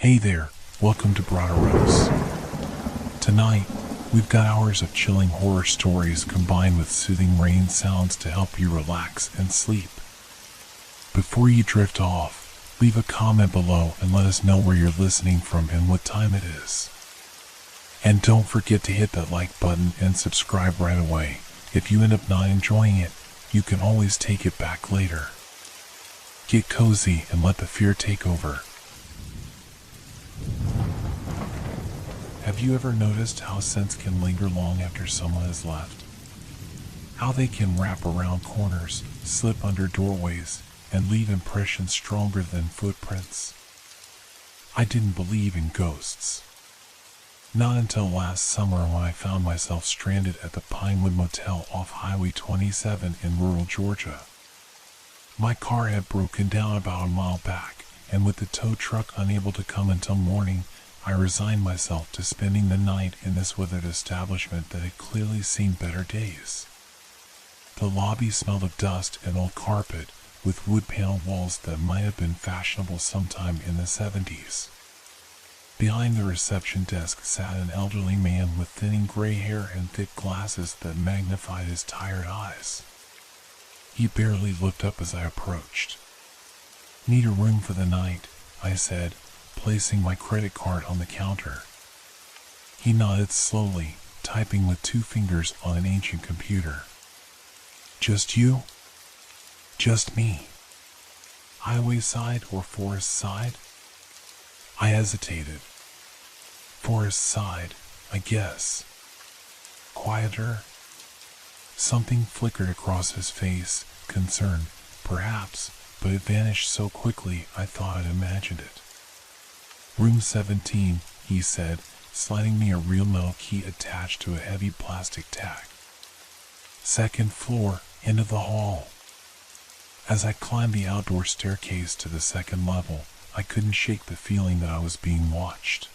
Hey there, welcome to Broderos. Tonight, we've got hours of chilling horror stories combined with soothing rain sounds to help you relax and sleep. Before you drift off, leave a comment below and let us know where you're listening from and what time it is. And don't forget to hit that like button and subscribe right away. If you end up not enjoying it, you can always take it back later. Get cozy and let the fear take over. Have you ever noticed how scents can linger long after someone has left? How they can wrap around corners, slip under doorways, and leave impressions stronger than footprints? I didn't believe in ghosts. Not until last summer when I found myself stranded at the Pinewood Motel off Highway 27 in rural Georgia. My car had broken down about a mile back, and with the tow truck unable to come until morning, I resigned myself to spending the night in this withered establishment that had clearly seen better days. The lobby smelled of dust and old carpet, with wood-paneled walls that might have been fashionable sometime in the 70s. Behind the reception desk sat an elderly man with thinning gray hair and thick glasses that magnified his tired eyes. He barely looked up as I approached. "Need a room for the night," I said, placing my credit card on the counter. He nodded slowly, typing with 2 fingers on an ancient computer. "Just you?" "Just me." "Highway side or forest side?" I hesitated. "Forest side, I guess." "Quieter?" Something flickered across his face, concern, perhaps, but it vanished so quickly I thought I'd imagined it. "Room 17, he said, sliding me a real metal key attached to a heavy plastic tag. "Second floor, end of the hall." As I climbed the outdoor staircase to the second level, I couldn't shake the feeling that I was being watched.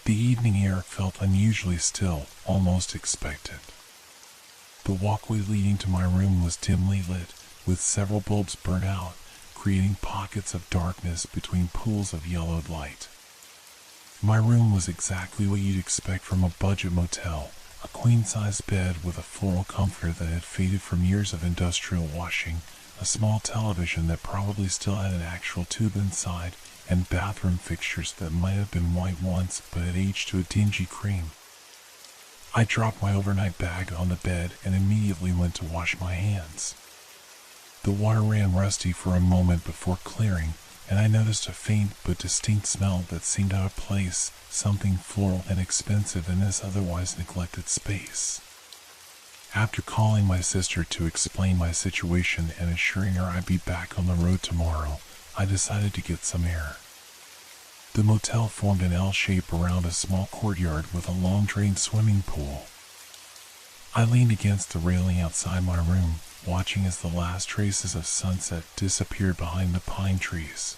The evening air felt unusually still, almost expectant. The walkway leading to my room was dimly lit, with several bulbs burnt out, creating pockets of darkness between pools of yellowed light. My room was exactly what you'd expect from a budget motel, a queen-size bed with a floral comforter that had faded from years of industrial washing, a small television that probably still had an actual tube inside, and bathroom fixtures that might have been white once but had aged to a dingy cream. I dropped my overnight bag on the bed and immediately went to wash my hands. The water ran rusty for a moment before clearing, and I noticed a faint but distinct smell that seemed out of place, something floral and expensive in this otherwise neglected space. After calling my sister to explain my situation and assuring her I'd be back on the road tomorrow, I decided to get some air. The motel formed an L shape around a small courtyard with a long-drained swimming pool. I leaned against the railing outside my room, watching as the last traces of sunset disappeared behind the pine trees.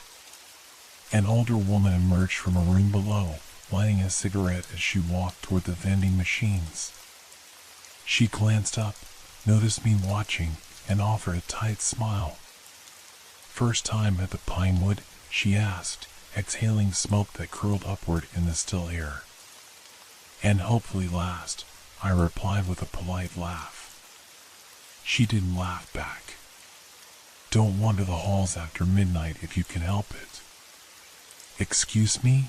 An older woman emerged from a room below, lighting a cigarette as she walked toward the vending machines. She glanced up, noticed me watching, and offered a tight smile. "First time at the Pinewood?" she asked, exhaling smoke that curled upward in the still air. "And hopefully last," I replied with a polite laugh. She didn't laugh back. "Don't wander the halls after midnight if you can help it." "Excuse me?"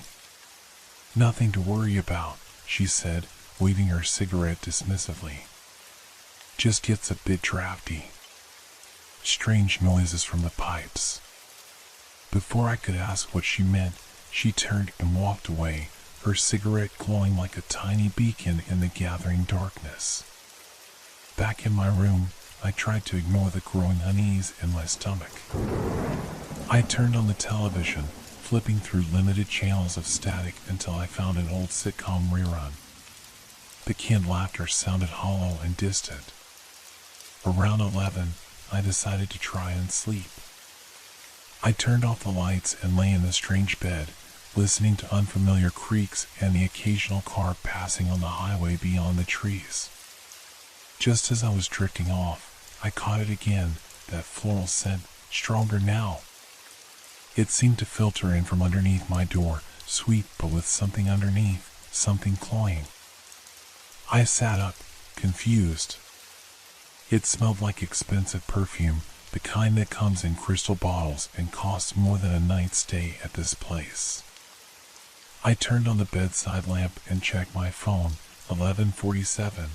"Nothing to worry about," she said, waving her cigarette dismissively. "Just gets a bit drafty." Strange noises from the pipes. Before I could ask what she meant, she turned and walked away, her cigarette glowing like a tiny beacon in the gathering darkness. Back in my room, I tried to ignore the growing unease in my stomach. I turned on the television, flipping through limited channels of static until I found an old sitcom rerun. The canned laughter sounded hollow and distant. Around 11, I decided to try and sleep. I turned off the lights and lay in the strange bed, listening to unfamiliar creaks and the occasional car passing on the highway beyond the trees. Just as I was drifting off, I caught it again, that floral scent, stronger now. It seemed to filter in from underneath my door, sweet but with something underneath, something cloying. I sat up, confused. It smelled like expensive perfume, the kind that comes in crystal bottles and costs more than a night's stay at this place. I turned on the bedside lamp and checked my phone, 11:47.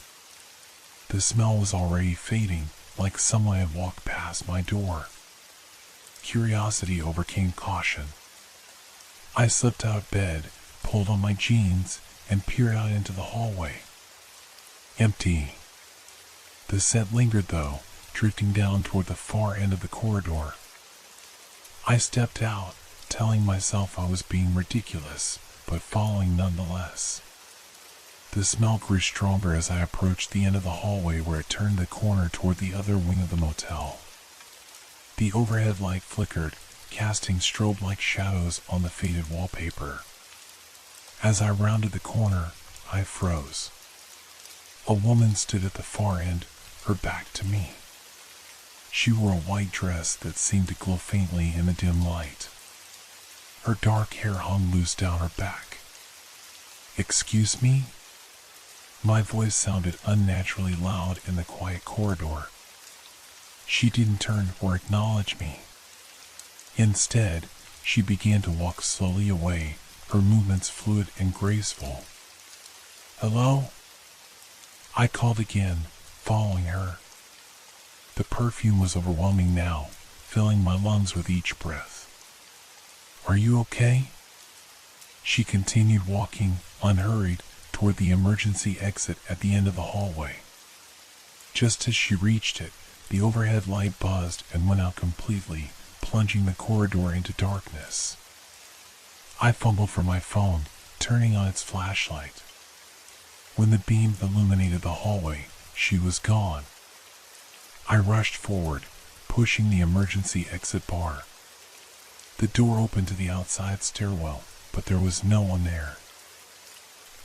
The smell was already fading, like someone had walked past my door. Curiosity overcame caution. I slipped out of bed, pulled on my jeans, and peered out into the hallway. Empty. The scent lingered though, drifting down toward the far end of the corridor. I stepped out, telling myself I was being ridiculous, but following nonetheless. The smell grew stronger as I approached the end of the hallway where it turned the corner toward the other wing of the motel. The overhead light flickered, casting strobe-like shadows on the faded wallpaper. As I rounded the corner, I froze. A woman stood at the far end, her back to me. She wore a white dress that seemed to glow faintly in the dim light. Her dark hair hung loose down her back. "Excuse me?" My voice sounded unnaturally loud in the quiet corridor. She didn't turn or acknowledge me. Instead, she began to walk slowly away, her movements fluid and graceful. "Hello?" I called again, following her. The perfume was overwhelming now, filling my lungs with each breath. "Are you okay?" She continued walking, unhurried, toward the emergency exit at the end of the hallway. Just as she reached it, the overhead light buzzed and went out completely, plunging the corridor into darkness. I fumbled for my phone, turning on its flashlight. When the beam illuminated the hallway, she was gone. I rushed forward, pushing the emergency exit bar. The door opened to the outside stairwell, but there was no one there.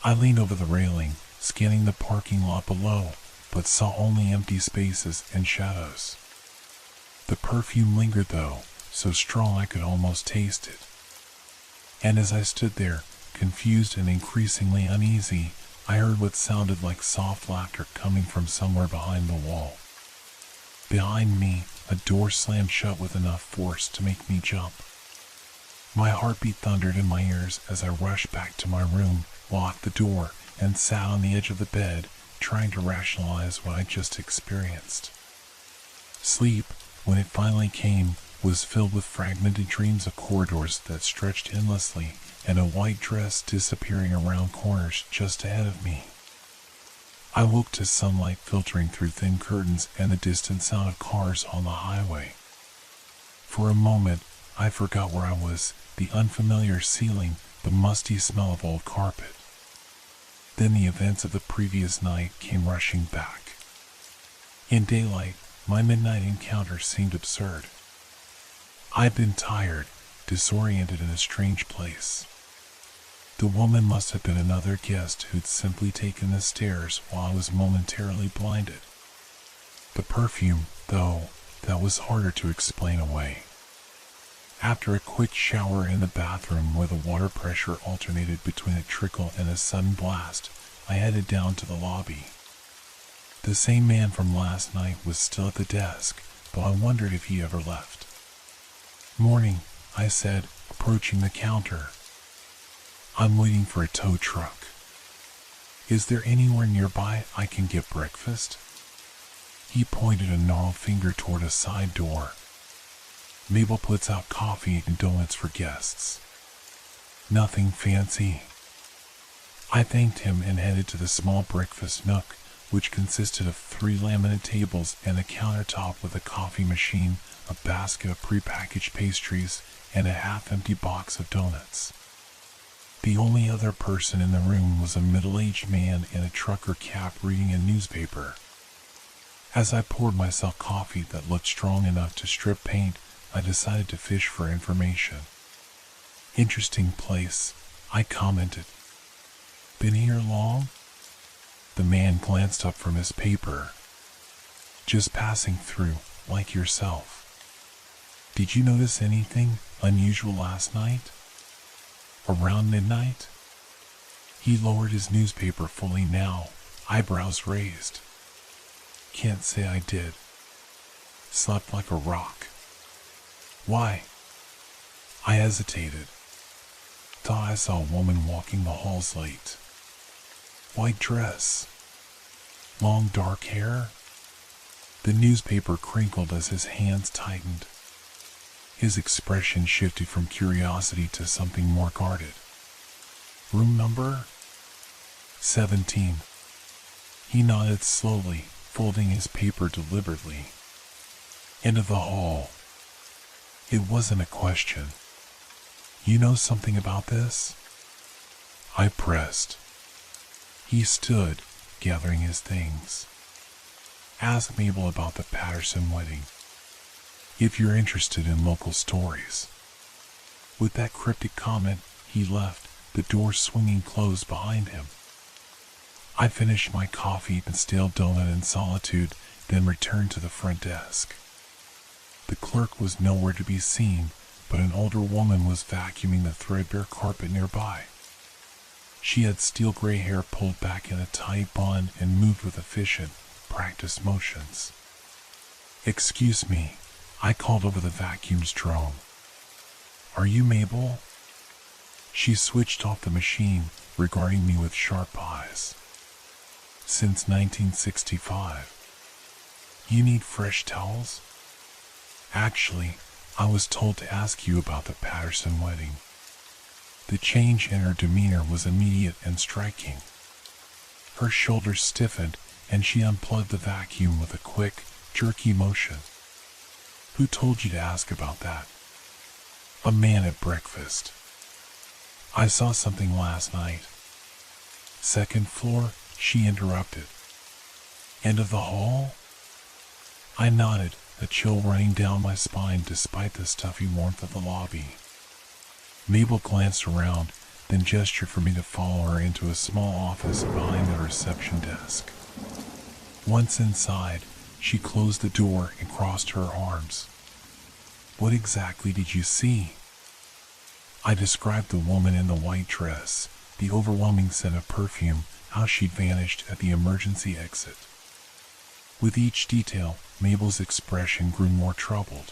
I leaned over the railing, scanning the parking lot below, but saw only empty spaces and shadows. The perfume lingered though, so strong I could almost taste it. And as I stood there, confused and increasingly uneasy, I heard what sounded like soft laughter coming from somewhere behind the wall. Behind me, a door slammed shut with enough force to make me jump. My heartbeat thundered in my ears as I rushed back to my room, locked the door, and sat on the edge of the bed, trying to rationalize what I just experienced. Sleep, when it finally came, was filled with fragmented dreams of corridors that stretched endlessly, and a white dress disappearing around corners just ahead of me. I woke to sunlight filtering through thin curtains and the distant sound of cars on the highway. For a moment, I forgot where I was, the unfamiliar ceiling, the musty smell of old carpet. Then the events of the previous night came rushing back. In daylight, my midnight encounter seemed absurd. I'd been tired, disoriented in a strange place. The woman must have been another guest who'd simply taken the stairs while I was momentarily blinded. The perfume, though, that was harder to explain away. After a quick shower in the bathroom where the water pressure alternated between a trickle and a sudden blast, I headed down to the lobby. The same man from last night was still at the desk, though I wondered if he ever left. "Morning," I said, approaching the counter. "I'm waiting for a tow truck. Is there anywhere nearby I can get breakfast?" He pointed a gnarled finger toward a side door. "Mabel puts out coffee and donuts for guests. Nothing fancy." I thanked him and headed to the small breakfast nook, which consisted of 3 laminate tables and a countertop with a coffee machine, a basket of prepackaged pastries, and a half-empty box of donuts. The only other person in the room was a middle-aged man in a trucker cap reading a newspaper. As I poured myself coffee that looked strong enough to strip paint, I decided to fish for information. "Interesting place," I commented. "Been here long?" The man glanced up from his paper. "Just passing through, like yourself. Did you notice anything unusual last night?" Around midnight? He lowered his newspaper fully now, eyebrows raised. Can't say I did. Slept like a rock. Why? I hesitated. Thought I saw a woman walking the halls late. White dress. Long dark hair. The newspaper crinkled as his hands tightened. His expression shifted from curiosity to something more guarded. Room number? 17. He nodded slowly, folding his paper deliberately. Into the hall. It wasn't a question. You know something about this? I pressed. He stood, gathering his things. Ask Mabel about the Patterson wedding. If you're interested in local stories. With that cryptic comment, he left, the door swinging closed behind him. I finished my coffee and stale donut in solitude, then returned to the front desk. The clerk was nowhere to be seen, but an older woman was vacuuming the threadbare carpet nearby. She had steel gray hair pulled back in a tight bun and moved with efficient, practiced motions. Excuse me, I called over the vacuum's drone. Are you Mabel? She switched off the machine, regarding me with sharp eyes. Since 1965. You need fresh towels? Actually, I was told to ask you about the Patterson wedding. The change in her demeanor was immediate and striking. Her shoulders stiffened, and she unplugged the vacuum with a quick, jerky motion. Who told you to ask about that? A man at breakfast. I saw something last night. Second floor, she interrupted. End of the hall? I nodded, a chill running down my spine despite the stuffy warmth of the lobby. Mabel glanced around, then gestured for me to follow her into a small office behind the reception desk. Once inside, she closed the door and crossed her arms. What exactly did you see? I described the woman in the white dress, the overwhelming scent of perfume, how she'd vanished at the emergency exit. With each detail, Mabel's expression grew more troubled.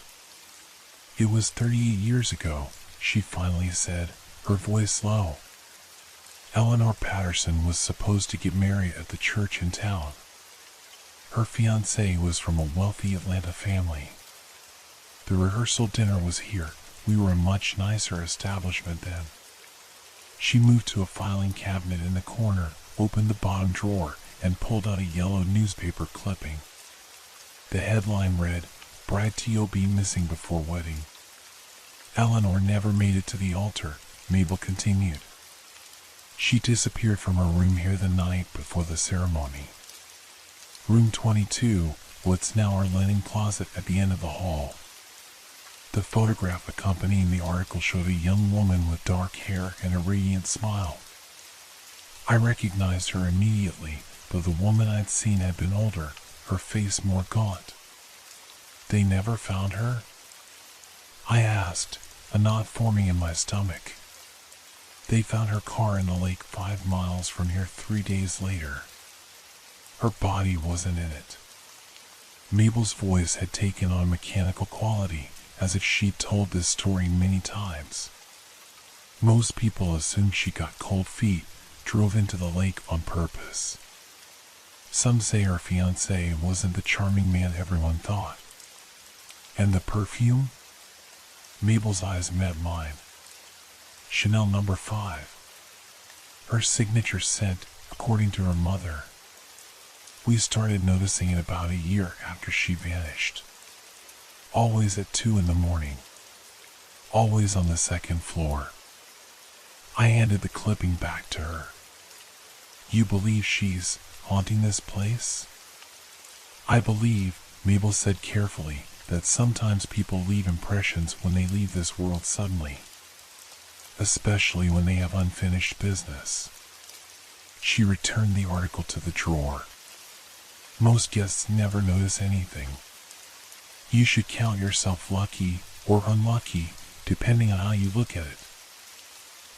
It was 38 years ago, she finally said, her voice low. Eleanor Patterson was supposed to get married at the church in town. Her fiancé was from a wealthy Atlanta family. The rehearsal dinner was here. We were a much nicer establishment then. She moved to a filing cabinet in the corner, opened the bottom drawer, and pulled out a yellow newspaper clipping. The headline read, Bride T.O.B. missing before wedding. Eleanor never made it to the altar, Mabel continued. She disappeared from her room here the night before the ceremony. Room 22, what's now our linen closet at the end of the hall. The photograph accompanying the article showed a young woman with dark hair and a radiant smile. I recognized her immediately, though the woman I'd seen had been older, her face more gaunt. They never found her? I asked, a knot forming in my stomach. They found her car in the lake 5 miles from here 3 days later. Her body wasn't in it. Mabel's voice had taken on mechanical quality, as if she'd told this story many times. Most people assumed she got cold feet, drove into the lake on purpose. Some say her fiancé wasn't the charming man everyone thought. And the perfume? Mabel's eyes met mine. Chanel No. 5. Her signature scent, according to her mother. We started noticing it about a year after she vanished. Always at 2 in the morning. Always on the second floor. I handed the clipping back to her. You believe she's haunting this place? I believe, Mabel said carefully, that sometimes people leave impressions when they leave this world suddenly. Especially when they have unfinished business. She returned the article to the drawer. Most guests never notice anything. You should count yourself lucky or unlucky, depending on how you look at it.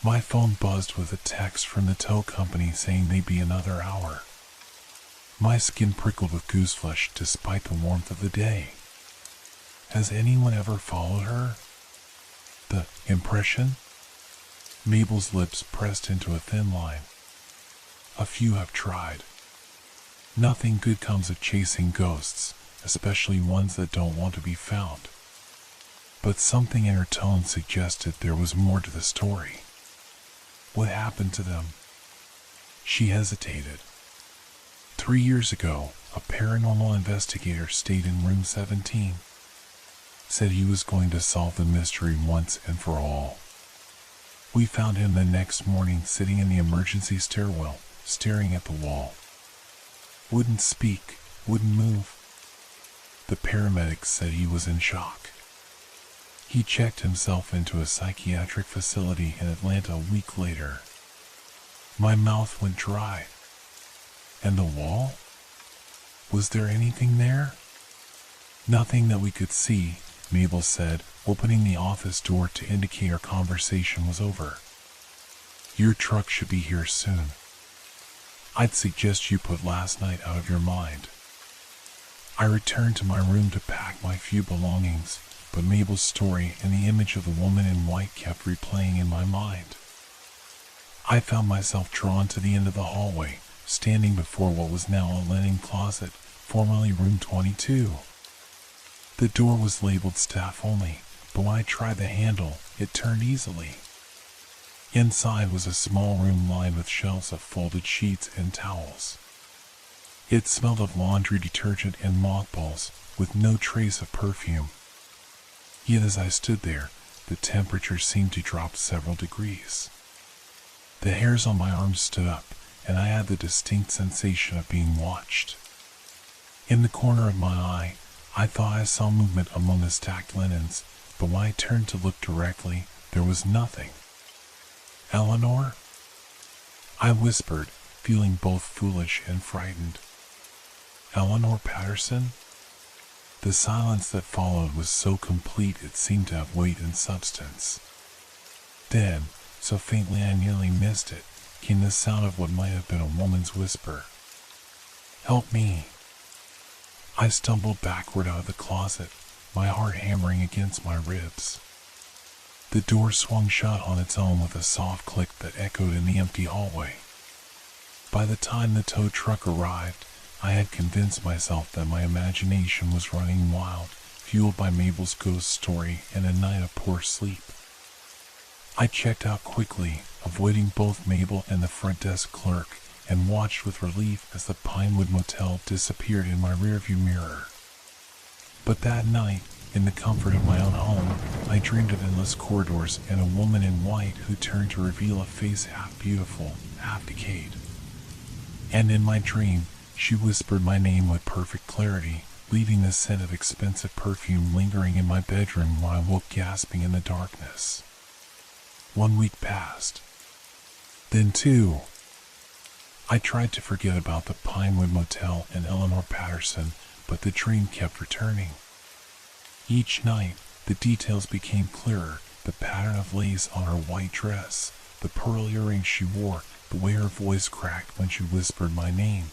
My phone buzzed with a text from the tow company saying they'd be another hour. My skin prickled with gooseflesh despite the warmth of the day. Has anyone ever followed her? The impression? Mabel's lips pressed into a thin line. A few have tried. Nothing good comes of chasing ghosts, especially ones that don't want to be found. But something in her tone suggested there was more to the story. What happened to them? She hesitated. 3 years ago, a paranormal investigator stayed in room 17. Said he was going to solve the mystery once and for all. We found him the next morning sitting in the emergency stairwell, staring at the wall. Wouldn't speak, wouldn't move. The paramedics said he was in shock. He checked himself into a psychiatric facility in Atlanta a week later. My mouth went dry. And the wall? Was there anything there? Nothing that we could see, Mabel said, opening the office door to indicate our conversation was over. Your truck should be here soon. I'd suggest you put last night out of your mind. I returned to my room to pack my few belongings, but Mabel's story and the image of the woman in white kept replaying in my mind. I found myself drawn to the end of the hallway, standing before what was now a linen closet, formerly room 22. The door was labeled staff only, but when I tried the handle, it turned easily. Inside was a small room lined with shelves of folded sheets and towels. It smelled of laundry detergent and mothballs, with no trace of perfume. Yet as I stood there, the temperature seemed to drop several degrees. The hairs on my arms stood up, and I had the distinct sensation of being watched. In the corner of my eye, I thought I saw movement among the stacked linens, but when I turned to look directly, there was nothing. Eleanor? I whispered, feeling both foolish and frightened. Eleanor Patterson? The silence that followed was so complete it seemed to have weight and substance. Then, so faintly I nearly missed it, came the sound of what might have been a woman's whisper. Help me. I stumbled backward out of the closet, my heart hammering against my ribs. The door swung shut on its own with a soft click that echoed in the empty hallway. By the time the tow truck arrived, I had convinced myself that my imagination was running wild, fueled by Mabel's ghost story and a night of poor sleep. I checked out quickly, avoiding both Mabel and the front desk clerk, and watched with relief as the Pinewood Motel disappeared in my rearview mirror. But that night, in the comfort of my own home, I dreamed of endless corridors and a woman in white who turned to reveal a face half beautiful, half decayed. And in my dream, she whispered my name with perfect clarity, leaving the scent of expensive perfume lingering in my bedroom while I woke gasping in the darkness. 1 week passed. Then 2. I tried to forget about the Pinewood Motel and Eleanor Patterson, but the dream kept returning. Each night, the details became clearer, the pattern of lace on her white dress, the pearl earrings she wore, the way her voice cracked when she whispered my name.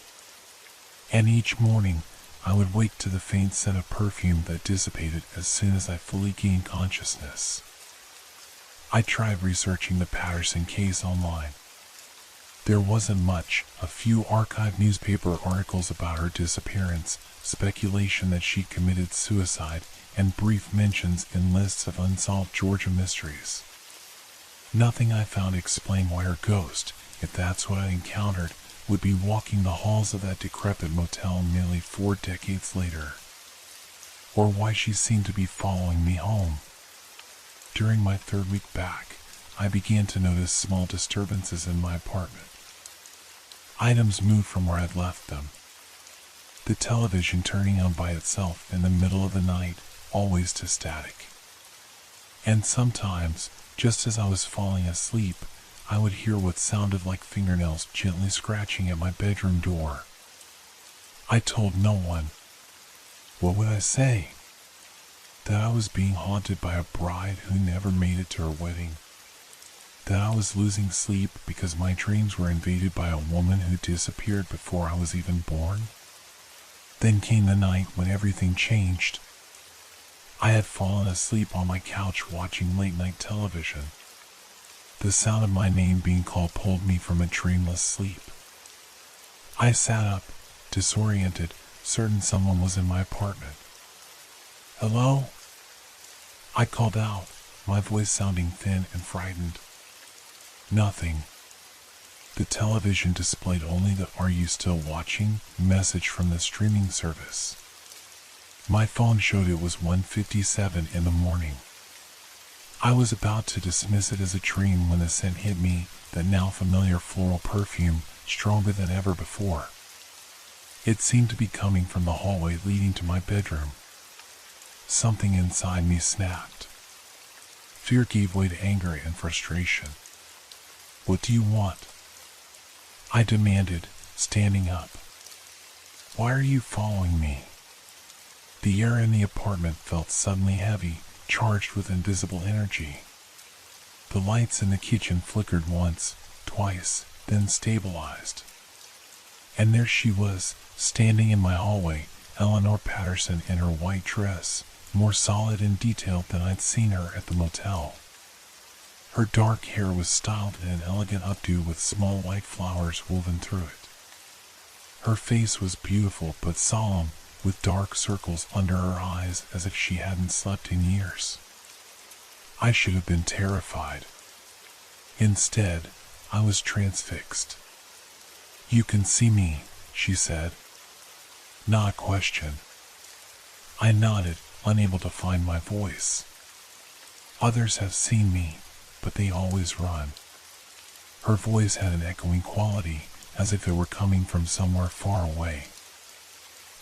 And each morning, I would wake to the faint scent of perfume that dissipated as soon as I fully gained consciousness. I tried researching the Patterson case online. There wasn't much, a few archived newspaper articles about her disappearance, speculation that she committed suicide, and brief mentions in lists of unsolved Georgia mysteries. Nothing I found explained why her ghost, if that's what I encountered, would be walking the halls of that decrepit motel nearly 4 decades later. Or why she seemed to be following me home. During my 3rd week back, I began to notice small disturbances in my apartment. Items moved from where I'd left them. The television turning on by itself in the middle of the night, always to static. And sometimes, just as I was falling asleep, I would hear what sounded like fingernails gently scratching at my bedroom door. I told no one. What would I say? That I was being haunted by a bride who never made it to her wedding. that I was losing sleep because my dreams were invaded by a woman who disappeared before I was even born? Then came the night when everything changed. I had fallen asleep on my couch watching late-night television. The sound of my name being called pulled me from a dreamless sleep. I sat up, disoriented, certain someone was in my apartment. "Hello?" I called out, my voice sounding thin and frightened. Nothing. The television displayed only the "Are you still watching?" message from the streaming service. My phone showed it was 1:57 in the morning. I was about to dismiss it as a dream when the scent hit me, that now familiar floral perfume, stronger than ever before. It seemed to be coming from the hallway leading to my bedroom. Something inside me snapped. Fear gave way to anger and frustration. "What do you want?" I demanded, standing up. "Why are you following me?" The air in the apartment felt suddenly heavy, charged with invisible energy. The lights in the kitchen flickered once, twice, then stabilized. And there she was, standing in my hallway, Eleanor Patterson in her white dress, more solid and detailed than I'd seen her at the motel. Her dark hair was styled in an elegant updo with small white flowers woven through it. Her face was beautiful but solemn, with dark circles under her eyes as if she hadn't slept in years. I should have been terrified. Instead, I was transfixed. "You can see me," she said. Not a question. I nodded, unable to find my voice. "Others have seen me, but they always run." Her voice had an echoing quality, as if it were coming from somewhere far away.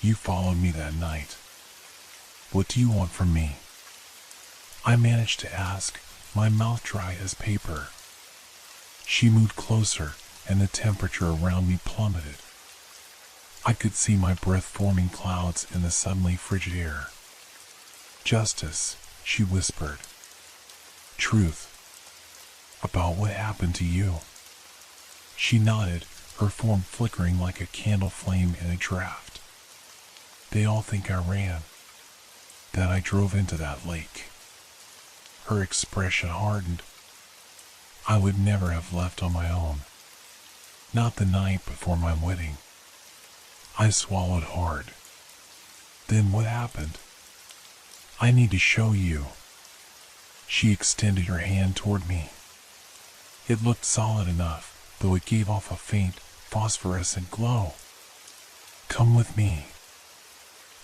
"You followed me that night. What do you want from me?" I managed to ask, my mouth dry as paper. She moved closer, and the temperature around me plummeted. I could see my breath forming clouds in the suddenly frigid air. "Justice," she whispered. "Truth. About what happened to you." She nodded, her form flickering like a candle flame in a draft. "They all think I ran, that I drove into that lake." Her expression hardened. "I would never have left on my own. Not the night before my wedding." I swallowed hard. "Then what happened?" "I need to show you." She extended her hand toward me. It looked solid enough, though it gave off a faint, phosphorescent glow. "Come with me."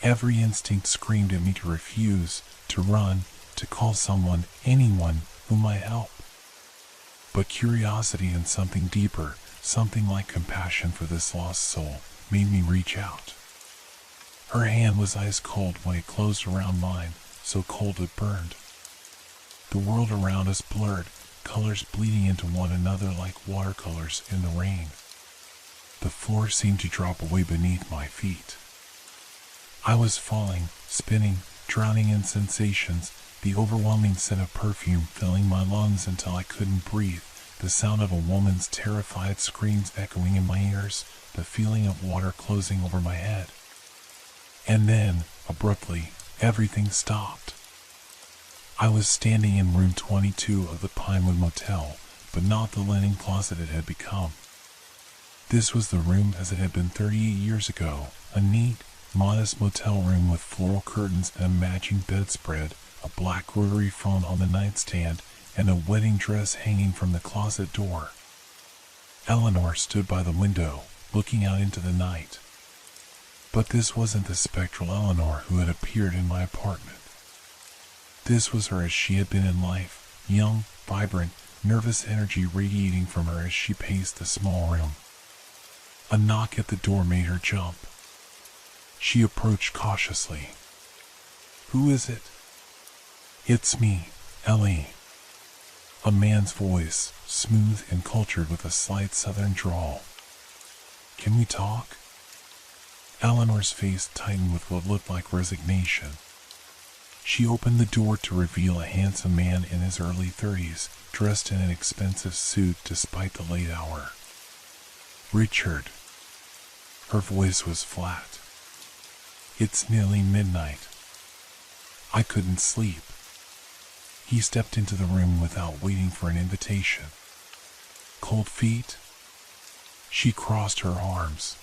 Every instinct screamed at me to refuse, to run, to call someone, anyone, who might help. But curiosity and something deeper, something like compassion for this lost soul, made me reach out. Her hand was ice cold when it closed around mine, so cold it burned. The world around us blurred, colors bleeding into one another like watercolors in the rain. The floor seemed to drop away beneath my feet. I was falling, spinning, drowning in sensations, the overwhelming scent of perfume filling my lungs until I couldn't breathe, the sound of a woman's terrified screams echoing in my ears, the feeling of water closing over my head. And then, abruptly, everything stopped. I was standing in room 22 of the Pinewood Motel, but not the linen closet it had become. This was the room as it had been 38 years ago, a neat, modest motel room with floral curtains and a matching bedspread, a black rotary phone on the nightstand, and a wedding dress hanging from the closet door. Eleanor stood by the window, looking out into the night. But this wasn't the spectral Eleanor who had appeared in my apartment. This was her as she had been in life, young, vibrant, nervous energy radiating from her as she paced the small room. A knock at the door made her jump. She approached cautiously. "Who is it?" "It's me, Ellie." A man's voice, smooth and cultured with a slight southern drawl. "Can we talk?" Eleanor's face tightened with what looked like resignation. She opened the door to reveal a handsome man in his early 30s, dressed in an expensive suit despite the late hour. Richard. Her voice was flat. It's nearly midnight. I couldn't sleep. He stepped into the room without waiting for an invitation. Cold feet? She crossed her arms.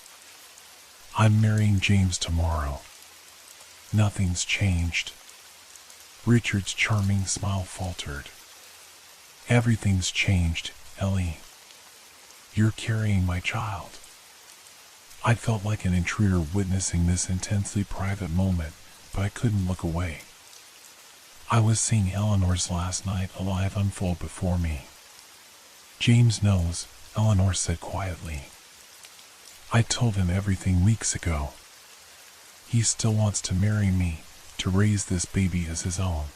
I'm marrying James tomorrow. Nothing's changed. Richard's charming smile faltered. Everything's changed, Ellie. You're carrying my child. I felt like an intruder witnessing this intensely private moment, but I couldn't look away. I was seeing Eleanor's last night alive unfold before me. James knows, Eleanor said quietly. I told him everything weeks ago. He still wants to marry me, to raise this baby as his own.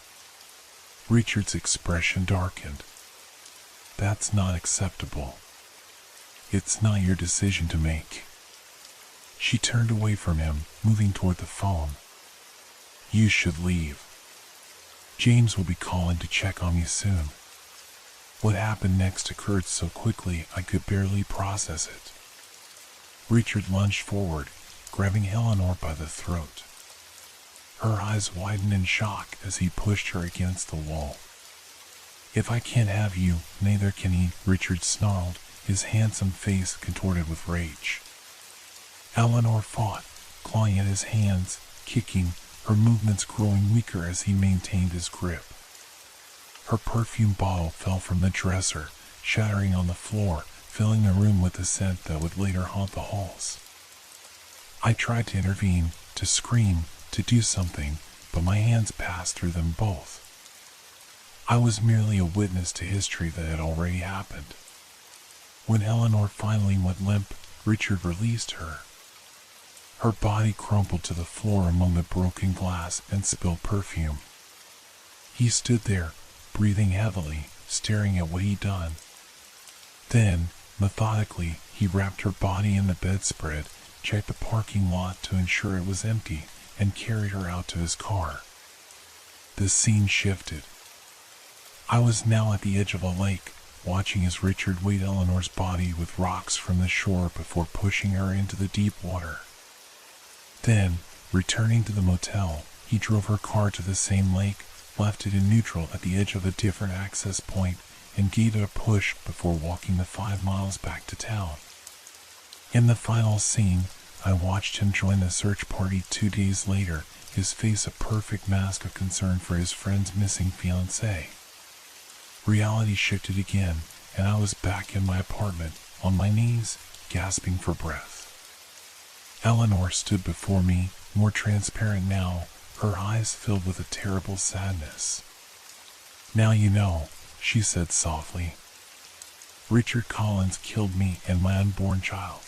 Richard's expression darkened. That's not acceptable. It's not your decision to make. She turned away from him, moving toward the phone. You should leave. James will be calling to check on me soon. What happened next occurred so quickly I could barely process it. Richard lunged forward, grabbing Eleanor by the throat. Her eyes widened in shock as he pushed her against the wall. If I can't have you, neither can he, Richard snarled, his handsome face contorted with rage. Eleanor fought, clawing at his hands, kicking, her movements growing weaker as he maintained his grip. Her perfume bottle fell from the dresser, shattering on the floor, filling the room with a scent that would later haunt the halls. I tried to intervene, to scream, to do something, but my hands passed through them both. I was merely a witness to history that had already happened. When Eleanor finally went limp, Richard released her. Her body crumpled to the floor among the broken glass and spilled perfume. He stood there, breathing heavily, staring at what he'd done. Then, methodically, he wrapped her body in the bedspread, checked the parking lot to ensure it was empty, and carried her out to his car. The scene shifted. I was now at the edge of a lake, watching as Richard weighed Eleanor's body with rocks from the shore before pushing her into the deep water. Then, returning to the motel, he drove her car to the same lake, left it in neutral at the edge of a different access point, and gave it a push before walking the 5 miles back to town. In the final scene, I watched him join the search party 2 days later, his face a perfect mask of concern for his friend's missing fiancée. Reality shifted again, and I was back in my apartment, on my knees, gasping for breath. Eleanor stood before me, more transparent now, her eyes filled with a terrible sadness. Now you know, she said softly. Richard Collins killed me and my unborn child.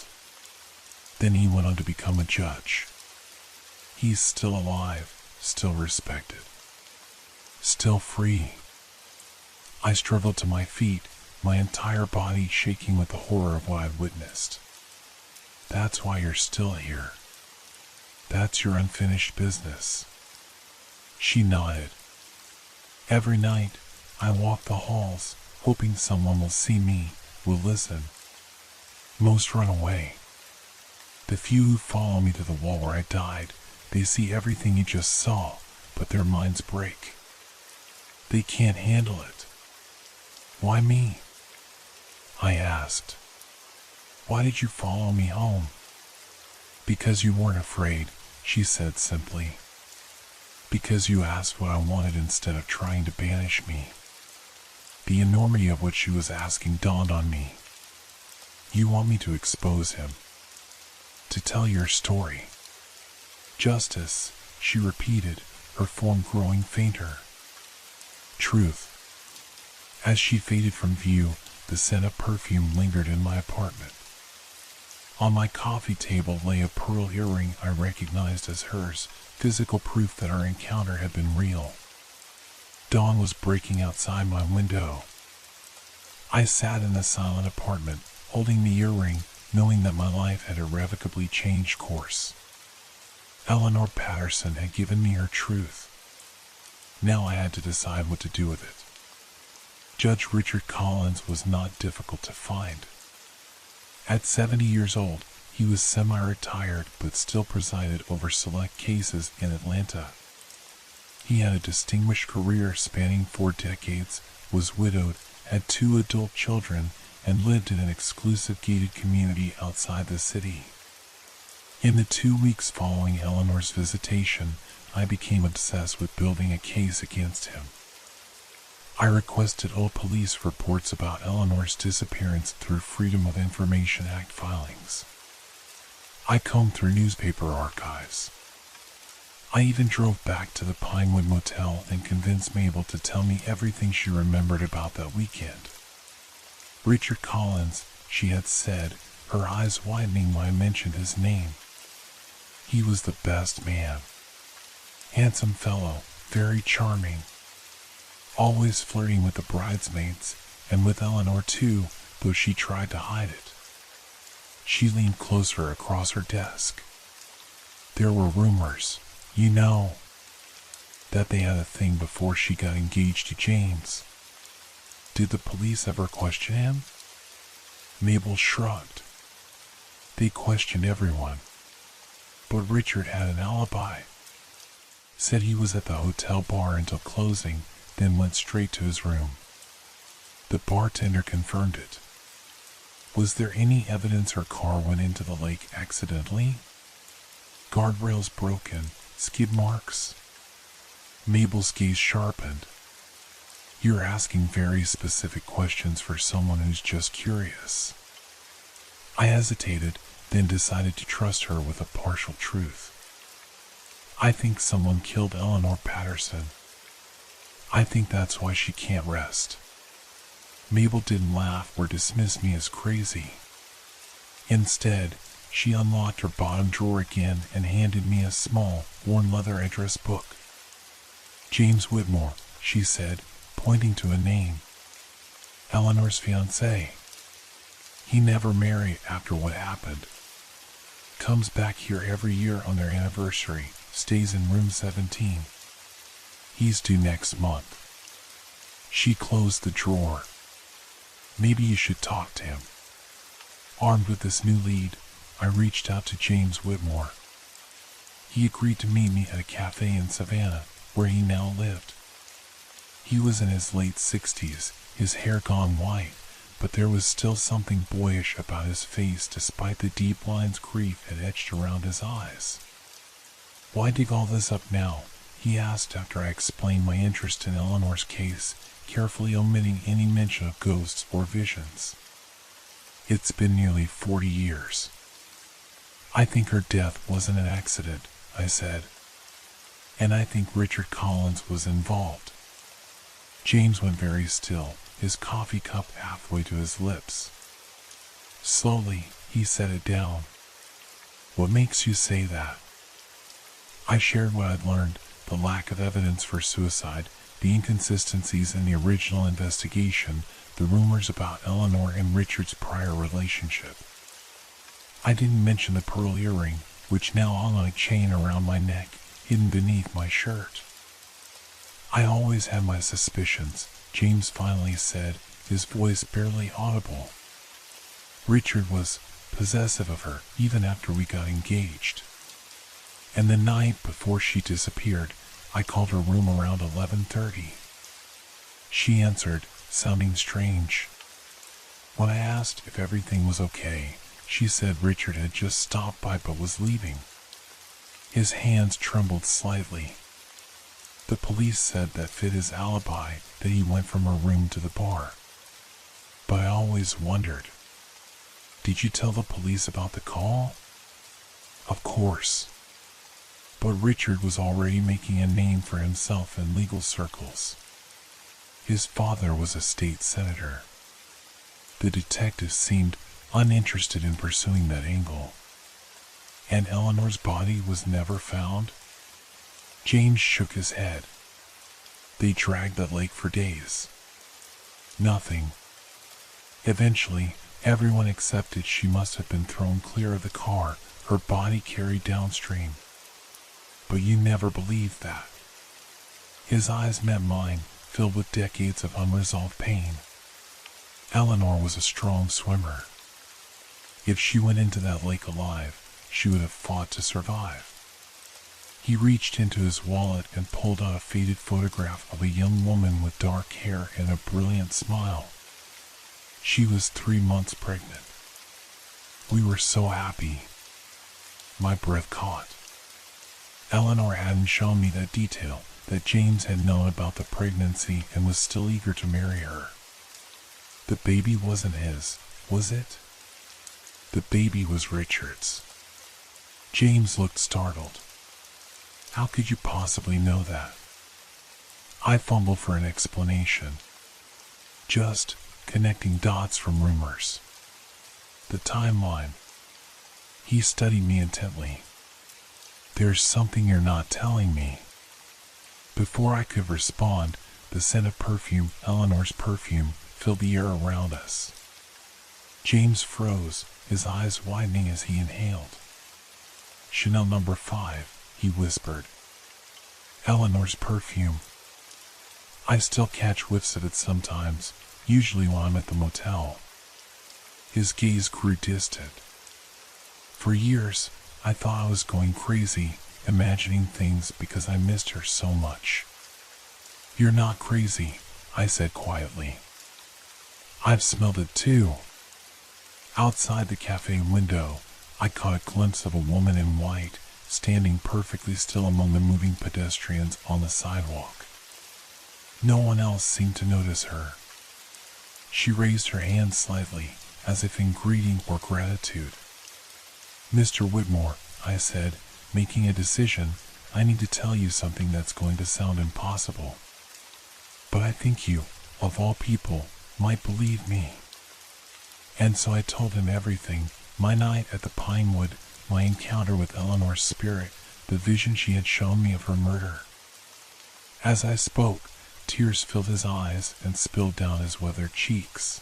Then he went on to become a judge. He's still alive, still respected, still free. I struggled to my feet, my entire body shaking with the horror of what I'd witnessed. That's why you're still here. That's your unfinished business. She nodded. Every night, I walk the halls, hoping someone will see me, will listen. Most run away. The few who follow me to the wall where I died, they see everything you just saw, but their minds break. They can't handle it. Why me? I asked. Why did you follow me home? Because you weren't afraid, she said simply. Because you asked what I wanted instead of trying to banish me. The enormity of what she was asking dawned on me. You want me to expose him. To tell your story. Justice, she repeated, her form growing fainter. Truth. As she faded from view, the scent of perfume lingered in my apartment. On my coffee table lay a pearl earring I recognized as hers, physical proof that our encounter had been real. Dawn was breaking outside my window. I sat in the silent apartment, holding the earring, knowing that my life had irrevocably changed course. Eleanor Patterson had given me her truth. Now I had to decide what to do with it. Judge Richard Collins was not difficult to find. At 70 years old, he was semi-retired but still presided over select cases in Atlanta. He had a distinguished career spanning 4 decades, was widowed, had 2 adult children, and lived in an exclusive gated community outside the city. In the 2 weeks following Eleanor's visitation, I became obsessed with building a case against him. I requested all police reports about Eleanor's disappearance through Freedom of Information Act filings. I combed through newspaper archives. I even drove back to the Pinewood Motel and convinced Mabel to tell me everything she remembered about that weekend. Richard Collins, she had said, her eyes widening when I mentioned his name. He was the best man. Handsome fellow, very charming. Always flirting with the bridesmaids, and with Eleanor too, though she tried to hide it. She leaned closer across her desk. There were rumors, you know, that they had a thing before she got engaged to James. Did the police ever question him? Mabel shrugged. They questioned everyone. But Richard had an alibi. Said he was at the hotel bar until closing, then went straight to his room. The bartender confirmed it. Was there any evidence her car went into the lake accidentally? Guardrails broken, skid marks? Mabel's gaze sharpened. You're asking very specific questions for someone who's just curious. I hesitated, then decided to trust her with a partial truth. I think someone killed Eleanor Patterson. I think that's why she can't rest. Mabel didn't laugh or dismiss me as crazy. Instead, she unlocked her bottom drawer again and handed me a small, worn leather address book. James Whitmore, she said, pointing to a name. Eleanor's fiancé. He never married after what happened. Comes back here every year on their anniversary, stays in room 17. He's due next month. She closed the drawer. Maybe you should talk to him. Armed with this new lead, I reached out to James Whitmore. He agreed to meet me at a cafe in Savannah, where he now lived. He was in his late 60s, his hair gone white, but there was still something boyish about his face despite the deep lines grief had etched around his eyes. Why dig all this up now? He asked after I explained my interest in Eleanor's case, carefully omitting any mention of ghosts or visions. It's been nearly 40 years. I think her death wasn't an accident, I said. And I think Richard Collins was involved. James went very still, his coffee cup halfway to his lips. Slowly, he set it down. What makes you say that? I shared what I'd learned, the lack of evidence for suicide, the inconsistencies in the original investigation, the rumors about Eleanor and Richard's prior relationship. I didn't mention the pearl earring, which now hung on a chain around my neck, hidden beneath my shirt. I always had my suspicions, James finally said, his voice barely audible. Richard was possessive of her even after we got engaged. And the night before she disappeared, I called her room around 11:30. She answered, sounding strange. When I asked if everything was okay, she said Richard had just stopped by but was leaving. His hands trembled slightly. The police said that fit his alibi, that he went from her room to the bar. But I always wondered. Did you tell the police about the call? Of course. But Richard was already making a name for himself in legal circles. His father was a state senator. The detectives seemed uninterested in pursuing that angle. And Eleanor's body was never found? James shook his head. They dragged the lake for days. Nothing. Eventually, everyone accepted she must have been thrown clear of the car, her body carried downstream. But you never believed that. His eyes met mine, filled with decades of unresolved pain. Eleanor was a strong swimmer. If she went into that lake alive, she would have fought to survive. He reached into his wallet and pulled out a faded photograph of a young woman with dark hair and a brilliant smile. She was 3 months pregnant. We were so happy. My breath caught. Eleanor hadn't shown me that detail, that James had known about the pregnancy and was still eager to marry her. The baby wasn't his, was it? The baby was Richard's. James looked startled. How could you possibly know that? I fumbled for an explanation. Just connecting dots from rumors. The timeline. He studied me intently. There's something you're not telling me. Before I could respond, the scent of perfume, Eleanor's perfume, filled the air around us. James froze, his eyes widening as he inhaled. Chanel No. 5, he whispered. Eleanor's perfume. I still catch whiffs of it sometimes, usually when I'm at the motel. His gaze grew distant. For years, I thought I was going crazy, imagining things because I missed her so much. You're not crazy, I said quietly. I've smelled it too. Outside the cafe window, I caught a glimpse of a woman in white, standing perfectly still among the moving pedestrians on the sidewalk. No one else seemed to notice her. She raised her hand slightly, as if in greeting or gratitude. Mr. Whitmore, I said, making a decision, I need to tell you something that's going to sound impossible. But I think you, of all people, might believe me. And so I told him everything, my night at the Pinewood, my encounter with Eleanor's spirit, the vision she had shown me of her murder. As I spoke, tears filled his eyes and spilled down his weathered cheeks.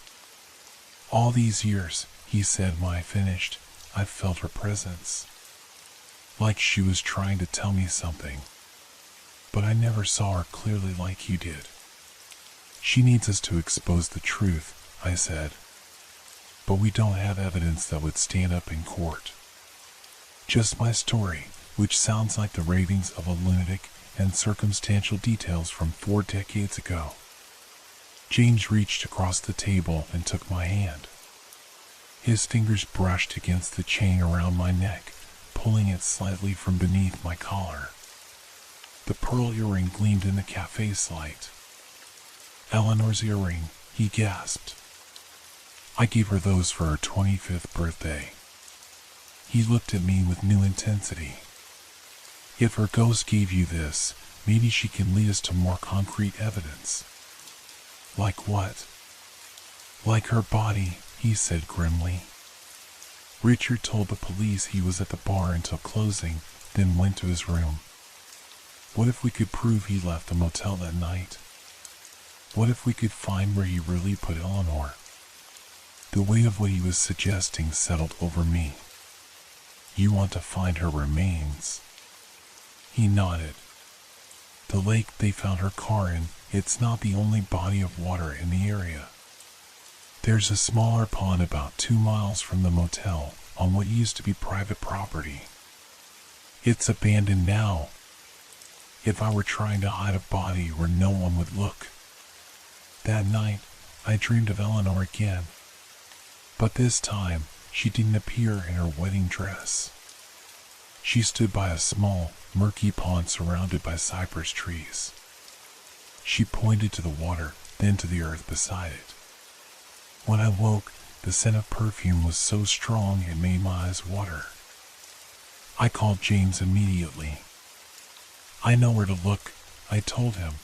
All these years, he said when I finished, I've felt her presence. Like she was trying to tell me something. But I never saw her clearly like you did. She needs us to expose the truth, I said. But we don't have evidence that would stand up in court. Just my story, which sounds like the ravings of a lunatic, and circumstantial details from 4 decades ago. James reached across the table and took my hand. His fingers brushed against the chain around my neck, pulling it slightly from beneath my collar. The pearl earring gleamed in the cafe's light. Eleanor's earring, he gasped. I gave her those for her 25th birthday. He looked at me with new intensity. If her ghost gave you this, maybe she can lead us to more concrete evidence. Like what? Like her body, he said grimly. Richard told the police he was at the bar until closing, then went to his room. What if we could prove he left the motel that night? What if we could find where he really put Eleanor? The weight of what he was suggesting settled over me. You want to find her remains? He nodded. The lake they found her car in, it's not the only body of water in the area. There's a smaller pond about 2 miles from the motel, on what used to be private property. It's abandoned now. If I were trying to hide a body where no one would look. That night, I dreamed of Eleanor again. But this time, she didn't appear in her wedding dress. She stood by a small, murky pond surrounded by cypress trees. She pointed to the water, then to the earth beside it. When I woke, the scent of perfume was so strong it made my eyes water. I called James immediately. I know where to look, I told him.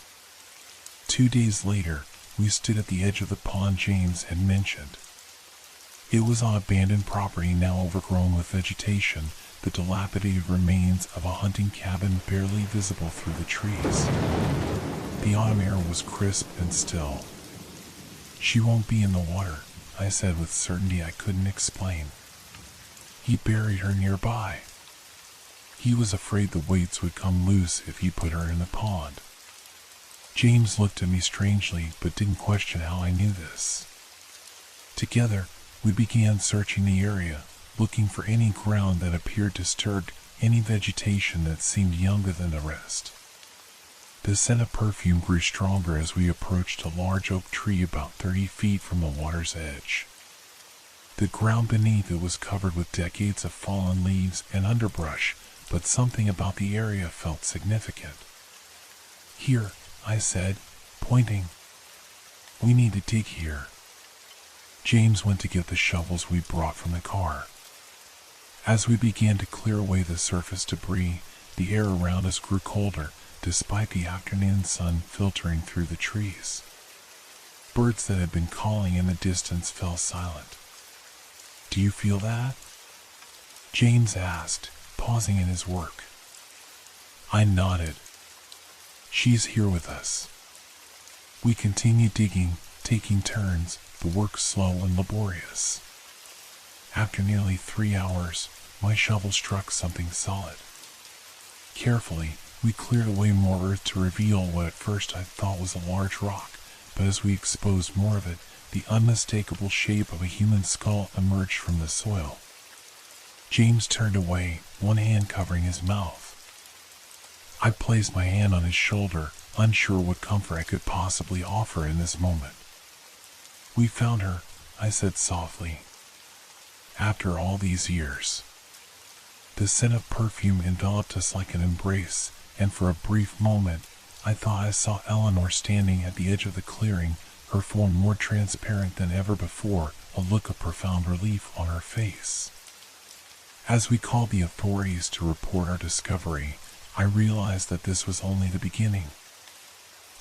2 days later, we stood at the edge of the pond James had mentioned. It was on abandoned property now overgrown with vegetation, the dilapidated remains of a hunting cabin barely visible through the trees. The autumn air was crisp and still. She won't be in the water, I said with certainty I couldn't explain. He buried her nearby. He was afraid the weights would come loose if he put her in the pond. James looked at me strangely but didn't question how I knew this. Together, we began searching the area, looking for any ground that appeared disturbed, any vegetation that seemed younger than the rest. The scent of perfume grew stronger as we approached a large oak tree about 30 feet from the water's edge. The ground beneath it was covered with decades of fallen leaves and underbrush, but something about the area felt significant. "Here," I said, pointing. "We need to dig here." James went to get the shovels we brought from the car. As we began to clear away the surface debris, the air around us grew colder, despite the afternoon sun filtering through the trees. Birds that had been calling in the distance fell silent. "Do you feel that?" James asked, pausing in his work. I nodded. "She's here with us." We continued digging, taking turns, the work slow and laborious. After nearly 3 hours, my shovel struck something solid. Carefully, we cleared away more earth to reveal what at first I thought was a large rock, but as we exposed more of it, the unmistakable shape of a human skull emerged from the soil. James turned away, one hand covering his mouth. I placed my hand on his shoulder, unsure what comfort I could possibly offer in this moment. "We found her," I said softly. "After all these years." The scent of perfume enveloped us like an embrace, and for a brief moment, I thought I saw Eleanor standing at the edge of the clearing, her form more transparent than ever before, a look of profound relief on her face. As we called the authorities to report our discovery, I realized that this was only the beginning.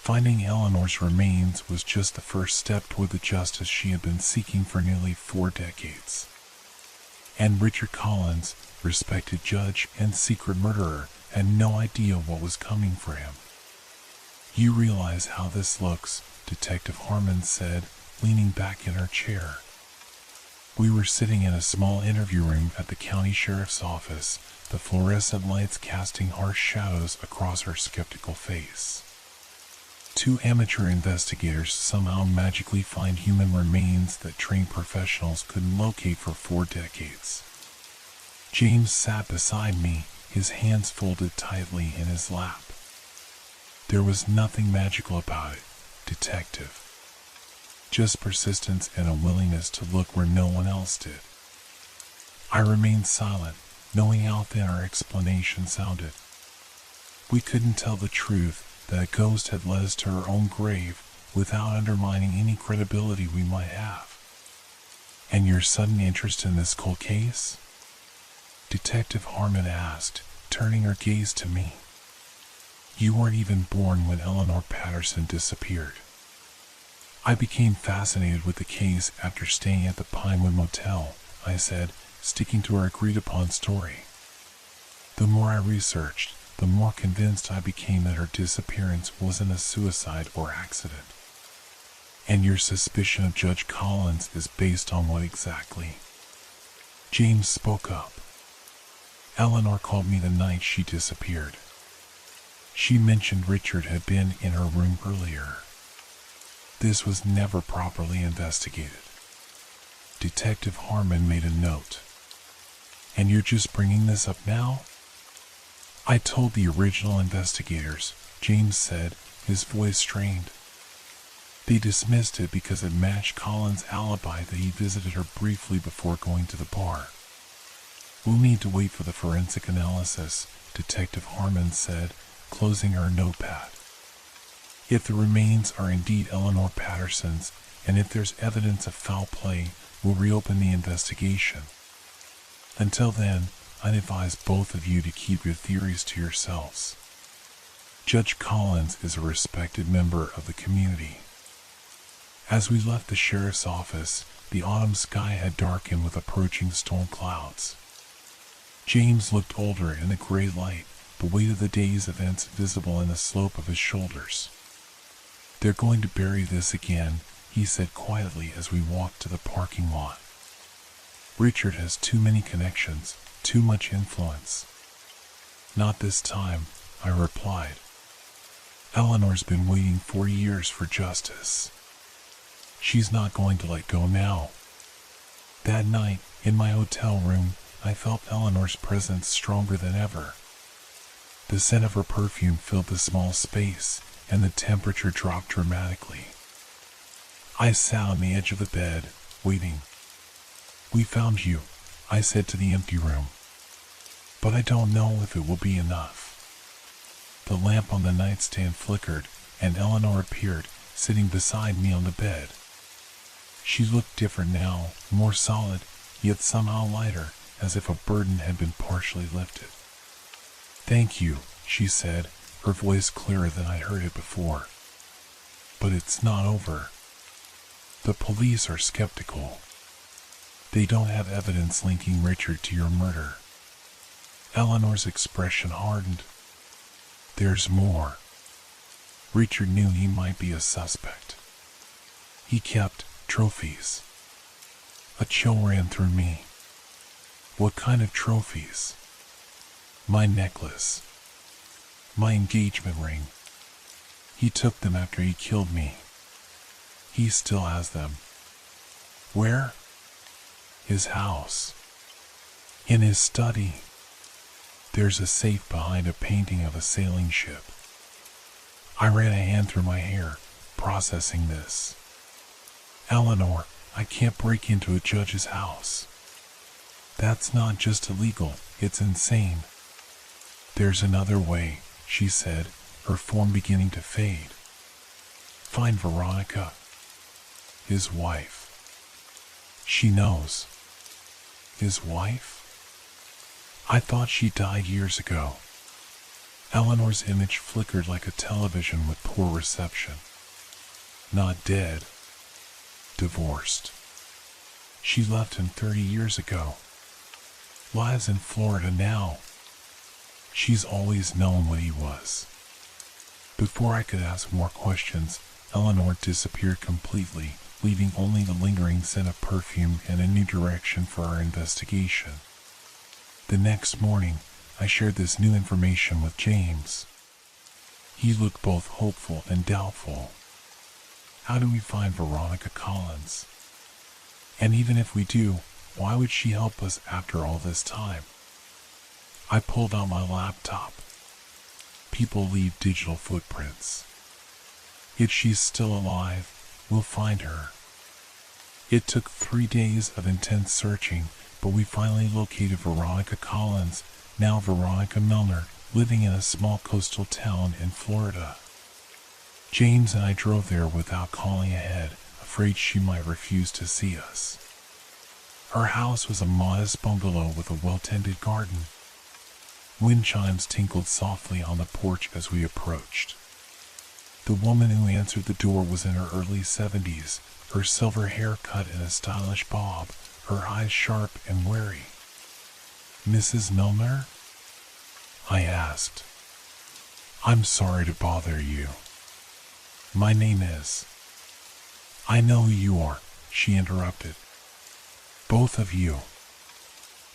Finding Eleanor's remains was just the first step toward the justice she had been seeking for nearly 4 decades. And Richard Collins, respected judge and secret murderer, had no idea what was coming for him. "You realize how this looks," Detective Harmon said, leaning back in her chair. We were sitting in a small interview room at the county sheriff's office, the fluorescent lights casting harsh shadows across her skeptical face. 2 amateur investigators somehow magically find human remains that trained professionals couldn't locate for 4 decades. James sat beside me, his hands folded tightly in his lap. There was nothing magical about it, Detective. Just persistence and a willingness to look where no one else did. I remained silent, knowing how thin our explanation sounded. We couldn't tell the truth that a ghost had led us to her own grave without undermining any credibility we might have. "And your sudden interest in this cold case?" Detective Harmon asked, turning her gaze to me. "You weren't even born when Eleanor Patterson disappeared." "I became fascinated with the case after staying at the Pinewood Motel," I said, sticking to our agreed-upon story. "The more I researched, the more convinced I became that her disappearance wasn't a suicide or accident." "And your suspicion of Judge Collins is based on what exactly?" James spoke up. "Eleanor called me the night she disappeared. She mentioned Richard had been in her room earlier. This was never properly investigated." Detective Harmon made a note. "And you're just bringing this up now?" "I told the original investigators," James said, his voice strained. "They dismissed it because it matched Collins' alibi that he visited her briefly before going to the bar." "We'll need to wait for the forensic analysis," Detective Harmon said, closing her notepad. "If the remains are indeed Eleanor Patterson's, and if there's evidence of foul play, we'll reopen the investigation. Until then, I'd advise both of you to keep your theories to yourselves. Judge Collins is a respected member of the community." As we left the sheriff's office, the autumn sky had darkened with approaching storm clouds. James looked older in the gray light, the weight of the day's events visible in the slope of his shoulders. "They're going to bury this again," he said quietly as we walked to the parking lot. "Richard has too many connections, too much influence." "Not this time," I replied. Eleanor's been waiting for years for justice. She's not going to let go now. That night, in my hotel room, I felt Eleanor's presence stronger than ever. The scent of her perfume filled the small space, and the temperature dropped dramatically. I sat on the edge of the bed, waiting. "We found you," I said to the empty room. "But I don't know if it will be enough." The lamp on the nightstand flickered, and Eleanor appeared, sitting beside me on the bed. She looked different now, more solid, yet somehow lighter, as if a burden had been partially lifted. "Thank you," she said, her voice clearer than I'd heard it before. "But it's not over. The police are skeptical. They don't have evidence linking Richard to your murder." Eleanor's expression hardened. "There's more. Richard knew he might be a suspect. He kept trophies." A chill ran through me. "What kind of trophies?" "My necklace. My engagement ring. He took them after he killed me. He still has them." "Where?" "His house. In his study. There's a safe behind a painting of a sailing ship." I ran a hand through my hair, processing this. "Eleanor, I can't break into a judge's house. That's not just illegal, it's insane." "There's another way," she said, her form beginning to fade. "Find Veronica. His wife. She knows." "His wife?" "I thought she died years ago." Eleanor's image flickered like a television with poor reception. "Not dead. Divorced. She left him 30 years ago. Lives in Florida now. She's always known what he was." Before I could ask more questions, Eleanor disappeared completely, leaving only the lingering scent of perfume and a new direction for our investigation. The next morning, I shared this new information with James. He looked both hopeful and doubtful. How do we find Veronica Collins? And even if we do, why would she help us after all this time? I pulled out my laptop. People leave digital footprints. If she's still alive, we'll find her. It took 3 days of intense searching, but we finally located Veronica Collins, now Veronica Milner, living in a small coastal town in Florida. James and I drove there without calling ahead, afraid she might refuse to see us. Her house was a modest bungalow with a well-tended garden. Wind chimes tinkled softly on the porch as we approached. The woman who answered the door was in her early 70s, her silver hair cut in a stylish bob, her eyes sharp and wary. "Mrs. Milner?" I asked. "I'm sorry to bother you. My name is—" "I know who you are," she interrupted. "Both of you.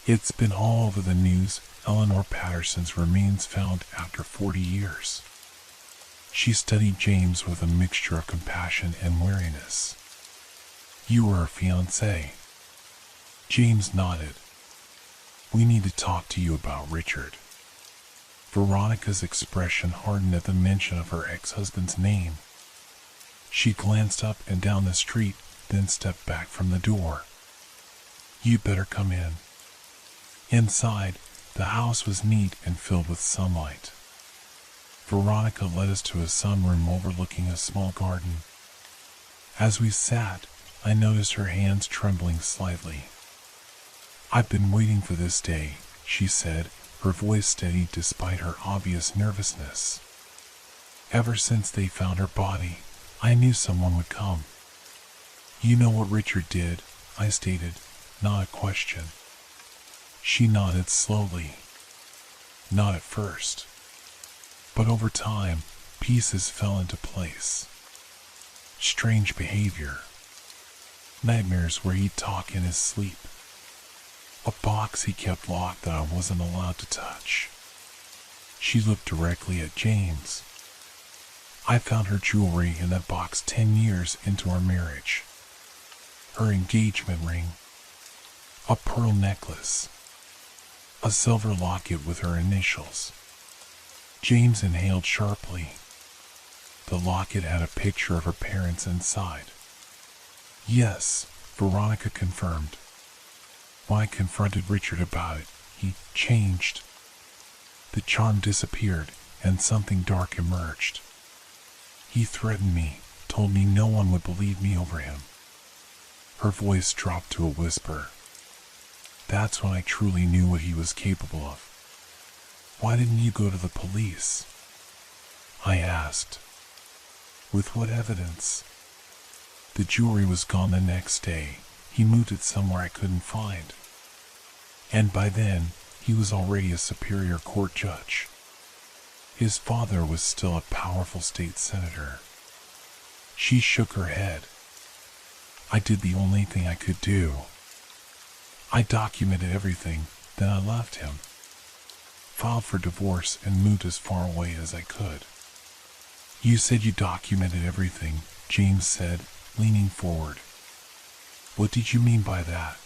It's been all over the news, Eleanor Patterson's remains found after 40 years. She studied James with a mixture of compassion and wariness. You were her fiancé. James nodded. "We need to talk to you about Richard." Veronica's expression hardened at the mention of her ex-husband's name. She glanced up and down the street, then stepped back from the door. "You'd better come in." Inside, the house was neat and filled with sunlight. Veronica led us to a sunroom overlooking a small garden. As we sat, I noticed her hands trembling slightly. "I've been waiting for this day," she said, her voice steady despite her obvious nervousness. "Ever since they found her body, I knew someone would come." "You know what Richard did," I stated, not a question. She nodded slowly. "Not at first. But over time, pieces fell into place. Strange behavior. Nightmares where he'd talk in his sleep. A box he kept locked that I wasn't allowed to touch." She looked directly at James. I found her jewelry in that box 10 years into our marriage. Her engagement ring, a pearl necklace, a silver locket with her initials. James inhaled sharply. The locket had a picture of her parents inside. Yes, Veronica confirmed. When I confronted Richard about it, he changed. The charm disappeared, and something dark emerged. He threatened me, told me no one would believe me over him. Her voice dropped to a whisper. That's when I truly knew what he was capable of. Why didn't you go to the police? I asked. With what evidence? The jewelry was gone the next day. He moved it somewhere I couldn't find. And by then, he was already a superior court judge. His father was still a powerful state senator. She shook her head. I did the only thing I could do. I documented everything, then I left him. Filed for divorce and moved as far away as I could. You said you documented everything, James said, leaning forward. What did you mean by that?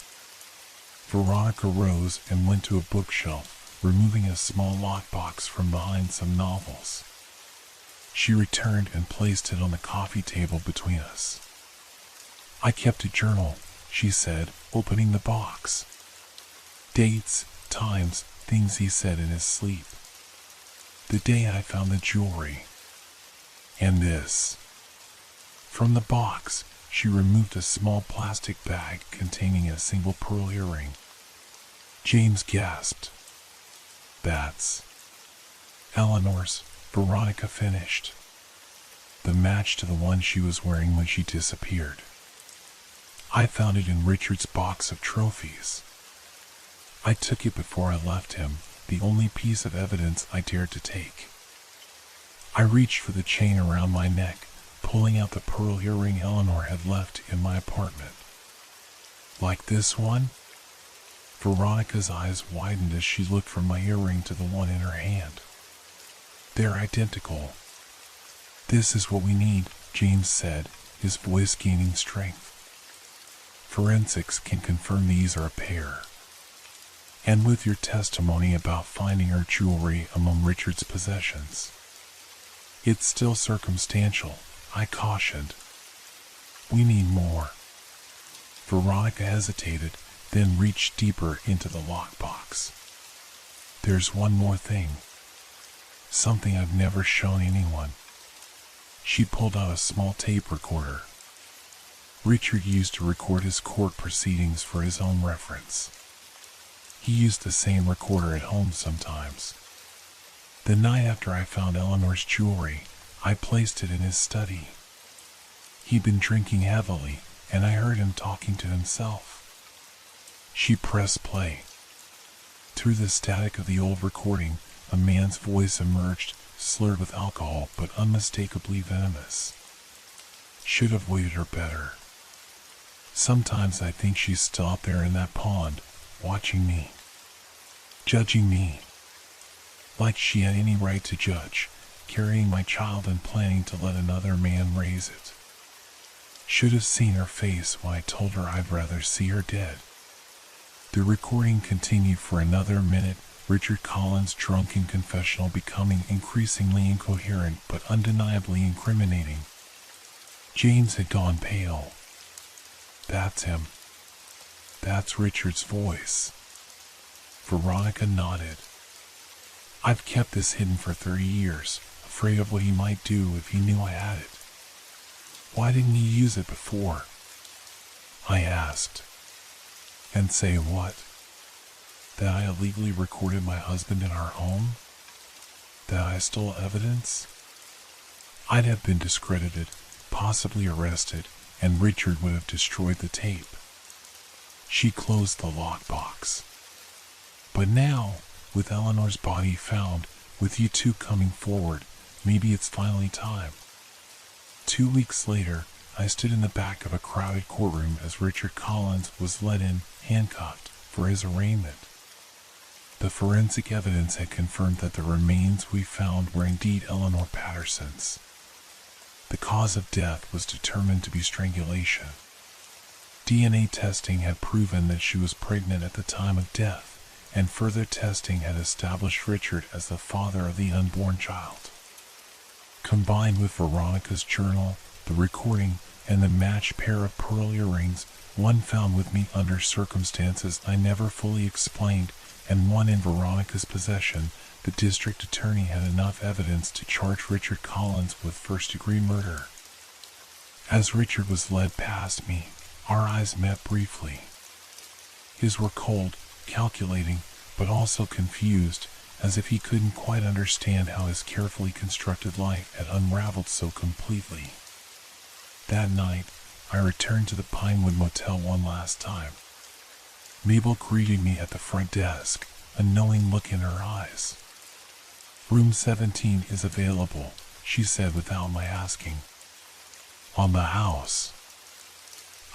Veronica rose and went to a bookshelf, removing a small lockbox from behind some novels. She returned and placed it on the coffee table between us. I kept a journal, she said, opening the box. Dates, times, things he said in his sleep. The day I found the jewelry. And this. From the box, she removed a small plastic bag containing a single pearl earring. James gasped. That's Eleanor's, Veronica finished. The match to the one she was wearing when she disappeared. I found it in Richard's box of trophies. I took it before I left him, the only piece of evidence I dared to take. I reached for the chain around my neck, pulling out the pearl earring Eleanor had left in my apartment. Like this one? Veronica's eyes widened as she looked from my earring to the one in her hand. They're identical. This is what we need, James said, his voice gaining strength. Forensics can confirm these are a pair. And with your testimony about finding her jewelry among Richard's possessions. It's still circumstantial, I cautioned. We need more. Veronica hesitated, then reached deeper into the lockbox. There's one more thing. Something I've never shown anyone. She pulled out a small tape recorder. Richard used to record his court proceedings for his own reference. He used the same recorder at home sometimes. The night after I found Eleanor's jewelry, I placed it in his study. He'd been drinking heavily, and I heard him talking to himself. She pressed play. Through the static of the old recording, a man's voice emerged, slurred with alcohol but unmistakably venomous. Should have weighted her better. Sometimes I think she's still out there in that pond, watching me. Judging me. Like she had any right to judge, carrying my child and planning to let another man raise it. Should have seen her face when I told her I'd rather see her dead. The recording continued for another minute, Richard Collins' drunken confessional becoming increasingly incoherent but undeniably incriminating. James had gone pale. That's him. That's Richard's voice. Veronica nodded. I've kept this hidden for 30 years, afraid of what he might do if he knew I had it. Why didn't he use it before? I asked. And say what? That I illegally recorded my husband in our home? That I stole evidence? I'd have been discredited, possibly arrested, and Richard would have destroyed the tape. She closed the lockbox. But now, with Eleanor's body found, with you two coming forward, maybe it's finally time. 2 weeks later, I stood in the back of a crowded courtroom as Richard Collins was led in, handcuffed, for his arraignment. The forensic evidence had confirmed that the remains we found were indeed Eleanor Patterson's. The cause of death was determined to be strangulation. DNA testing had proven that she was pregnant at the time of death, and further testing had established Richard as the father of the unborn child. Combined with Veronica's journal, the recording, and the matched pair of pearl earrings, one found with me under circumstances I never fully explained, and one in Veronica's possession, the district attorney had enough evidence to charge Richard Collins with first-degree murder. As Richard was led past me, our eyes met briefly. His were cold, calculating, but also confused, as if he couldn't quite understand how his carefully constructed life had unraveled so completely. That night, I returned to the Pinewood Motel one last time. Mabel greeted me at the front desk, a knowing look in her eyes. "Room 17 is available," she said without my asking. "On the house."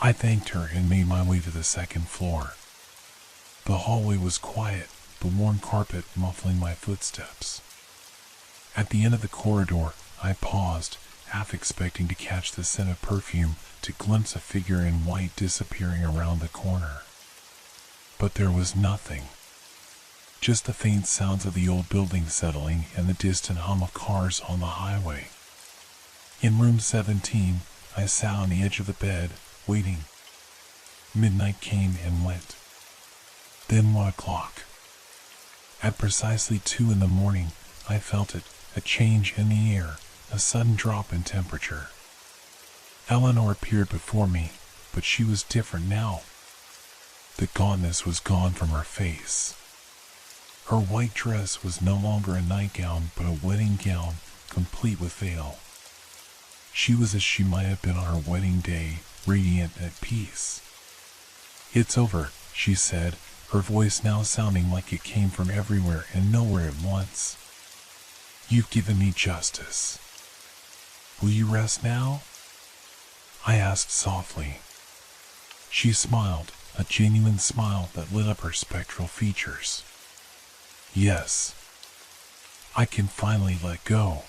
I thanked her and made my way to the second floor. The hallway was quiet, the worn carpet muffling my footsteps. At the end of the corridor, I paused, half expecting to catch the scent of perfume, to glimpse a figure in white disappearing around the corner. But there was nothing. Just the faint sounds of the old building settling and the distant hum of cars on the highway. In room 17, I sat on the edge of the bed, waiting. Midnight came and went. Then 1 o'clock. At precisely 2 in the morning, I felt it, a change in the air, a sudden drop in temperature. Eleanor appeared before me, but she was different now. The gauntness was gone from her face. Her white dress was no longer a nightgown, but a wedding gown, complete with veil. She was as she might have been on her wedding day, radiant and at peace. "It's over," she said, her voice now sounding like it came from everywhere and nowhere at once. "You've given me justice. Will you rest now?" I asked softly. She smiled, a genuine smile that lit up her spectral features. "Yes. I can finally let go."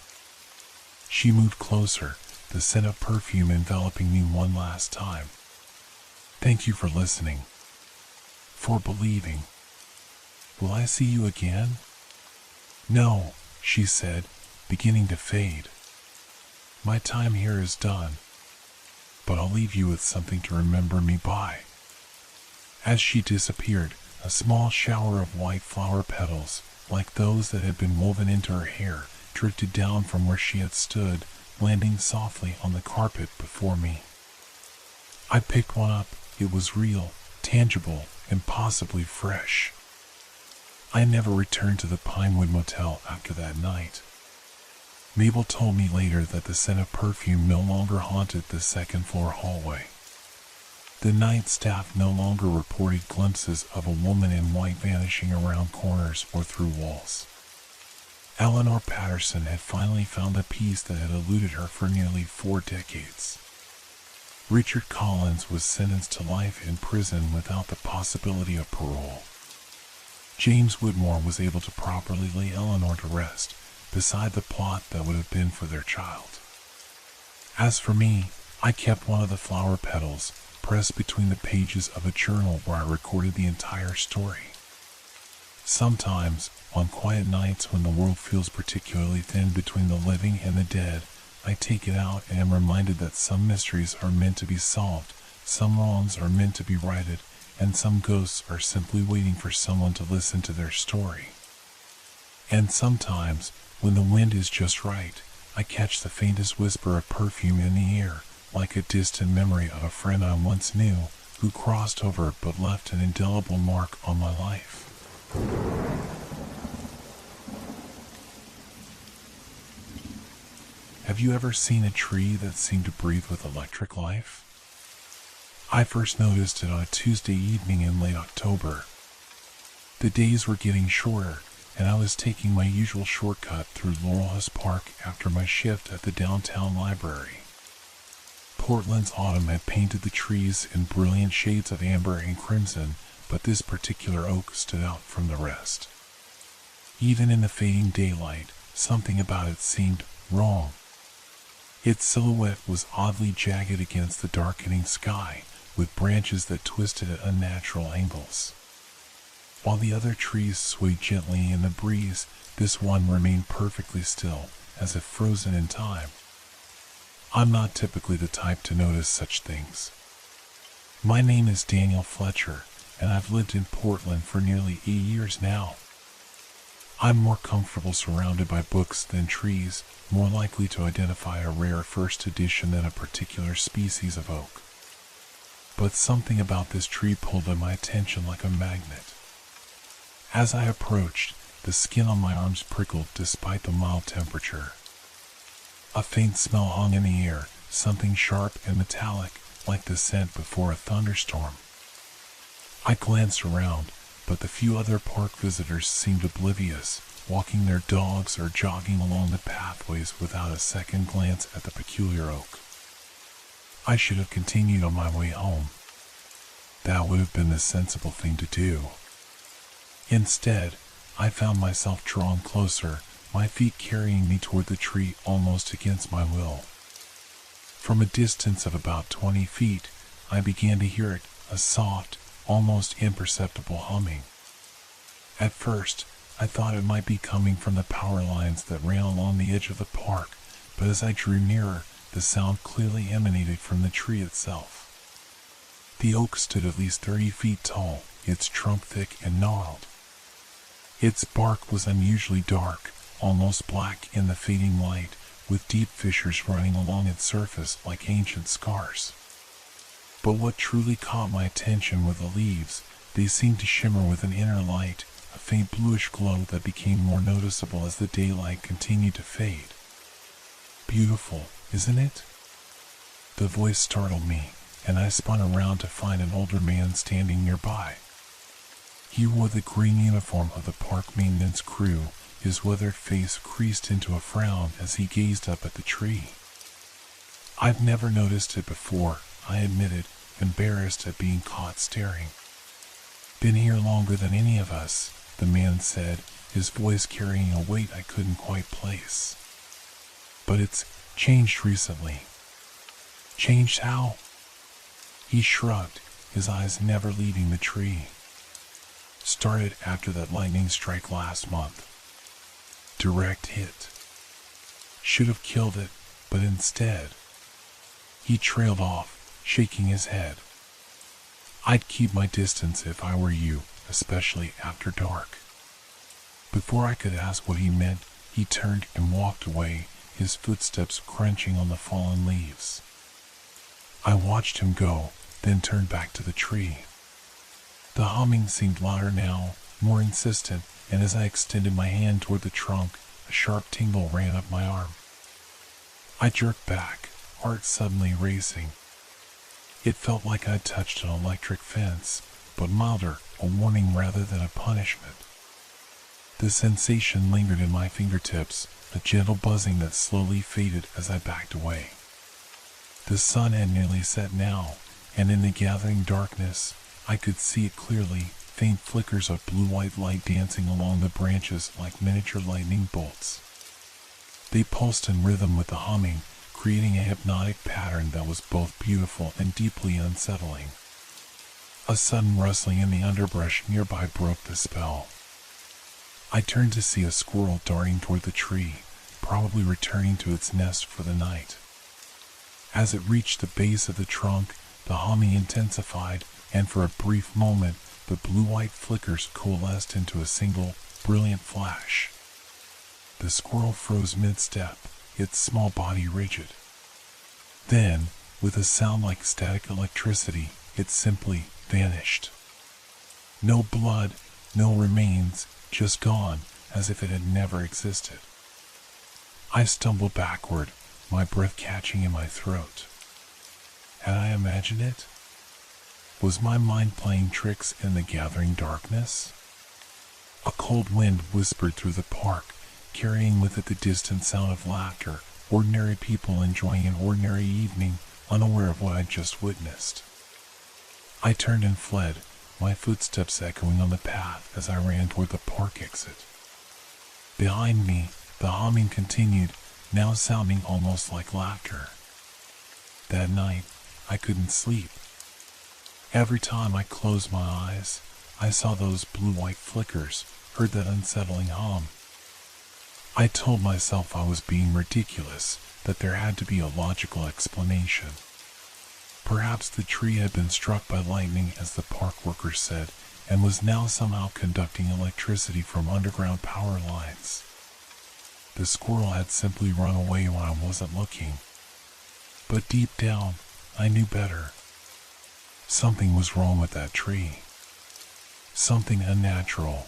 She moved closer, the scent of perfume enveloping me one last time. "Thank you for listening. For believing. Will I see you again?" "No," she said, beginning to fade. "My time here is done. But I'll leave you with something to remember me by." As she disappeared, a small shower of white flower petals, like those that had been woven into her hair, drifted down from where she had stood, landing softly on the carpet before me. I picked one up. It was real, tangible, and possibly fresh. I never returned to the Pinewood Motel after that night. Mabel told me later that the scent of perfume no longer haunted the second-floor hallway. The night staff no longer reported glimpses of a woman in white vanishing around corners or through walls. Eleanor Patterson had finally found the peace that had eluded her for nearly 4 decades. Richard Collins was sentenced to life in prison without the possibility of parole. James Whitmore was able to properly lay Eleanor to rest, beside the plot that would have been for their child. As for me, I kept one of the flower petals, pressed between the pages of a journal where I recorded the entire story. Sometimes, on quiet nights when the world feels particularly thin between the living and the dead, I take it out and am reminded that some mysteries are meant to be solved, some wrongs are meant to be righted, and some ghosts are simply waiting for someone to listen to their story. And sometimes, when the wind is just right, I catch the faintest whisper of perfume in the air, like a distant memory of a friend I once knew, who crossed over but left an indelible mark on my life. Have you ever seen a tree that seemed to breathe with electric life? I first noticed it on a Tuesday evening in late October. The days were getting shorter, and I was taking my usual shortcut through Laurelhurst Park after my shift at the downtown library. Portland's autumn had painted the trees in brilliant shades of amber and crimson, but this particular oak stood out from the rest. Even in the fading daylight, something about it seemed wrong. Its silhouette was oddly jagged against the darkening sky, with branches that twisted at unnatural angles. While the other trees swayed gently in the breeze, this one remained perfectly still, as if frozen in time. I'm not typically the type to notice such things. My name is Daniel Fletcher, and I've lived in Portland for nearly 8 years now. I'm more comfortable surrounded by books than trees, more likely to identify a rare first edition than a particular species of oak. But something about this tree pulled at my attention like a magnet. As I approached, the skin on my arms prickled despite the mild temperature. A faint smell hung in the air, something sharp and metallic, like the scent before a thunderstorm. I glanced around, but the few other park visitors seemed oblivious, walking their dogs or jogging along the pathways without a second glance at the peculiar oak. I should have continued on my way home. That would have been the sensible thing to do. Instead, I found myself drawn closer, my feet carrying me toward the tree almost against my will. From a distance of about 20 feet, I began to hear it, a soft, almost imperceptible humming. At first, I thought it might be coming from the power lines that ran along the edge of the park, but as I drew nearer, the sound clearly emanated from the tree itself. The oak stood at least 30 feet tall, its trunk thick and gnarled. Its bark was unusually dark, almost black in the fading light, with deep fissures running along its surface like ancient scars. But what truly caught my attention were the leaves. They seemed to shimmer with an inner light, a faint bluish glow that became more noticeable as the daylight continued to fade. Beautiful, isn't it? The voice startled me, and I spun around to find an older man standing nearby. He wore the green uniform of the park maintenance crew, his weathered face creased into a frown as he gazed up at the tree. I've never noticed it before, I admitted, embarrassed at being caught staring. Been here longer than any of us, the man said, his voice carrying a weight I couldn't quite place. But it's changed recently. Changed how? He shrugged, his eyes never leaving the tree. Started after that lightning strike last month. Direct hit. Should have killed it, but instead, he trailed off, shaking his head. I'd keep my distance if I were you, especially after dark. Before I could ask what he meant, he turned and walked away, his footsteps crunching on the fallen leaves. I watched him go, then turned back to the tree. The humming seemed louder now, more insistent, and as I extended my hand toward the trunk, a sharp tingle ran up my arm. I jerked back, heart suddenly racing. It felt like I'd touched an electric fence, but milder, a warning rather than a punishment. The sensation lingered in my fingertips, a gentle buzzing that slowly faded as I backed away. The sun had nearly set now, and in the gathering darkness, I could see it clearly, faint flickers of blue-white light dancing along the branches like miniature lightning bolts. They pulsed in rhythm with the humming, creating a hypnotic pattern that was both beautiful and deeply unsettling. A sudden rustling in the underbrush nearby broke the spell. I turned to see a squirrel darting toward the tree, probably returning to its nest for the night. As it reached the base of the trunk, the humming intensified, and for a brief moment, the blue-white flickers coalesced into a single, brilliant flash. The squirrel froze mid-step, its small body rigid. Then, with a sound like static electricity, it simply vanished. No blood, no remains, just gone, as if it had never existed. I stumbled backward, my breath catching in my throat. Had I imagined it? Was my mind playing tricks in the gathering darkness? A cold wind whispered through the park, carrying with it the distant sound of laughter, ordinary people enjoying an ordinary evening, unaware of what I'd just witnessed. I turned and fled, my footsteps echoing on the path as I ran toward the park exit. Behind me, the humming continued, now sounding almost like laughter. That night, I couldn't sleep. Every time I closed my eyes, I saw those blue-white flickers, heard that unsettling hum. I told myself I was being ridiculous, that there had to be a logical explanation. Perhaps the tree had been struck by lightning, as the park worker said, and was now somehow conducting electricity from underground power lines. The squirrel had simply run away when I wasn't looking. But deep down, I knew better. Something was wrong with that tree. Something unnatural.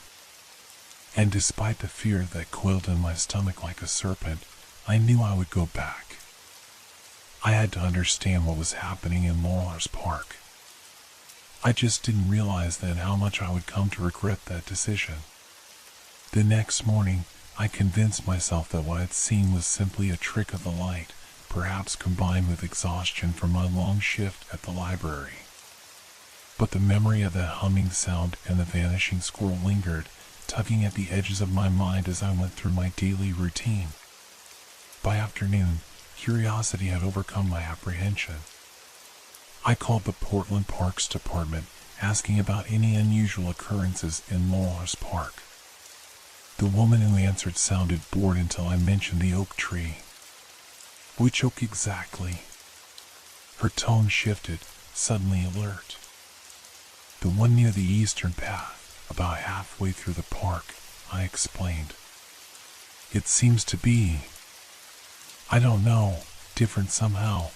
And despite the fear that coiled in my stomach like a serpent, I knew I would go back. I had to understand what was happening in Laurelhurst Park. I just didn't realize then how much I would come to regret that decision. The next morning, I convinced myself that what I'd seen was simply a trick of the light, perhaps combined with exhaustion from my long shift at the library. But the memory of that humming sound and the vanishing squirrel lingered, tugging at the edges of my mind as I went through my daily routine. By afternoon, curiosity had overcome my apprehension. I called the Portland Parks Department, asking about any unusual occurrences in Laurelhurst Park. The woman who answered sounded bored until I mentioned the oak tree. Which oak exactly? Her tone shifted, suddenly alert. The one near the eastern path, about halfway through the park, I explained. It seems to be, I don't know, different somehow.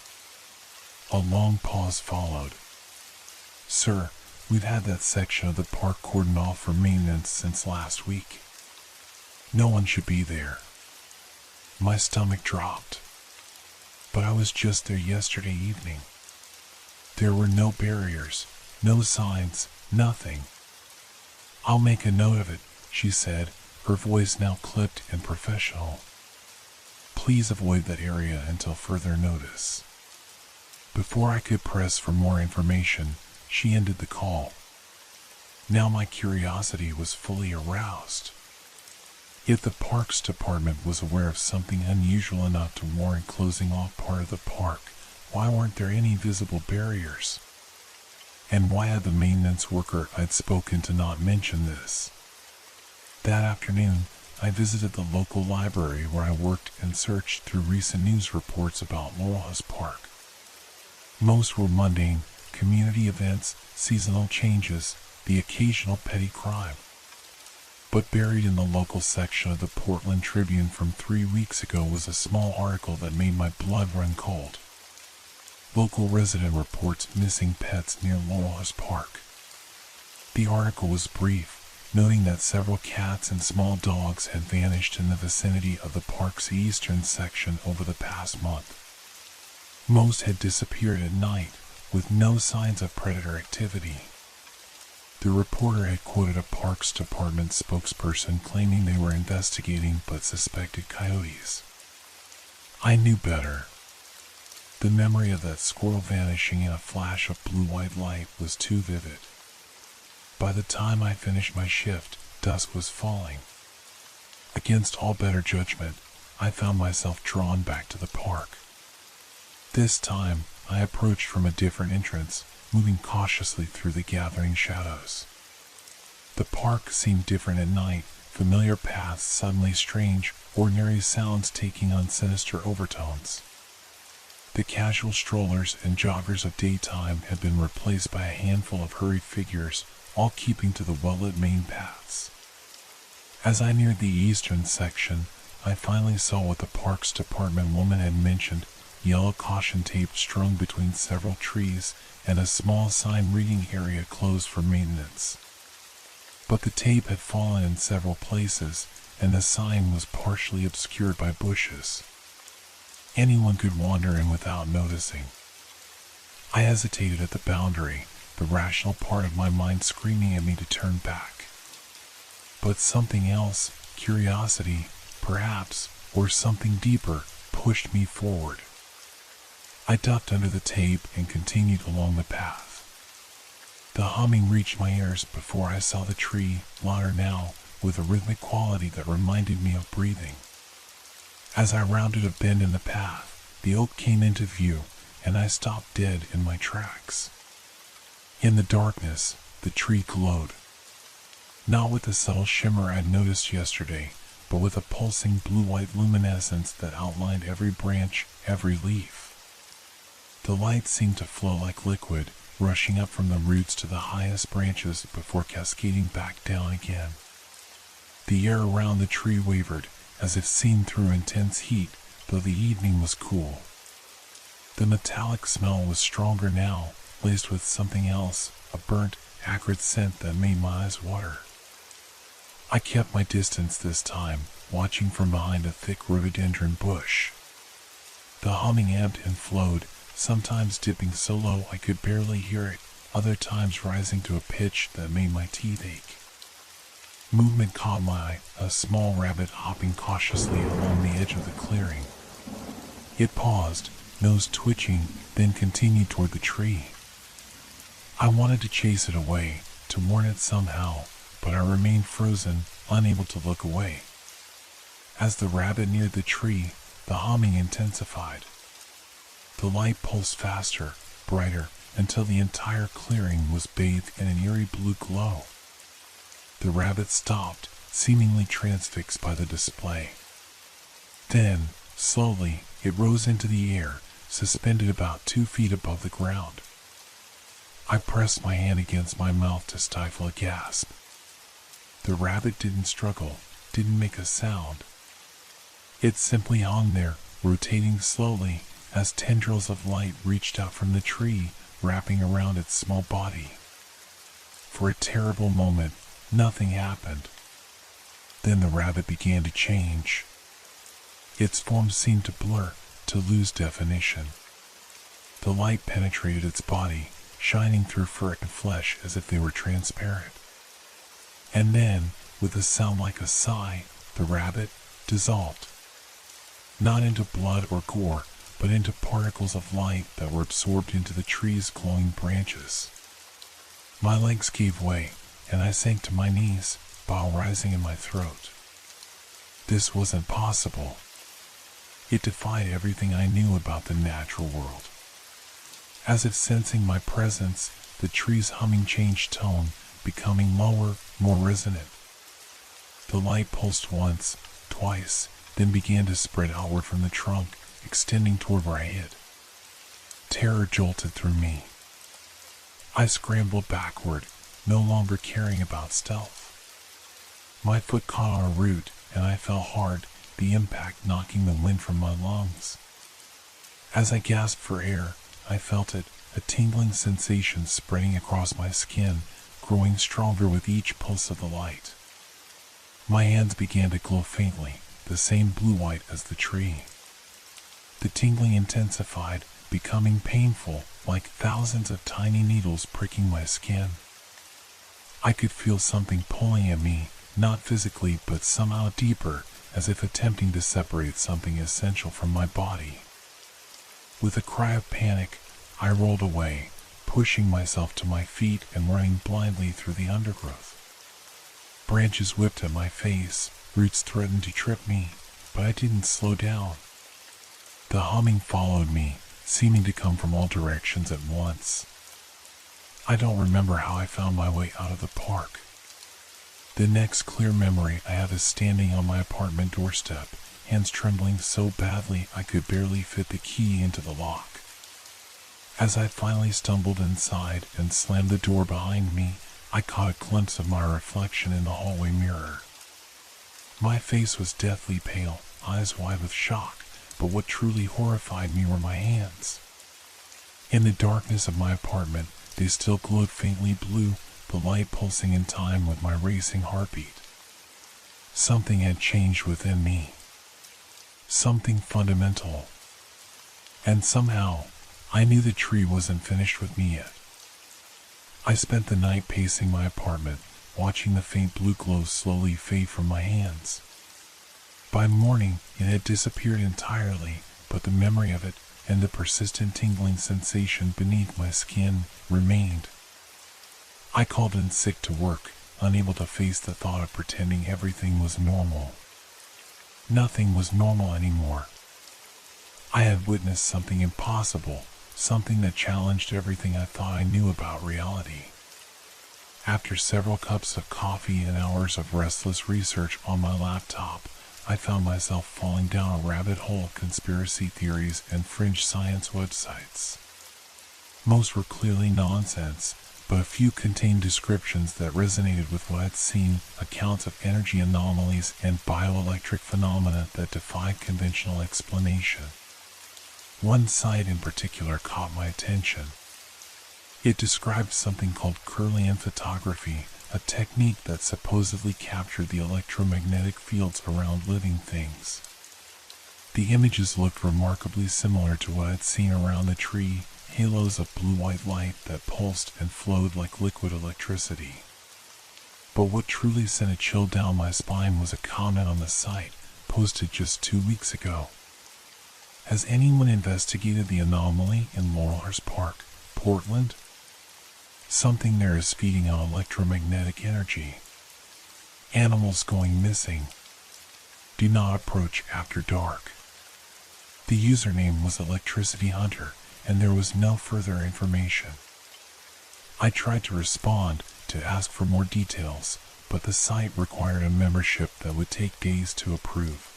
A long pause followed. Sir, we've had that section of the park cordoned off for maintenance since last week. No one should be there. My stomach dropped. But I was just there yesterday evening. There were no barriers, no signs, nothing. I'll make a note of it, she said, her voice now clipped and professional. Please avoid that area until further notice. Before I could press for more information, she ended the call. Now my curiosity was fully aroused. If the Parks Department was aware of something unusual enough to warrant closing off part of the park, why weren't there any visible barriers? And why had the maintenance worker I'd spoken to not mentioned this? That afternoon, I visited the local library where I worked and searched through recent news reports about Laurelhurst Park. Most were mundane, community events, seasonal changes, the occasional petty crime. But buried in the local section of the Portland Tribune from 3 weeks ago was a small article that made my blood run cold. Local resident reports missing pets near Laurelhurst Park. The article was brief, noting that several cats and small dogs had vanished in the vicinity of the park's eastern section over the past month. Most had disappeared at night, with no signs of predator activity. The reporter had quoted a Parks Department spokesperson claiming they were investigating but suspected coyotes. I knew better. The memory of that squirrel vanishing in a flash of blue-white light was too vivid. By the time I finished my shift, dusk was falling. Against all better judgment, I found myself drawn back to the park. This time, I approached from a different entrance, moving cautiously through the gathering shadows. The park seemed different at night, familiar paths suddenly strange, ordinary sounds taking on sinister overtones. The casual strollers and joggers of daytime had been replaced by a handful of hurried figures, all keeping to the well-lit main paths. As I neared the eastern section, I finally saw what the Parks Department woman had mentioned, yellow caution tape strung between several trees, and a small sign reading area closed for maintenance. But the tape had fallen in several places, and the sign was partially obscured by bushes. Anyone could wander in without noticing. I hesitated at the boundary, the rational part of my mind screaming at me to turn back. But something else, curiosity, perhaps, or something deeper, pushed me forward. I ducked under the tape and continued along the path. The humming reached my ears before I saw the tree, louder now, with a rhythmic quality that reminded me of breathing. As I rounded a bend in the path, the oak came into view, and I stopped dead in my tracks. In the darkness, the tree glowed. Not with the subtle shimmer I'd noticed yesterday, but with a pulsing blue-white luminescence that outlined every branch, every leaf. The light seemed to flow like liquid, rushing up from the roots to the highest branches before cascading back down again. The air around the tree wavered, as if seen through intense heat, though the evening was cool. The metallic smell was stronger now, laced with something else, a burnt, acrid scent that made my eyes water. I kept my distance this time, watching from behind a thick rhododendron bush. The humming ebbed and flowed, sometimes dipping so low I could barely hear it, other times rising to a pitch that made my teeth ache. Movement caught my eye, a small rabbit hopping cautiously along the edge of the clearing. It paused, nose twitching, then continued toward the tree. I wanted to chase it away, to warn it somehow, but I remained frozen, unable to look away. As the rabbit neared the tree, the humming intensified. The light pulsed faster, brighter, until the entire clearing was bathed in an eerie blue glow. The rabbit stopped, seemingly transfixed by the display. Then, slowly, it rose into the air, suspended about 2 feet above the ground. I pressed my hand against my mouth to stifle a gasp. The rabbit didn't struggle, didn't make a sound. It simply hung there, rotating slowly, as tendrils of light reached out from the tree, wrapping around its small body. For a terrible moment, nothing happened. Then the rabbit began to change. Its form seemed to blur, to lose definition. The light penetrated its body, shining through fur and flesh as if they were transparent. And then, with a sound like a sigh, the rabbit dissolved. Not into blood or gore, but into particles of light that were absorbed into the tree's glowing branches. My legs gave way, and I sank to my knees, bile rising in my throat. This wasn't possible. It defied everything I knew about the natural world. As if sensing my presence, the tree's humming changed tone, becoming lower, more resonant. The light pulsed once, twice, then began to spread outward from the trunk, extending toward where I hid. Terror jolted through me. I scrambled backward, no longer caring about stealth. My foot caught on a root, and I fell hard, the impact knocking the wind from my lungs. As I gasped for air, I felt it, a tingling sensation spreading across my skin, growing stronger with each pulse of the light. My hands began to glow faintly, the same blue-white as the tree. The tingling intensified, becoming painful, like thousands of tiny needles pricking my skin. I could feel something pulling at me, not physically but somehow deeper, as if attempting to separate something essential from my body. With a cry of panic, I rolled away, pushing myself to my feet and running blindly through the undergrowth. Branches whipped at my face, roots threatened to trip me, but I didn't slow down. The humming followed me, seeming to come from all directions at once. I don't remember how I found my way out of the park. The next clear memory I have is standing on my apartment doorstep, hands trembling so badly I could barely fit the key into the lock. As I finally stumbled inside and slammed the door behind me, I caught a glimpse of my reflection in the hallway mirror. My face was deathly pale, eyes wide with shock, but what truly horrified me were my hands. In the darkness of my apartment, they still glowed faintly blue, the light pulsing in time with my racing heartbeat. Something had changed within me. Something fundamental. And somehow, I knew the tree wasn't finished with me yet. I spent the night pacing my apartment, watching the faint blue glow slowly fade from my hands. By morning, it had disappeared entirely, but the memory of it and the persistent tingling sensation beneath my skin remained. I called in sick to work, unable to face the thought of pretending everything was normal. Nothing was normal anymore. I had witnessed something impossible, something that challenged everything I thought I knew about reality. After several cups of coffee and hours of restless research on my laptop, I found myself falling down a rabbit hole of conspiracy theories and fringe science websites. Most were clearly nonsense, but a few contained descriptions that resonated with what I'd seen, accounts of energy anomalies and bioelectric phenomena that defied conventional explanation. One site in particular caught my attention. It described something called Kirlian photography, a technique that supposedly captured the electromagnetic fields around living things. The images looked remarkably similar to what I'd seen around the tree, halos of blue-white light that pulsed and flowed like liquid electricity. But what truly sent a chill down my spine was a comment on the site, posted just 2 weeks ago. Has anyone investigated the anomaly in Laurelhurst Park, Portland? Something there is feeding on electromagnetic energy. Animals going missing. Do not approach after dark. The username was Electricity Hunter, and there was no further information. I tried to respond to ask for more details, but the site required a membership that would take days to approve.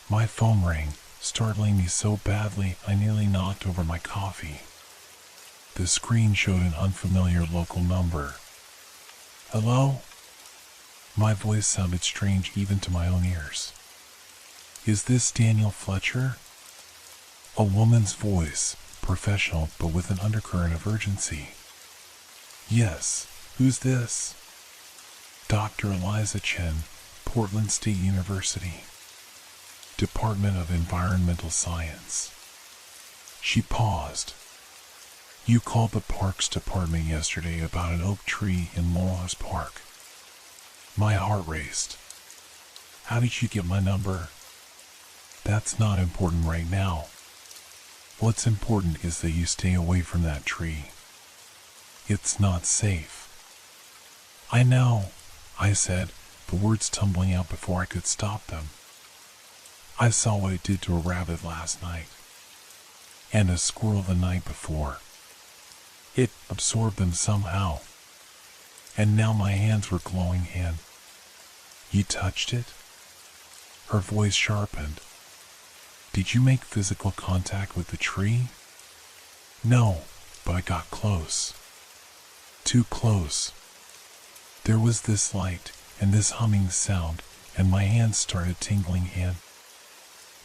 My phone rang, startling me so badly I nearly knocked over my coffee. The screen showed an unfamiliar local number. Hello? My voice sounded strange even to my own ears. Is this Daniel Fletcher? A woman's voice, professional but with an undercurrent of urgency. Yes, who's this? Dr. Eliza Chen, Portland State University. Department of Environmental Science. She paused. You called the Parks Department yesterday about an oak tree in Laurelhurst Park. My heart raced. How did you get my number? That's not important right now. What's important is that you stay away from that tree. It's not safe. I know, I said, the words tumbling out before I could stop them. I saw what it did to a rabbit last night. And a squirrel the night before. It absorbed them somehow. And now my hands were glowing and... You touched it? Her voice sharpened. Did you make physical contact with the tree? No, but I got close. Too close. There was this light and this humming sound, and my hands started tingling and...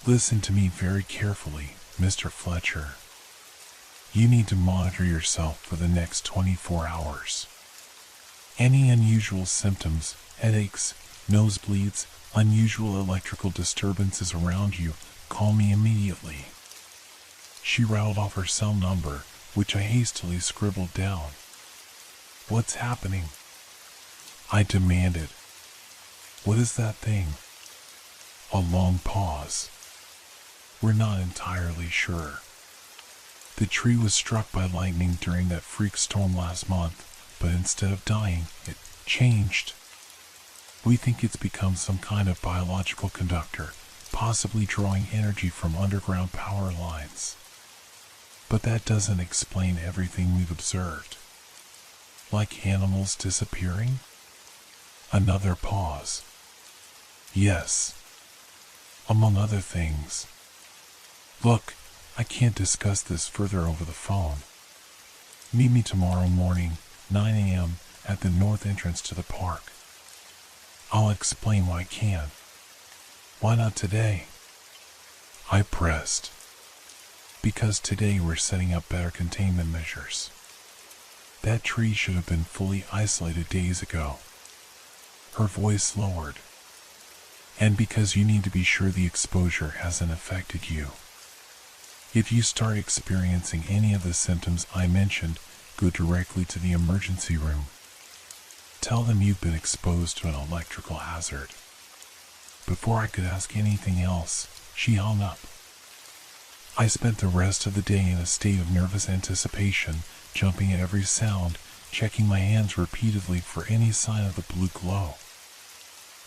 Listen to me very carefully, Mr. Fletcher. You need to monitor yourself for the next 24 hours. Any unusual symptoms, headaches, nosebleeds, unusual electrical disturbances around you, call me immediately. She rattled off her cell number, which I hastily scribbled down. What's happening? I demanded. What is that thing? A long pause. We're not entirely sure. The tree was struck by lightning during that freak storm last month, but instead of dying, it changed. We think it's become some kind of biological conductor, possibly drawing energy from underground power lines. But that doesn't explain everything we've observed. Like animals disappearing? Another pause. Yes. Among other things. Look, I can't discuss this further over the phone. Meet me tomorrow morning, 9 a.m., at the north entrance to the park. I'll explain what I can. Why not today? I pressed. Because today we're setting up better containment measures. That tree should have been fully isolated days ago. Her voice lowered. And because you need to be sure the exposure hasn't affected you. If you start experiencing any of the symptoms I mentioned, go directly to the emergency room. Tell them you've been exposed to an electrical hazard. Before I could ask anything else, she hung up. I spent the rest of the day in a state of nervous anticipation, jumping at every sound, checking my hands repeatedly for any sign of the blue glow.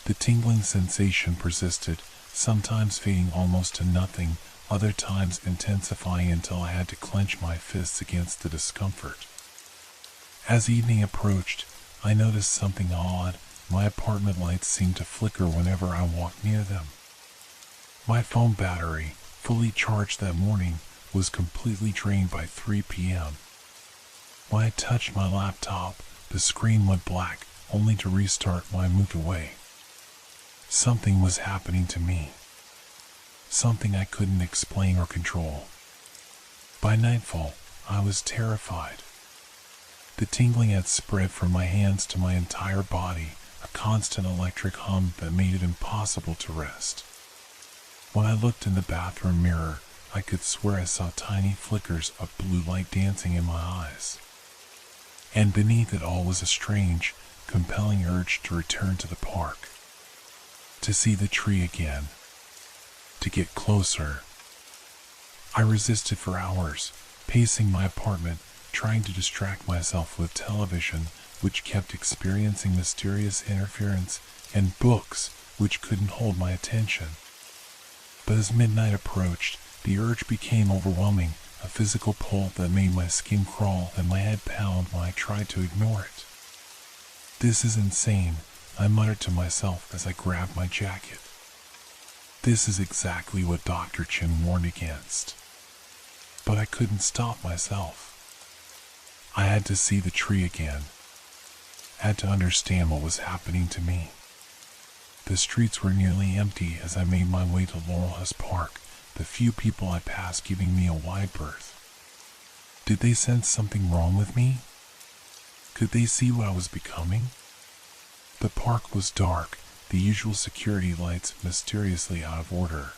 The tingling sensation persisted, sometimes fading almost to nothing, other times intensifying until I had to clench my fists against the discomfort. As evening approached, I noticed something odd. My apartment lights seemed to flicker whenever I walked near them. My phone battery, fully charged that morning, was completely drained by 3 p.m. When I touched my laptop, the screen went black, only to restart when I moved away. Something was happening to me. Something I couldn't explain or control. By nightfall, I was terrified. The tingling had spread from my hands to my entire body, a constant electric hum that made it impossible to rest. When I looked in the bathroom mirror, I could swear I saw tiny flickers of blue light dancing in my eyes. And beneath it all was a strange, compelling urge to return to the park. To see the tree again. To get closer. I resisted for hours, pacing my apartment, trying to distract myself with television, which kept experiencing mysterious interference, and books, which couldn't hold my attention. But as midnight approached, the urge became overwhelming, a physical pull that made my skin crawl and my head pound when I tried to ignore it. This is insane, I muttered to myself as I grabbed my jacket. This is exactly what Dr. Chen warned against. But I couldn't stop myself. I had to see the tree again. Had to understand what was happening to me. The streets were nearly empty as I made my way to Laurelhurst Park, the few people I passed giving me a wide berth. Did they sense something wrong with me? Could they see what I was becoming? The park was dark, the usual security lights mysteriously out of order.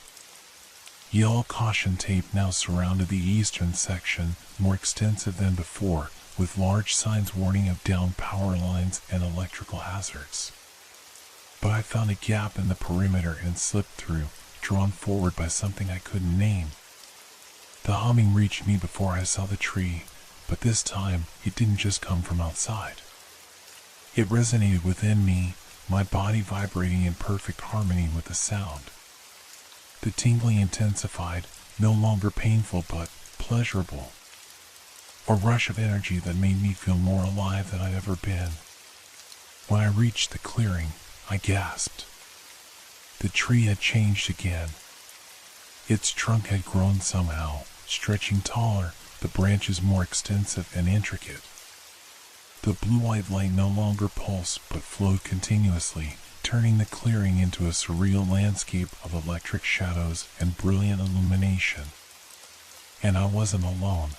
Yellow caution tape now surrounded the eastern section, more extensive than before, with large signs warning of downed power lines and electrical hazards. But I found a gap in the perimeter and slipped through, drawn forward by something I couldn't name. The humming reached me before I saw the tree, but this time it didn't just come from outside. It resonated within me, my body vibrating in perfect harmony with the sound. The tingling intensified, no longer painful but pleasurable. A rush of energy that made me feel more alive than I'd ever been. When I reached the clearing, I gasped. The tree had changed again. Its trunk had grown somehow, stretching taller, the branches more extensive and intricate. The blue-white light no longer pulsed but flowed continuously, turning the clearing into a surreal landscape of electric shadows and brilliant illumination. And I wasn't alone.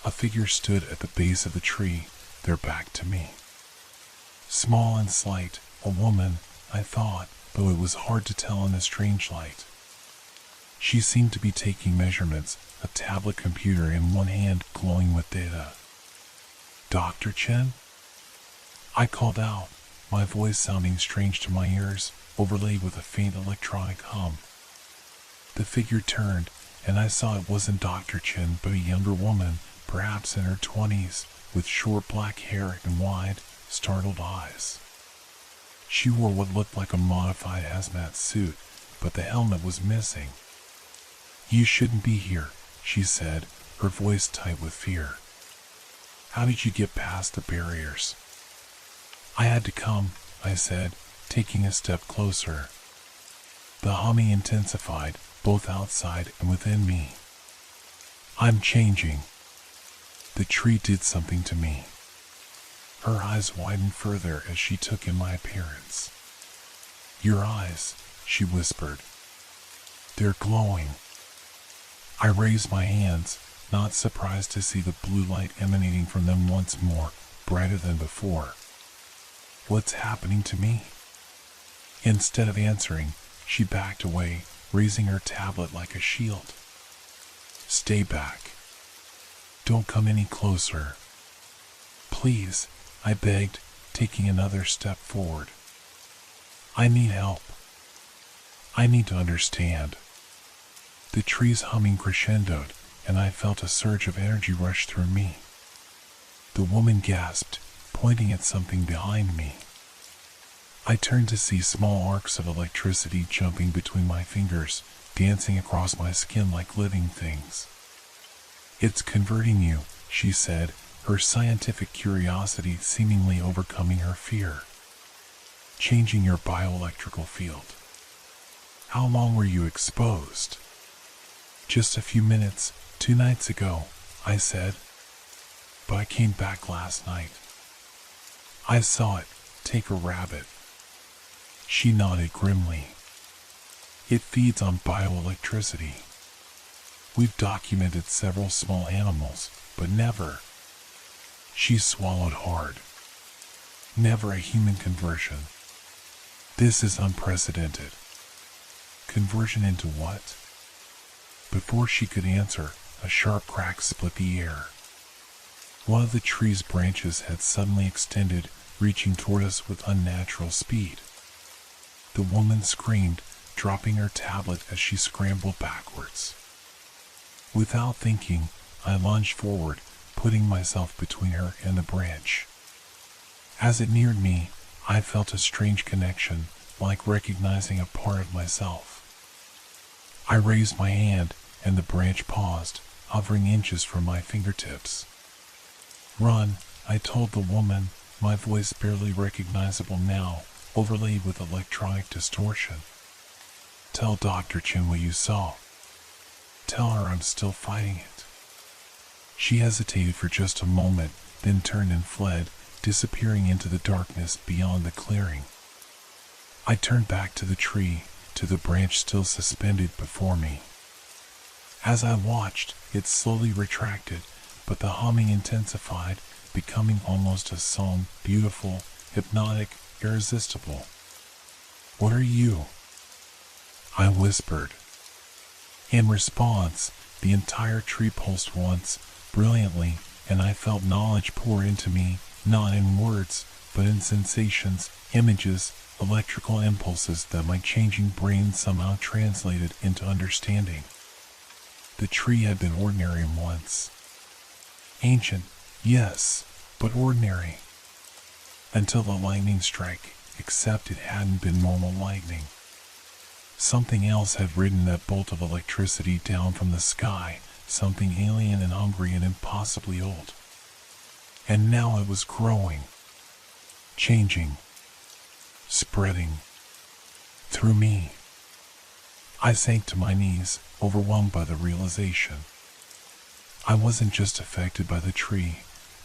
A figure stood at the base of the tree, their back to me. Small and slight, a woman, I thought, though it was hard to tell in the strange light. She seemed to be taking measurements, a tablet computer in one hand glowing with data. Dr. Chen? I called out, my voice sounding strange to my ears, overlaid with a faint electronic hum. The figure turned, and I saw it wasn't Dr. Chen but a younger woman, perhaps in her 20s, with short black hair and wide, startled eyes. She wore what looked like a modified hazmat suit, but the helmet was missing. "You shouldn't be here," she said, her voice tight with fear. "How did you get past the barriers?" "I had to come," I said, taking a step closer. The humming intensified, both outside and within me. "I'm changing." The tree did something to me. Her eyes widened further as she took in my appearance. "Your eyes," she whispered. "They're glowing." I raised my hands, not surprised to see the blue light emanating from them once more, brighter than before. What's happening to me? Instead of answering, she backed away, raising her tablet like a shield. "Stay back. Don't come any closer. Please," I begged, taking another step forward. "I need help. I need to understand." The tree's humming crescendoed, and I felt a surge of energy rush through me. The woman gasped, pointing at something behind me. I turned to see small arcs of electricity jumping between my fingers, dancing across my skin like living things. "It's converting you," she said, her scientific curiosity seemingly overcoming her fear. "Changing your bioelectrical field." "How long were you exposed?" "Just a few minutes, 2 nights ago," I said. "But I came back last night. I saw it take a rabbit." She nodded grimly. "It feeds on bioelectricity. We've documented several small animals, but never." She swallowed hard. "Never a human conversion. This is unprecedented." "Conversion into what?" Before she could answer, a sharp crack split the air. One of the tree's branches had suddenly extended, reaching toward us with unnatural speed. The woman screamed, dropping her tablet as she scrambled backwards. Without thinking, I lunged forward, putting myself between her and the branch. As it neared me, I felt a strange connection, like recognizing a part of myself. I raised my hand, and the branch paused, hovering inches from my fingertips. "Run," I told the woman, my voice barely recognizable now, overlaid with electronic distortion. "Tell Dr. Chen what you saw. Tell her I'm still fighting it." She hesitated for just a moment, then turned and fled, disappearing into the darkness beyond the clearing. I turned back to the tree, to the branch still suspended before me. As I watched, it slowly retracted, but the humming intensified, becoming almost a song, beautiful, hypnotic, irresistible. "What are you?" I whispered. In response, the entire tree pulsed once, brilliantly, and I felt knowledge pour into me, not in words, but in sensations, images, electrical impulses that my changing brain somehow translated into understanding. The tree had been ordinary once. Ancient, yes, but ordinary. Until the lightning strike, except it hadn't been normal lightning. Something else had ridden that bolt of electricity down from the sky, something alien and hungry and impossibly old. And now it was growing, changing, spreading through me. I sank to my knees, overwhelmed by the realization. I wasn't just affected by the tree,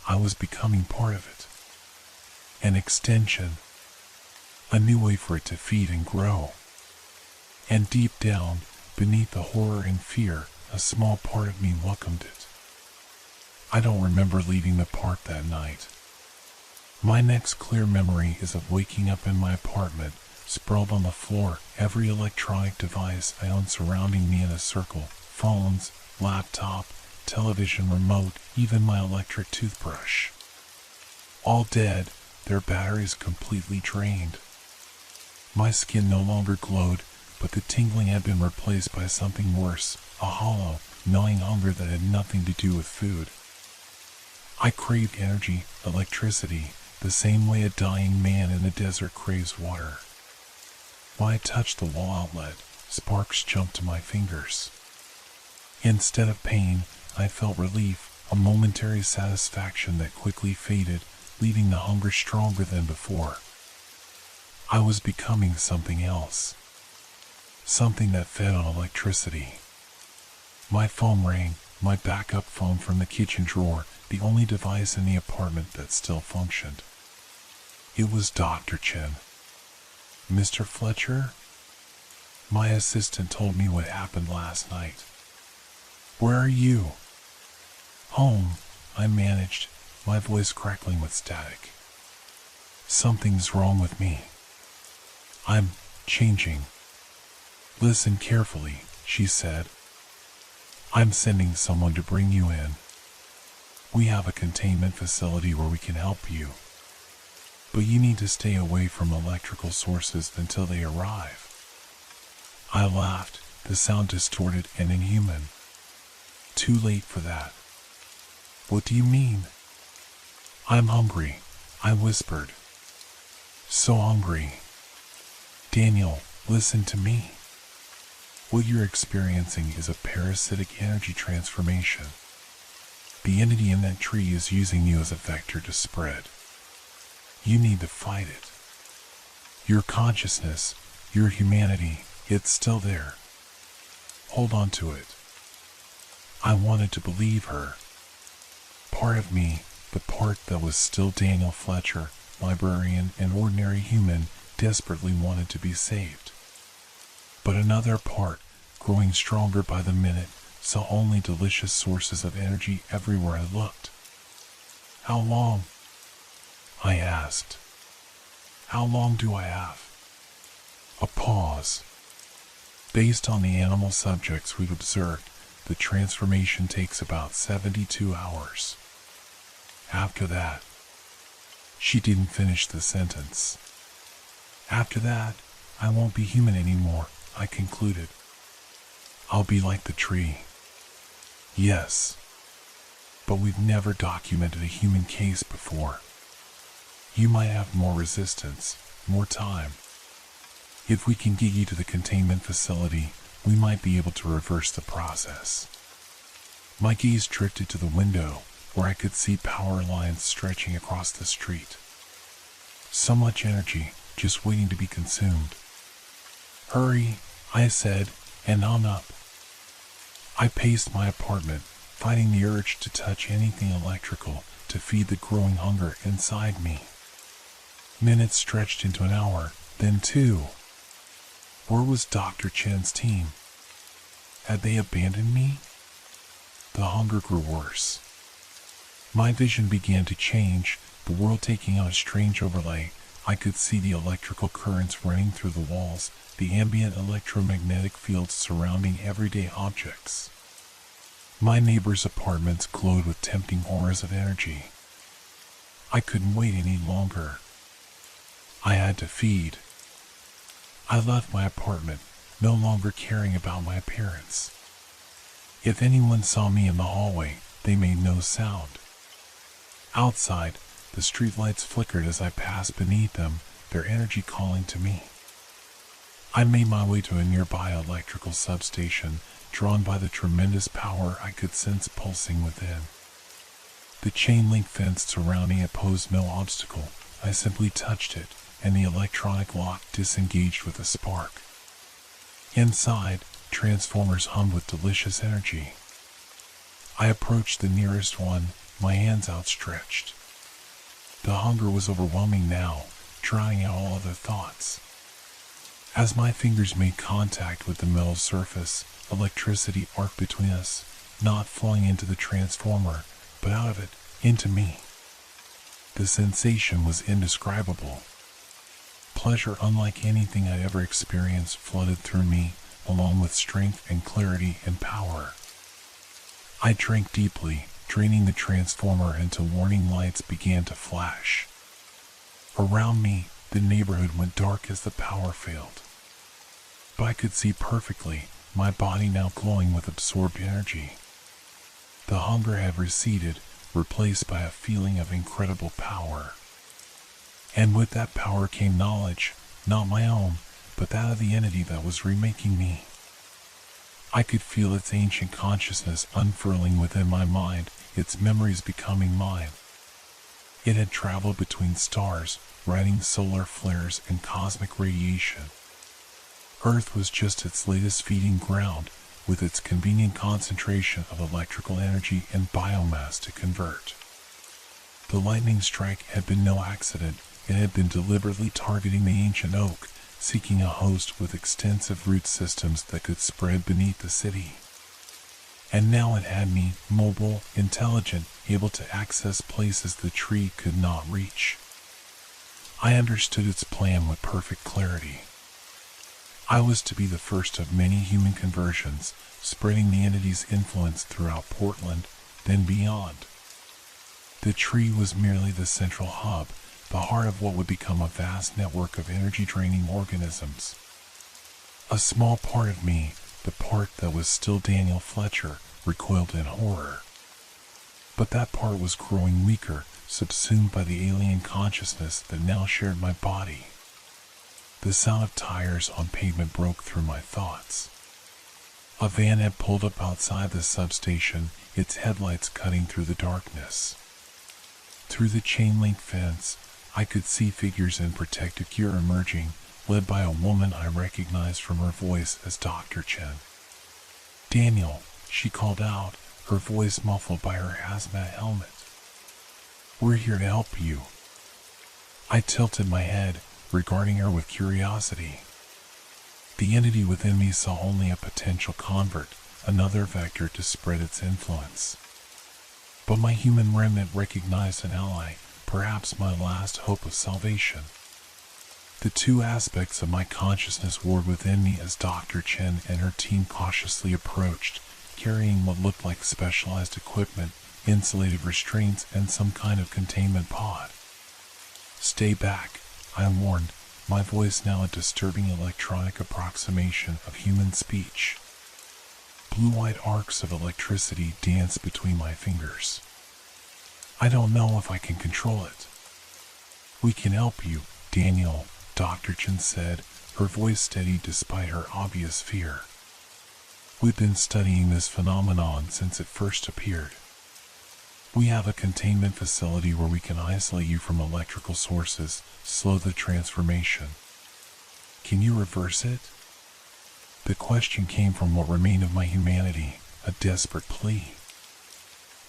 I was becoming part of it. An extension, a new way for it to feed and grow. And deep down, beneath the horror and fear, a small part of me welcomed it. I don't remember leaving the park that night. My next clear memory is of waking up in my apartment, sprawled on the floor, every electronic device I own surrounding me in a circle, phones, laptop, television remote, even my electric toothbrush. All dead, their batteries completely drained. My skin no longer glowed, but the tingling had been replaced by something worse, a hollow, gnawing hunger that had nothing to do with food. I craved energy, electricity, the same way a dying man in the desert craves water. When I touched the wall outlet, sparks jumped to my fingers. Instead of pain, I felt relief, a momentary satisfaction that quickly faded, leaving the hunger stronger than before. I was becoming something else. Something that fed on electricity. My phone rang, my backup phone from the kitchen drawer, the only device in the apartment that still functioned. It was Dr. Chen. "Mr. Fletcher?" My assistant told me what happened last night. "Where are you?" "Home," I managed, my voice crackling with static. "Something's wrong with me. I'm changing." "Listen carefully," she said. "I'm sending someone to bring you in. We have a containment facility where we can help you. But you need to stay away from electrical sources until they arrive." I laughed, the sound distorted and inhuman. "Too late for that." "What do you mean?" "I'm hungry," I whispered. "So hungry, Daniel, listen to me. What you're experiencing is a parasitic energy transformation. The entity in that tree is using you as a vector to spread. You need to fight it. Your consciousness, your humanity, it's still there. Hold on to it. I wanted to believe her. Part of me, the part that was still Daniel Fletcher, librarian and ordinary human, desperately wanted to be saved. But another part, growing stronger by the minute, saw only delicious sources of energy everywhere I looked. How long? I asked. How long do I have? A pause. Based on the animal subjects we've observed, the transformation takes about 72 hours. After that, she didn't finish the sentence. After that, I won't be human anymore, I concluded. I'll be like the tree. Yes, but we've never documented a human case before. You might have more resistance, more time. If we can get you to the containment facility, we might be able to reverse the process. My gaze drifted to the window, where I could see power lines stretching across the street. So much energy, just waiting to be consumed. Hurry, I said, and hung up. I paced my apartment, fighting the urge to touch anything electrical to feed the growing hunger inside me. Minutes stretched into an hour, then 2. Where was Dr. Chen's team? Had they abandoned me? The hunger grew worse. My vision began to change, the world taking on a strange overlay. I could see the electrical currents running through the walls, the ambient electromagnetic fields surrounding everyday objects. My neighbors' apartments glowed with tempting auras of energy. I couldn't wait any longer. I had to feed. I left my apartment, no longer caring about my appearance. If anyone saw me in the hallway, they made no sound. Outside, the streetlights flickered as I passed beneath them, their energy calling to me. I made my way to a nearby electrical substation, drawn by the tremendous power I could sense pulsing within. The chain-link fence surrounding it posed no obstacle. I simply touched it, and the electronic lock disengaged with a spark. Inside, transformers hummed with delicious energy. I approached the nearest one, my hands outstretched. The hunger was overwhelming now, drowning out all other thoughts. As my fingers made contact with the metal surface, electricity arced between us, not flowing into the transformer, but out of it, into me. The sensation was indescribable. Pleasure unlike anything I'd ever experienced flooded through me, along with strength and clarity and power. I drank deeply, draining the transformer until warning lights began to flash. Around me, the neighborhood went dark as the power failed. But I could see perfectly, my body now glowing with absorbed energy. The hunger had receded, replaced by a feeling of incredible power. And with that power came knowledge, not my own, but that of the entity that was remaking me. I could feel its ancient consciousness unfurling within my mind, its memories becoming mine. It had traveled between stars, riding solar flares and cosmic radiation. Earth was just its latest feeding ground, with its convenient concentration of electrical energy and biomass to convert. The lightning strike had been no accident. It had been deliberately targeting the ancient oak, seeking a host with extensive root systems that could spread beneath the city. And now it had me, mobile, intelligent, able to access places the tree could not reach. I understood its plan with perfect clarity. I was to be the first of many human conversions, spreading the entity's influence throughout Portland, then beyond. The tree was merely the central hub, the heart of what would become a vast network of energy-draining organisms. A small part of me, the part that was still Daniel Fletcher, recoiled in horror. But that part was growing weaker, subsumed by the alien consciousness that now shared my body. The sound of tires on pavement broke through my thoughts. A van had pulled up outside the substation, its headlights cutting through the darkness. Through the chain-link fence, I could see figures in protective gear emerging, led by a woman I recognized from her voice as Dr. Chen. "Daniel," she called out, her voice muffled by her hazmat helmet. "We're here to help you." I tilted my head, regarding her with curiosity. The entity within me saw only a potential convert, another vector to spread its influence. But my human remnant recognized an ally, perhaps my last hope of salvation. The two aspects of my consciousness warred within me as Dr. Chen and her team cautiously approached, carrying what looked like specialized equipment, insulated restraints, and some kind of containment pod. "Stay back," I warned, my voice now a disturbing electronic approximation of human speech. Blue-white arcs of electricity danced between my fingers. "I don't know if I can control it." "We can help you, Daniel," Dr. Chen said, her voice steady despite her obvious fear. "We've been studying this phenomenon since it first appeared. We have a containment facility where we can isolate you from electrical sources, slow the transformation. Can you reverse it?" The question came from what remained of my humanity, a desperate plea.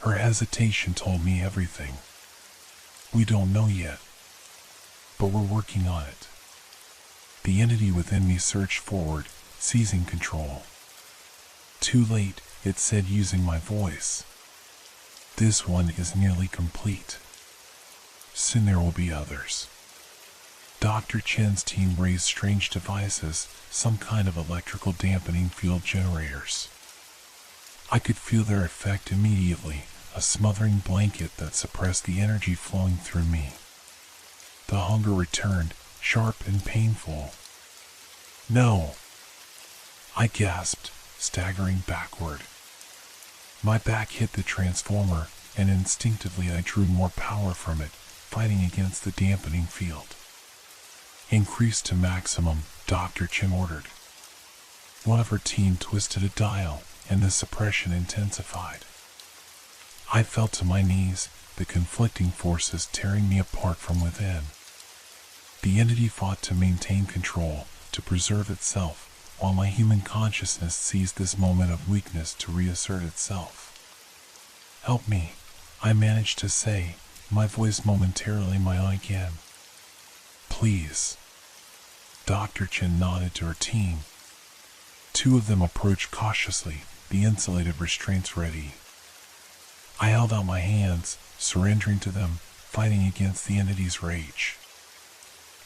Her hesitation told me everything. "We don't know yet, but we're working on it." The entity within me surged forward, seizing control. "Too late," it said using my voice. "This one is nearly complete. Soon there will be others." Dr. Chen's team raised strange devices, some kind of electrical dampening field generators. I could feel their effect immediately, a smothering blanket that suppressed the energy flowing through me. The hunger returned, sharp and painful. "No!" I gasped, staggering backward. My back hit the transformer, and instinctively I drew more power from it, fighting against the dampening field. "Increase to maximum," Dr. Chen ordered. One of her team twisted a dial, and the suppression intensified. I fell to my knees, the conflicting forces tearing me apart from within. The entity fought to maintain control, to preserve itself, while my human consciousness seized this moment of weakness to reassert itself. "Help me," I managed to say, my voice momentarily my own again. "Please." Dr. Chen nodded to her team. Two of them approached cautiously, the insulated restraints ready. I held out my hands, surrendering to them, fighting against the entity's rage.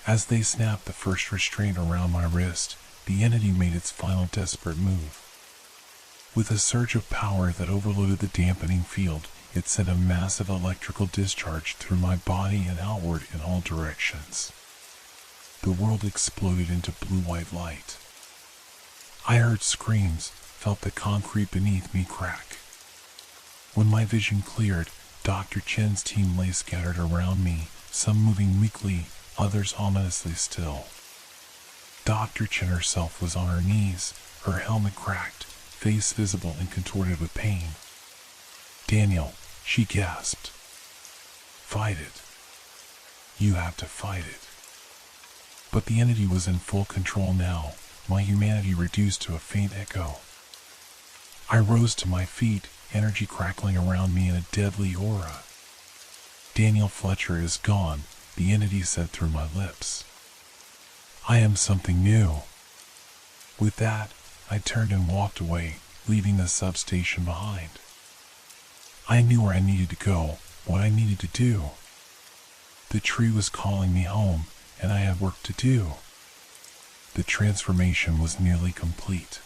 As they snapped the first restraint around my wrist, the entity made its final desperate move. With a surge of power that overloaded the dampening field, it sent a massive electrical discharge through my body and outward in all directions. The world exploded into blue-white light. I heard screams, felt the concrete beneath me crack. When my vision cleared, Dr. Chen's team lay scattered around me, some moving weakly, others ominously still. Dr. Chen herself was on her knees, her helmet cracked, face visible and contorted with pain. "Daniel," she gasped. "Fight it. You have to fight it." But the entity was in full control now, my humanity reduced to a faint echo. I rose to my feet, energy crackling around me in a deadly aura. "Daniel Fletcher is gone," the entity said through my lips. "I am something new." With that, I turned and walked away, leaving the substation behind. I knew where I needed to go, what I needed to do. The tree was calling me home, and I had work to do. The transformation was nearly complete.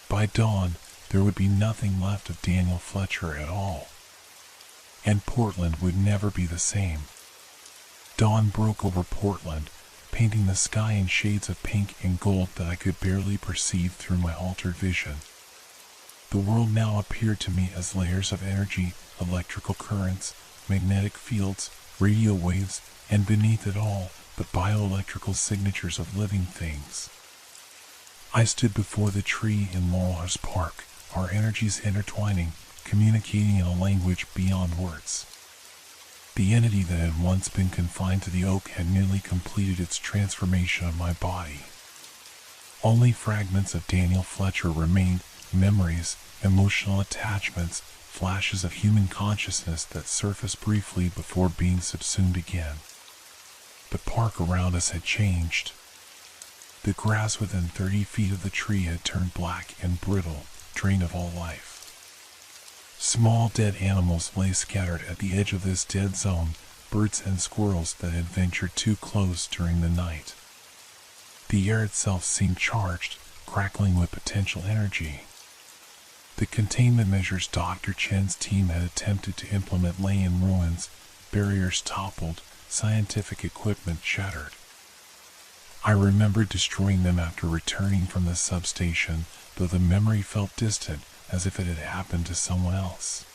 By dawn, there would be nothing left of Daniel Fletcher at all. And Portland would never be the same. Dawn broke over Portland, painting the sky in shades of pink and gold that I could barely perceive through my altered vision. The world now appeared to me as layers of energy, electrical currents, magnetic fields, radio waves, and beneath it all, the bioelectrical signatures of living things. I stood before the tree in Laurelhurst Park, our energies intertwining, communicating in a language beyond words. The entity that had once been confined to the oak had nearly completed its transformation of my body. Only fragments of Daniel Fletcher remained, memories, emotional attachments, flashes of human consciousness that surfaced briefly before being subsumed again. The park around us had changed. The grass within 30 feet of the tree had turned black and brittle, drained of all life. Small dead animals lay scattered at the edge of this dead zone, birds and squirrels that had ventured too close during the night. The air itself seemed charged, crackling with potential energy. The containment measures Dr. Chen's team had attempted to implement lay in ruins, barriers toppled, scientific equipment shattered. I remembered destroying them after returning from the substation, though the memory felt distant, as if it had happened to someone else.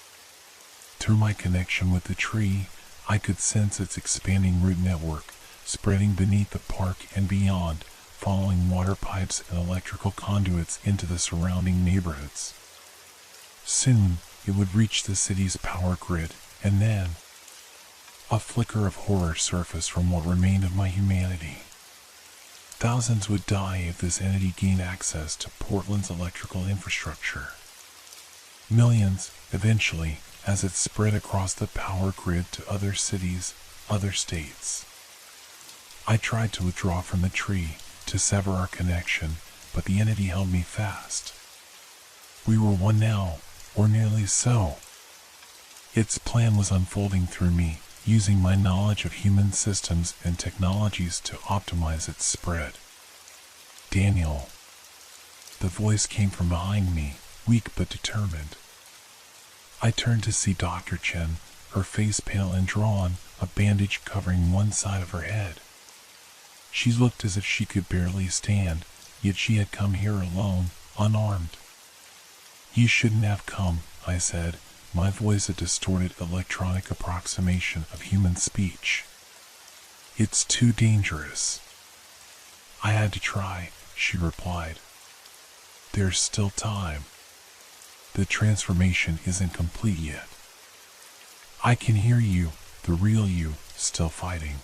Through my connection with the tree, I could sense its expanding root network, spreading beneath the park and beyond, following water pipes and electrical conduits into the surrounding neighborhoods. Soon, it would reach the city's power grid, and then a flicker of horror surfaced from what remained of my humanity. Thousands would die if this entity gained access to Portland's electrical infrastructure. Millions, eventually, as it spread across the power grid to other cities, other states. I tried to withdraw from the tree, to sever our connection, but the entity held me fast. We were one now, or nearly so. Its plan was unfolding through me, using my knowledge of human systems and technologies to optimize its spread. Daniel. The voice came from behind me, weak but determined. I turned to see Dr. Chen, her face pale and drawn, a bandage covering one side of her head. She looked as if she could barely stand, yet she had come here alone, unarmed. You shouldn't have come, I said, my voice a distorted electronic approximation of human speech. It's too dangerous. I had to try, she replied. There's still time. The transformation isn't complete yet. I can hear you, the real you, still fighting.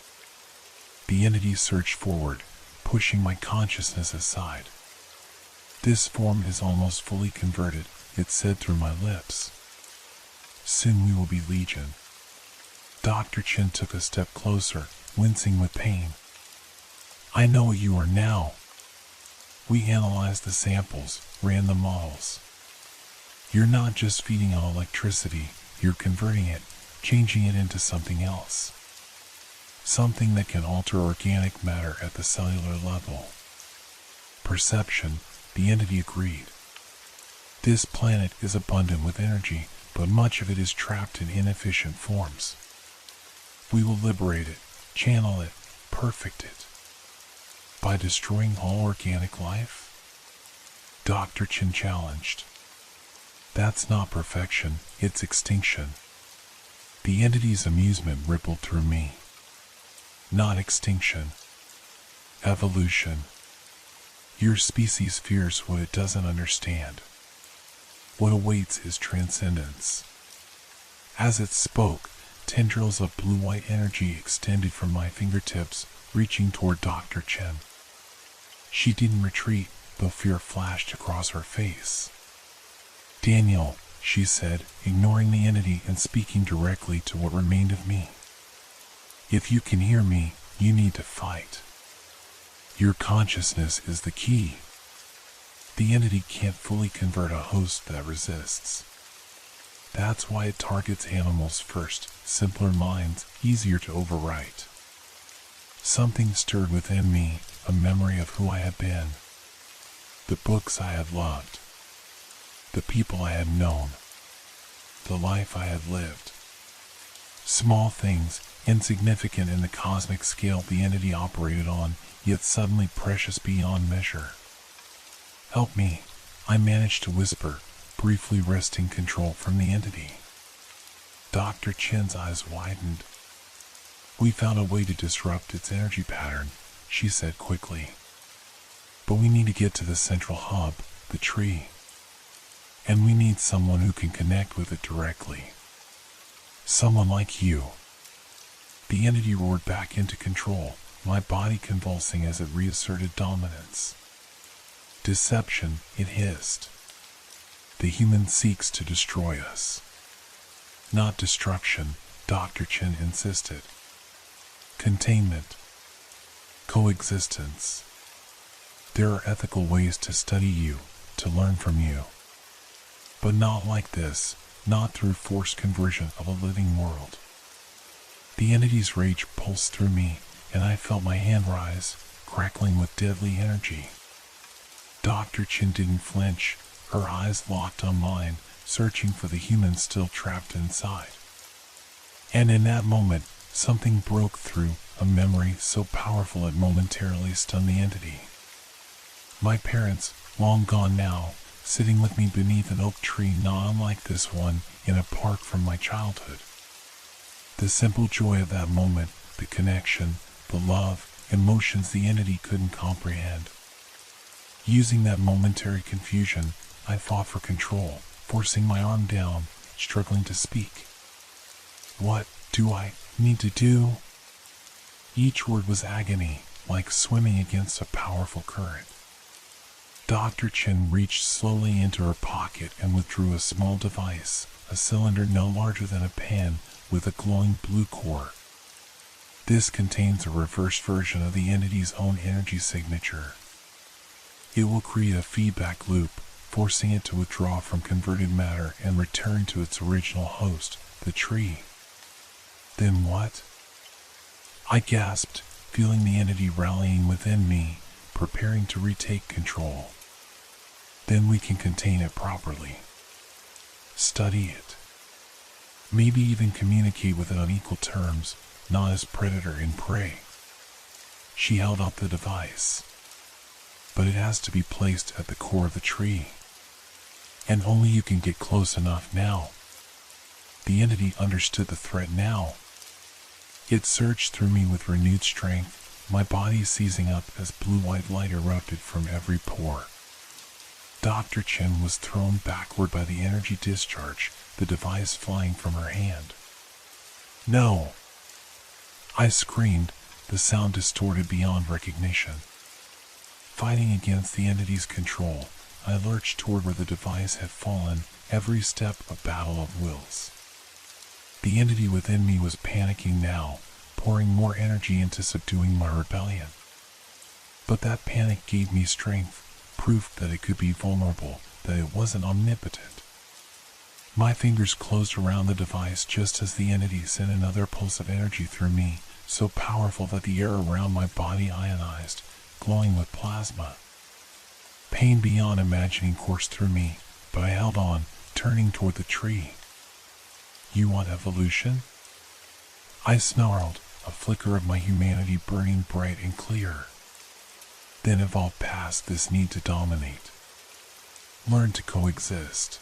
The entity surged forward, pushing my consciousness aside. This form is almost fully converted, it said through my lips. Soon we will be legion. Dr. Chen took a step closer, wincing with pain. I know what you are now. We analyzed the samples, ran the models. You're not just feeding on electricity, you're converting it, changing it into something else. Something that can alter organic matter at the cellular level. Perception, the entity agreed. This planet is abundant with energy, but much of it is trapped in inefficient forms. We will liberate it, channel it, perfect it. By destroying all organic life? Dr. Chen challenged. That's not perfection, it's extinction. The entity's amusement rippled through me. Not extinction. Evolution. Your species fears what it doesn't understand. What awaits is transcendence. As it spoke, tendrils of blue-white energy extended from my fingertips, reaching toward Dr. Chen. She didn't retreat, though fear flashed across her face. Daniel, she said, ignoring the entity and speaking directly to what remained of me. If you can hear me, you need to fight. Your consciousness is the key. The entity can't fully convert a host that resists. That's why it targets animals first, simpler minds, easier to overwrite. Something stirred within me, a memory of who I had been. The books I had loved. The people I had known. The life I had lived. Small things, insignificant in the cosmic scale the entity operated on, yet suddenly precious beyond measure. Help me, I managed to whisper, briefly wresting control from the entity. Dr. Chen's eyes widened. We found a way to disrupt its energy pattern, she said quickly. But we need to get to the central hub, the tree. And we need someone who can connect with it directly. Someone like you. The entity roared back into control, my body convulsing as it reasserted dominance. Deception, it hissed. The human seeks to destroy us. Not destruction, Dr. Chen insisted. Containment. Coexistence. There are ethical ways to study you, to learn from you. But not like this, not through forced conversion of a living world. The entity's rage pulsed through me, and I felt my hand rise, crackling with deadly energy. Dr. Chen didn't flinch, her eyes locked on mine, searching for the human still trapped inside. And in that moment, something broke through, a memory so powerful it momentarily stunned the entity. My parents, long gone now, sitting with me beneath an oak tree not unlike this one in a park from my childhood. The simple joy of that moment, the connection, the love, emotions the entity couldn't comprehend. Using that momentary confusion, I fought for control, forcing my arm down, struggling to speak. What do I need to do? Each word was agony, like swimming against a powerful current. Dr. Chen reached slowly into her pocket and withdrew a small device, a cylinder no larger than a pan, with a glowing blue core. This contains a reverse version of the entity's own energy signature. It will create a feedback loop, forcing it to withdraw from converted matter and return to its original host, the tree. Then what? I gasped, feeling the entity rallying within me, preparing to retake control. Then we can contain it properly. Study it. Maybe even communicate with it on equal terms, not as predator and prey. She held out the device. But it has to be placed at the core of the tree. And only you can get close enough now. The entity understood the threat now. It surged through me with renewed strength, my body seizing up as blue-white light erupted from every pore. Dr. Chen was thrown backward by the energy discharge, the device flying from her hand. No! I screamed, the sound distorted beyond recognition. Fighting against the entity's control, I lurched toward where the device had fallen, every step a battle of wills. The entity within me was panicking now, pouring more energy into subduing my rebellion. But that panic gave me strength, proof that it could be vulnerable, that it wasn't omnipotent. My fingers closed around the device just as the entity sent another pulse of energy through me, so powerful that the air around my body ionized, glowing with plasma. Pain beyond imagining coursed through me, but I held on, turning toward the tree. You want evolution? I snarled, a flicker of my humanity burning bright and clear. Then evolve past this need to dominate. Learn to coexist.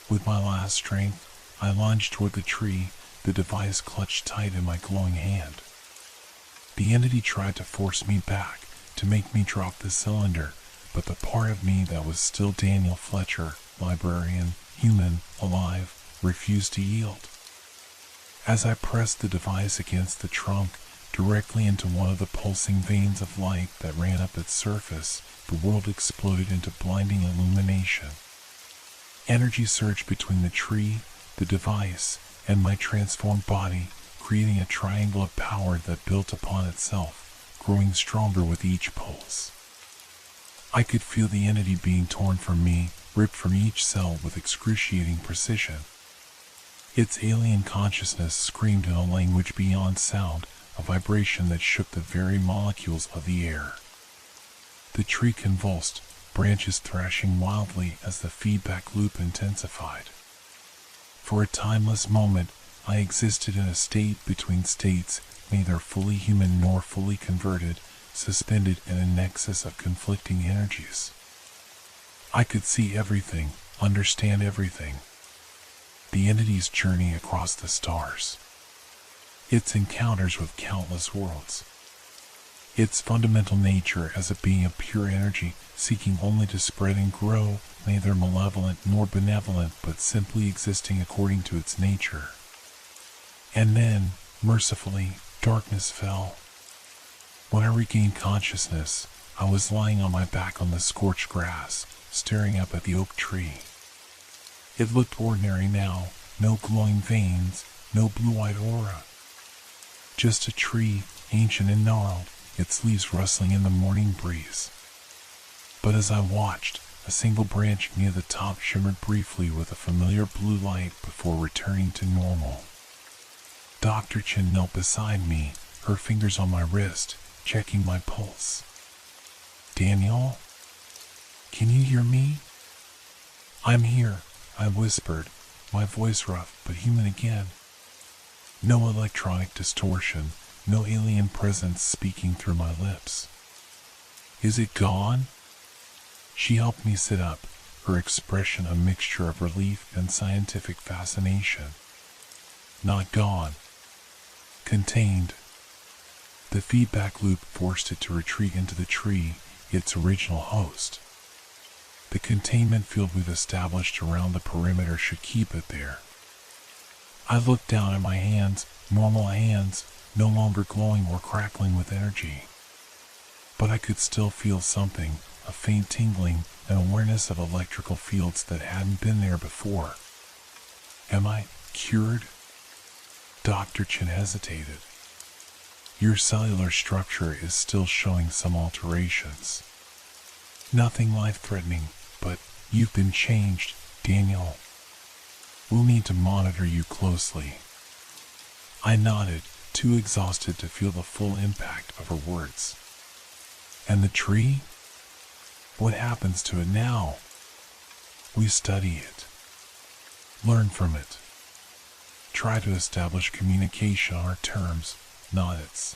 With my last strength, I lunged toward the tree, the device clutched tight in my glowing hand. The entity tried to force me back, to make me drop the cylinder, but the part of me that was still Daniel Fletcher, librarian, human, alive, refused to yield. As I pressed the device against the trunk, directly into one of the pulsing veins of light that ran up its surface, the world exploded into blinding illumination. Energy surged between the tree, the device, and my transformed body, creating a triangle of power that built upon itself, growing stronger with each pulse. I could feel the entity being torn from me, ripped from each cell with excruciating precision. Its alien consciousness screamed in a language beyond sound, a vibration that shook the very molecules of the air. The tree convulsed, branches thrashing wildly as the feedback loop intensified. For a timeless moment, I existed in a state between states, neither fully human nor fully converted, suspended in a nexus of conflicting energies. I could see everything, understand everything. The entity's journey across the stars. its encounters with countless worlds, its fundamental nature as a being of pure energy, seeking only to spread and grow, neither malevolent nor benevolent, but simply existing according to its nature. And then, mercifully, darkness fell. When I regained consciousness, I was lying on my back on the scorched grass, staring up at the oak tree. It looked ordinary now, no glowing veins, no blue-eyed aura. Just a tree, ancient and gnarled, its leaves rustling in the morning breeze. But as I watched, a single branch near the top shimmered briefly with a familiar blue light before returning to normal. Dr. Chen knelt beside me, her fingers on my wrist, checking my pulse. "Daniel? Can you hear me?" "I'm here," I whispered, my voice rough but human again. No electronic distortion, no alien presence speaking through my lips. "Is it gone?" She helped me sit up, her expression a mixture of relief and scientific fascination. "Not gone. Contained." The feedback loop forced it to retreat into the tree, its original host. The containment field we've established around the perimeter should keep it there. I looked down at my hands, normal hands, no longer glowing or crackling with energy. But I could still feel something, a faint tingling, an awareness of electrical fields that hadn't been there before. "Am I cured?" Dr. Chen hesitated. "Your cellular structure is still showing some alterations. Nothing life-threatening, but you've been changed, Daniel. We'll need to monitor you closely." I nodded, too exhausted to feel the full impact of her words. "And the tree? What happens to it now?" "We study it. Learn from it. Try to establish communication on our terms, not its."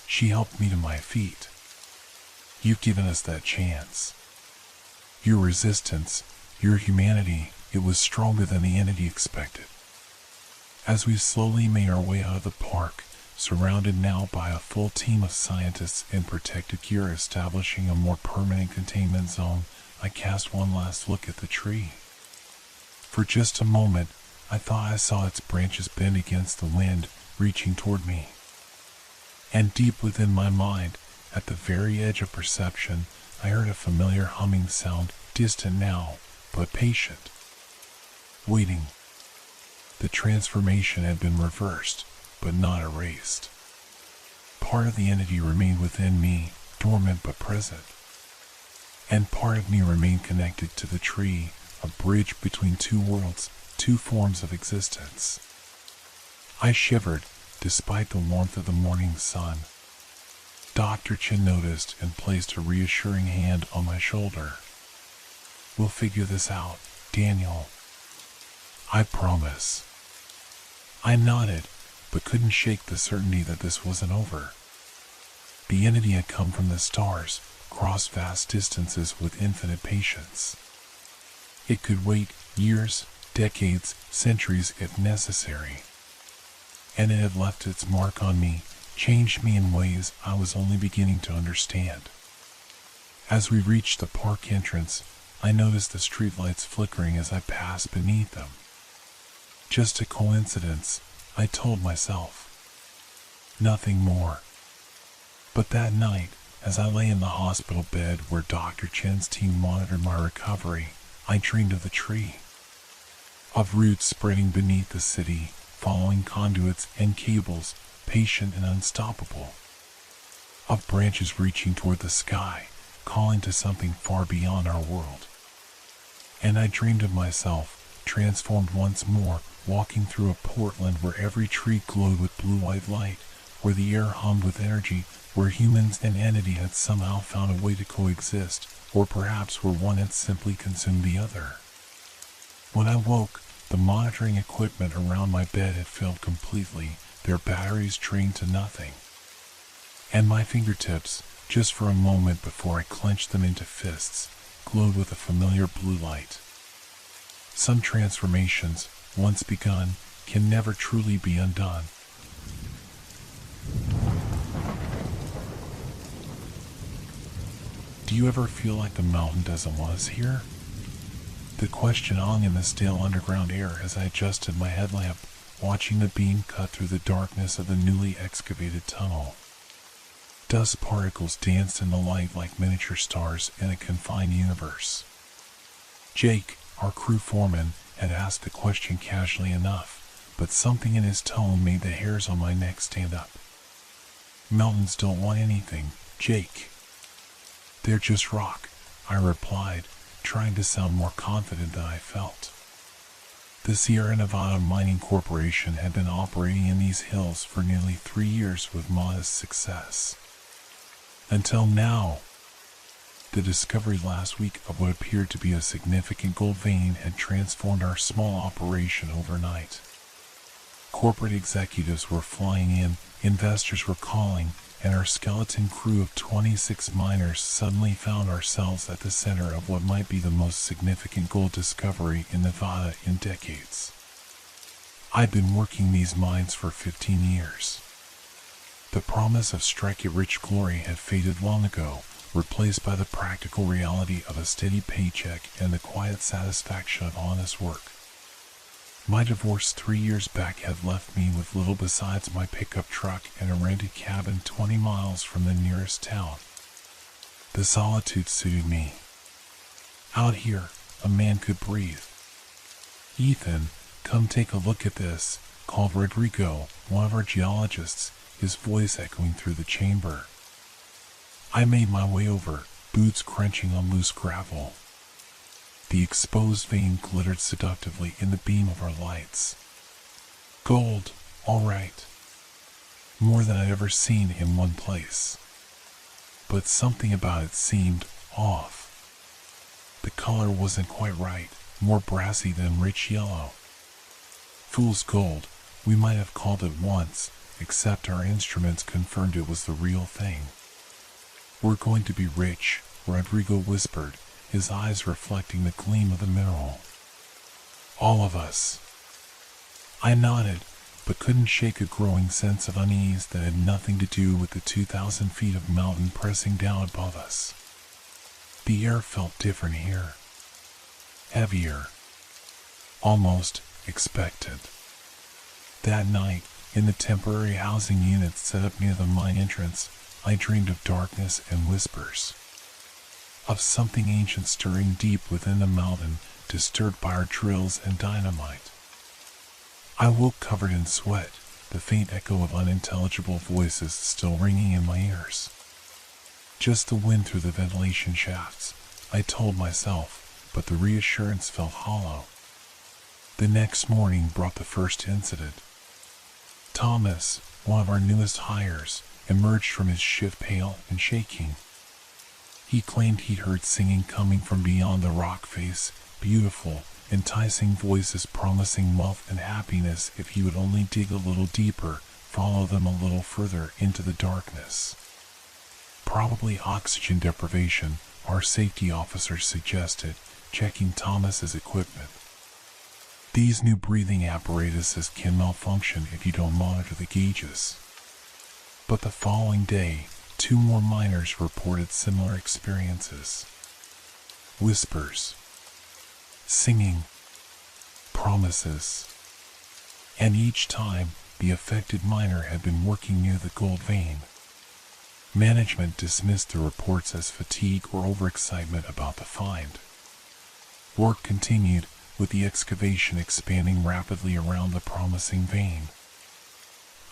She helped me to my feet. "You've given us that chance. Your resistance, your humanity, it was stronger than the entity expected." As we slowly made our way out of the park, surrounded now by a full team of scientists in protective gear establishing a more permanent containment zone, I cast one last look at the tree. For just a moment, I thought I saw its branches bend against the wind, reaching toward me. And deep within my mind, at the very edge of perception, I heard a familiar humming sound, distant now, but patient. Waiting. The transformation had been reversed, but not erased. Part of the entity remained within me, dormant but present. And part of me remained connected to the tree, a bridge between two worlds, two forms of existence. I shivered, despite the warmth of the morning sun. Dr. Chen noticed and placed a reassuring hand on my shoulder. "We'll figure this out, Daniel. I promise." I nodded, but couldn't shake the certainty that this wasn't over. The entity had come from the stars, crossed vast distances with infinite patience. It could wait years, decades, centuries if necessary. And it had left its mark on me, changed me in ways I was only beginning to understand. As we reached the park entrance, I noticed the streetlights flickering as I passed beneath them. Just a coincidence, I told myself. Nothing more. But that night, as I lay in the hospital bed where Dr. Chen's team monitored my recovery, I dreamed of the tree. Of roots spreading beneath the city, following conduits and cables, patient and unstoppable. Of branches reaching toward the sky, calling to something far beyond our world. And I dreamed of myself, transformed once more, walking through a Portland where every tree glowed with blue-white light, where the air hummed with energy, where humans and entity had somehow found a way to coexist, or perhaps where one had simply consumed the other. When I woke, the monitoring equipment around my bed had failed completely, their batteries drained to nothing. And my fingertips, just for a moment before I clenched them into fists, glowed with a familiar blue light. Some transformations, once begun, can never truly be undone. Do you ever feel like the mountain doesn't want us here? The question hung in the stale underground air as I adjusted my headlamp, watching the beam cut through the darkness of the newly excavated tunnel. Dust particles danced in the light like miniature stars in a confined universe. Jake, our crew foreman, had asked the question casually enough, but something in his tone made the hairs on my neck stand up. Mountains don't want anything, Jake. They're just rock, I replied, trying to sound more confident than I felt. The Sierra Nevada Mining Corporation had been operating in these hills for nearly 3 years with modest success. Until now. The discovery last week of what appeared to be a significant gold vein had transformed our small operation overnight. Corporate executives were flying in, investors were calling, and our skeleton crew of 26 miners suddenly found ourselves at the center of what might be the most significant gold discovery in Nevada in decades. I'd been working these mines for 15 years. The promise of strike-it-rich glory had faded long ago, replaced by the practical reality of a steady paycheck and the quiet satisfaction of honest work. My divorce 3 years back had left me with little besides my pickup truck and a rented cabin 20 miles from the nearest town. The solitude suited me. Out here, a man could breathe. "Ethan, come take a look at this," called Rodrigo, one of our geologists, his voice echoing through the chamber. I made my way over, boots crunching on loose gravel. The exposed vein glittered seductively in the beam of our lights. Gold, all right. More than I'd ever seen in one place. But something about it seemed off. The color wasn't quite right, more brassy than rich yellow. Fool's gold, we might have called it once, except our instruments confirmed it was the real thing. "We're going to be rich," Rodrigo whispered, his eyes reflecting the gleam of the mineral. "All of us." I nodded, but couldn't shake a growing sense of unease that had nothing to do with the 2,000 feet of mountain pressing down above us. The air felt different here. Heavier. Almost expected. That night, in the temporary housing unit set up near the mine entrance, I dreamed of darkness and whispers. Of something ancient stirring deep within the mountain, disturbed by our drills and dynamite. I woke covered in sweat, the faint echo of unintelligible voices still ringing in my ears. Just the wind through the ventilation shafts, I told myself, but the reassurance felt hollow. The next morning brought the first incident. Thomas, one of our newest hires, emerged from his shift pale and shaking. He claimed he'd heard singing coming from beyond the rock face, beautiful, enticing voices promising wealth and happiness if he would only dig a little deeper, follow them a little further into the darkness. Probably oxygen deprivation, our safety officer suggested, checking Thomas's equipment. These new breathing apparatuses can malfunction if you don't monitor the gauges. But the following day, 2 more miners reported similar experiences. Whispers. Singing. Promises. And each time, the affected miner had been working near the gold vein. Management dismissed the reports as fatigue or overexcitement about the find. Work continued, with the excavation expanding rapidly around the promising vein.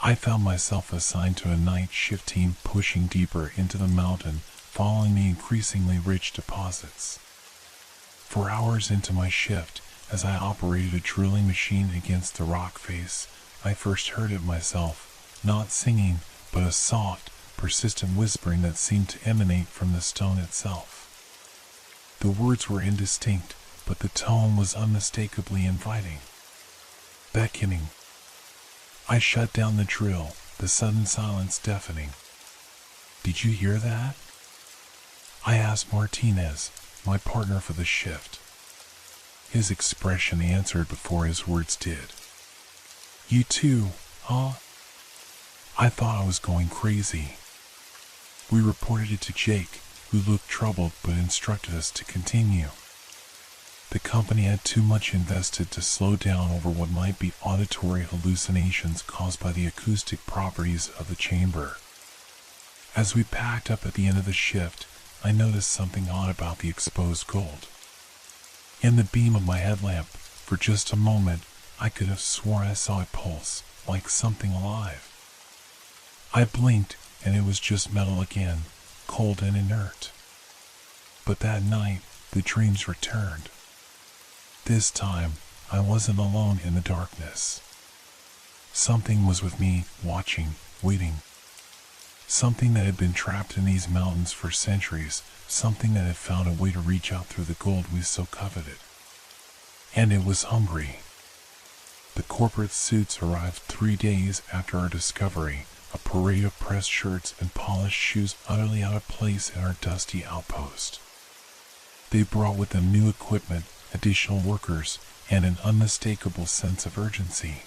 I found myself assigned to a night shift team pushing deeper into the mountain, following the increasingly rich deposits. For hours into my shift, as I operated a drilling machine against the rock face, I first heard it myself, not singing, but a soft, persistent whispering that seemed to emanate from the stone itself. The words were indistinct, but the tone was unmistakably inviting. Beckoning. I shut down the drill, the sudden silence deafening. "Did you hear that?" I asked Martinez, my partner for the shift. His expression answered before his words did. "You too, huh?" I thought I was going crazy. We reported it to Jake, who looked troubled but instructed us to continue. The company had too much invested to slow down over what might be auditory hallucinations caused by the acoustic properties of the chamber. As we packed up at the end of the shift, I noticed something odd about the exposed gold. In the beam of my headlamp, for just a moment, I could have sworn I saw it pulse, like something alive. I blinked, and it was just metal again, cold and inert. But that night, the dreams returned. This time, I wasn't alone in the darkness. Something was with me, watching, waiting. Something that had been trapped in these mountains for centuries, something that had found a way to reach out through the gold we so coveted. And it was hungry. The corporate suits arrived 3 days after our discovery, a parade of pressed shirts and polished shoes utterly out of place in our dusty outpost. They brought with them new equipment, additional workers, and an unmistakable sense of urgency.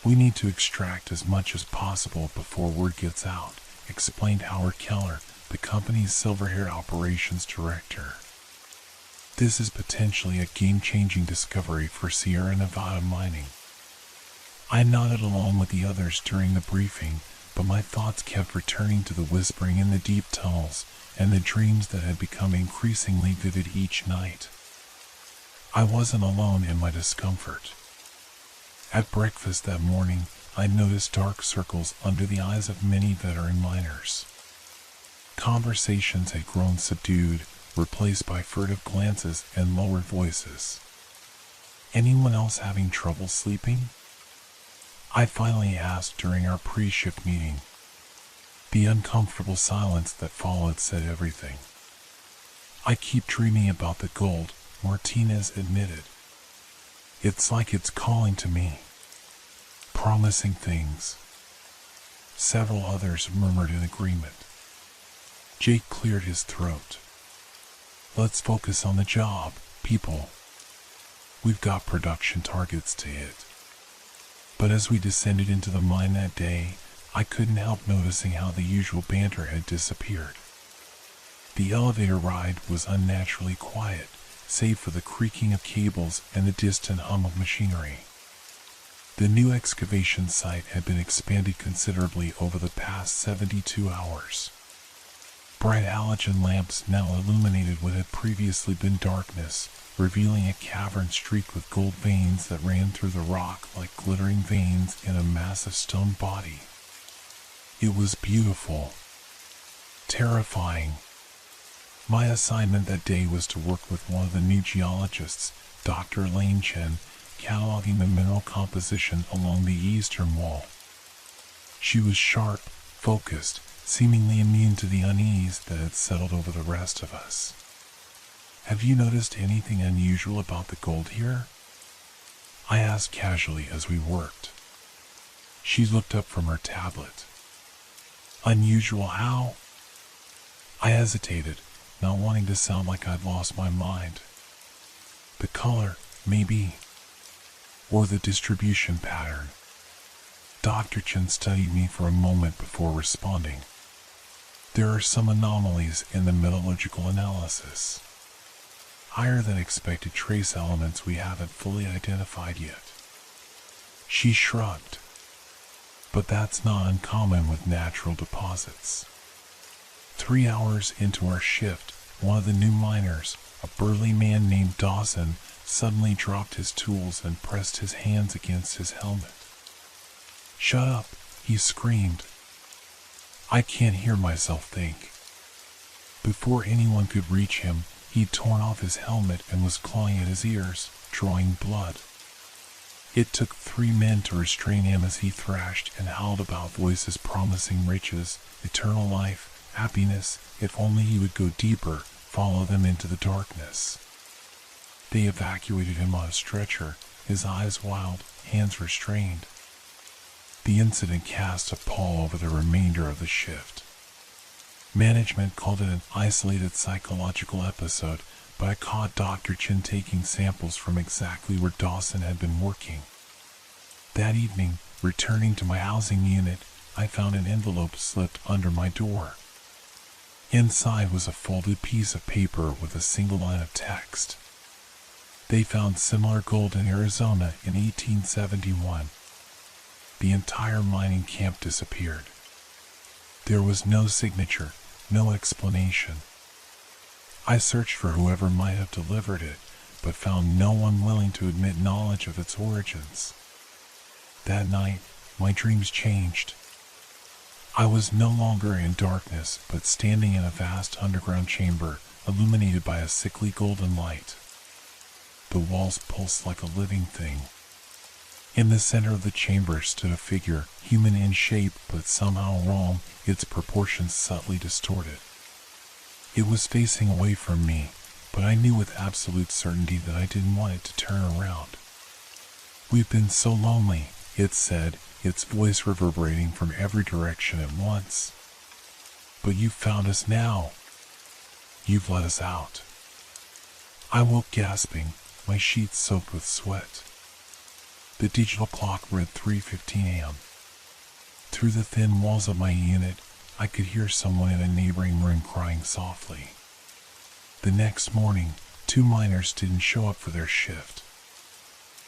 "We need to extract as much as possible before word gets out," explained Howard Keller, the company's silver-haired operations director. "This is potentially a game-changing discovery for Sierra Nevada mining." I nodded along with the others during the briefing, but my thoughts kept returning to the whispering in the deep tunnels and the dreams that had become increasingly vivid each night. I wasn't alone in my discomfort. At breakfast that morning, I noticed dark circles under the eyes of many veteran miners. Conversations had grown subdued, replaced by furtive glances and lowered voices. "Anyone else having trouble sleeping?" I finally asked during our pre-shift meeting. The uncomfortable silence that followed said everything. "I keep dreaming about the gold," Martinez admitted. "It's like it's calling to me, promising things." Several others murmured in agreement. Jake cleared his throat. "Let's focus on the job, people. We've got production targets to hit." But as we descended into the mine that day, I couldn't help noticing how the usual banter had disappeared. The elevator ride was unnaturally quiet, save for the creaking of cables and the distant hum of machinery. The new excavation site had been expanded considerably over the past 72 hours. Bright halogen lamps now illuminated what had previously been darkness, revealing a cavern streaked with gold veins that ran through the rock like glittering veins in a massive stone body. It was beautiful, terrifying. My assignment that day was to work with one of the new geologists, Dr. Lane Chen, cataloging the mineral composition along the eastern wall. She was sharp, focused, seemingly immune to the unease that had settled over the rest of us. "Have you noticed anything unusual about the gold here?" I asked casually as we worked. She looked up from her tablet. "Unusual how?" I hesitated, not wanting to sound like I'd lost my mind. "The color, maybe. Or the distribution pattern." Dr. Chen studied me for a moment before responding. "There are some anomalies in the metallurgical analysis. Higher than expected trace elements we haven't fully identified yet." She shrugged. "But that's not uncommon with natural deposits." 3 hours into our shift, one of the new miners, a burly man named Dawson, suddenly dropped his tools and pressed his hands against his helmet. "Shut up," he screamed. I can't hear myself think. Before anyone could reach him, he'd torn off his helmet and was clawing at his ears, drawing blood. It took 3 men to restrain him as he thrashed and howled about voices promising riches, eternal life, happiness, if only he would go deeper, follow them into the darkness. They evacuated him on a stretcher, his eyes wild, hands restrained. The incident cast a pall over the remainder of the shift. Management called it an isolated psychological episode, but I caught Dr. Chen taking samples from exactly where Dawson had been working. That evening, returning to my housing unit, I found an envelope slipped under my door. Inside was a folded piece of paper with a single line of text. They found similar gold in Arizona in 1871. The entire mining camp disappeared. There was no signature, no explanation. I searched for whoever might have delivered it, but found no one willing to admit knowledge of its origins. That night, my dreams changed. I was no longer in darkness, but standing in a vast underground chamber, illuminated by a sickly golden light. The walls pulsed like a living thing. In the center of the chamber stood a figure, human in shape but somehow wrong, its proportions subtly distorted. It was facing away from me, but I knew with absolute certainty that I didn't want it to turn around. "We've been so lonely," it said, its voice reverberating from every direction at once. "But you've found us now. You've let us out." I woke gasping, my sheets soaked with sweat. The digital clock read 3:15 a.m. Through the thin walls of my unit, I could hear someone in a neighboring room crying softly. The next morning, 2 miners didn't show up for their shift.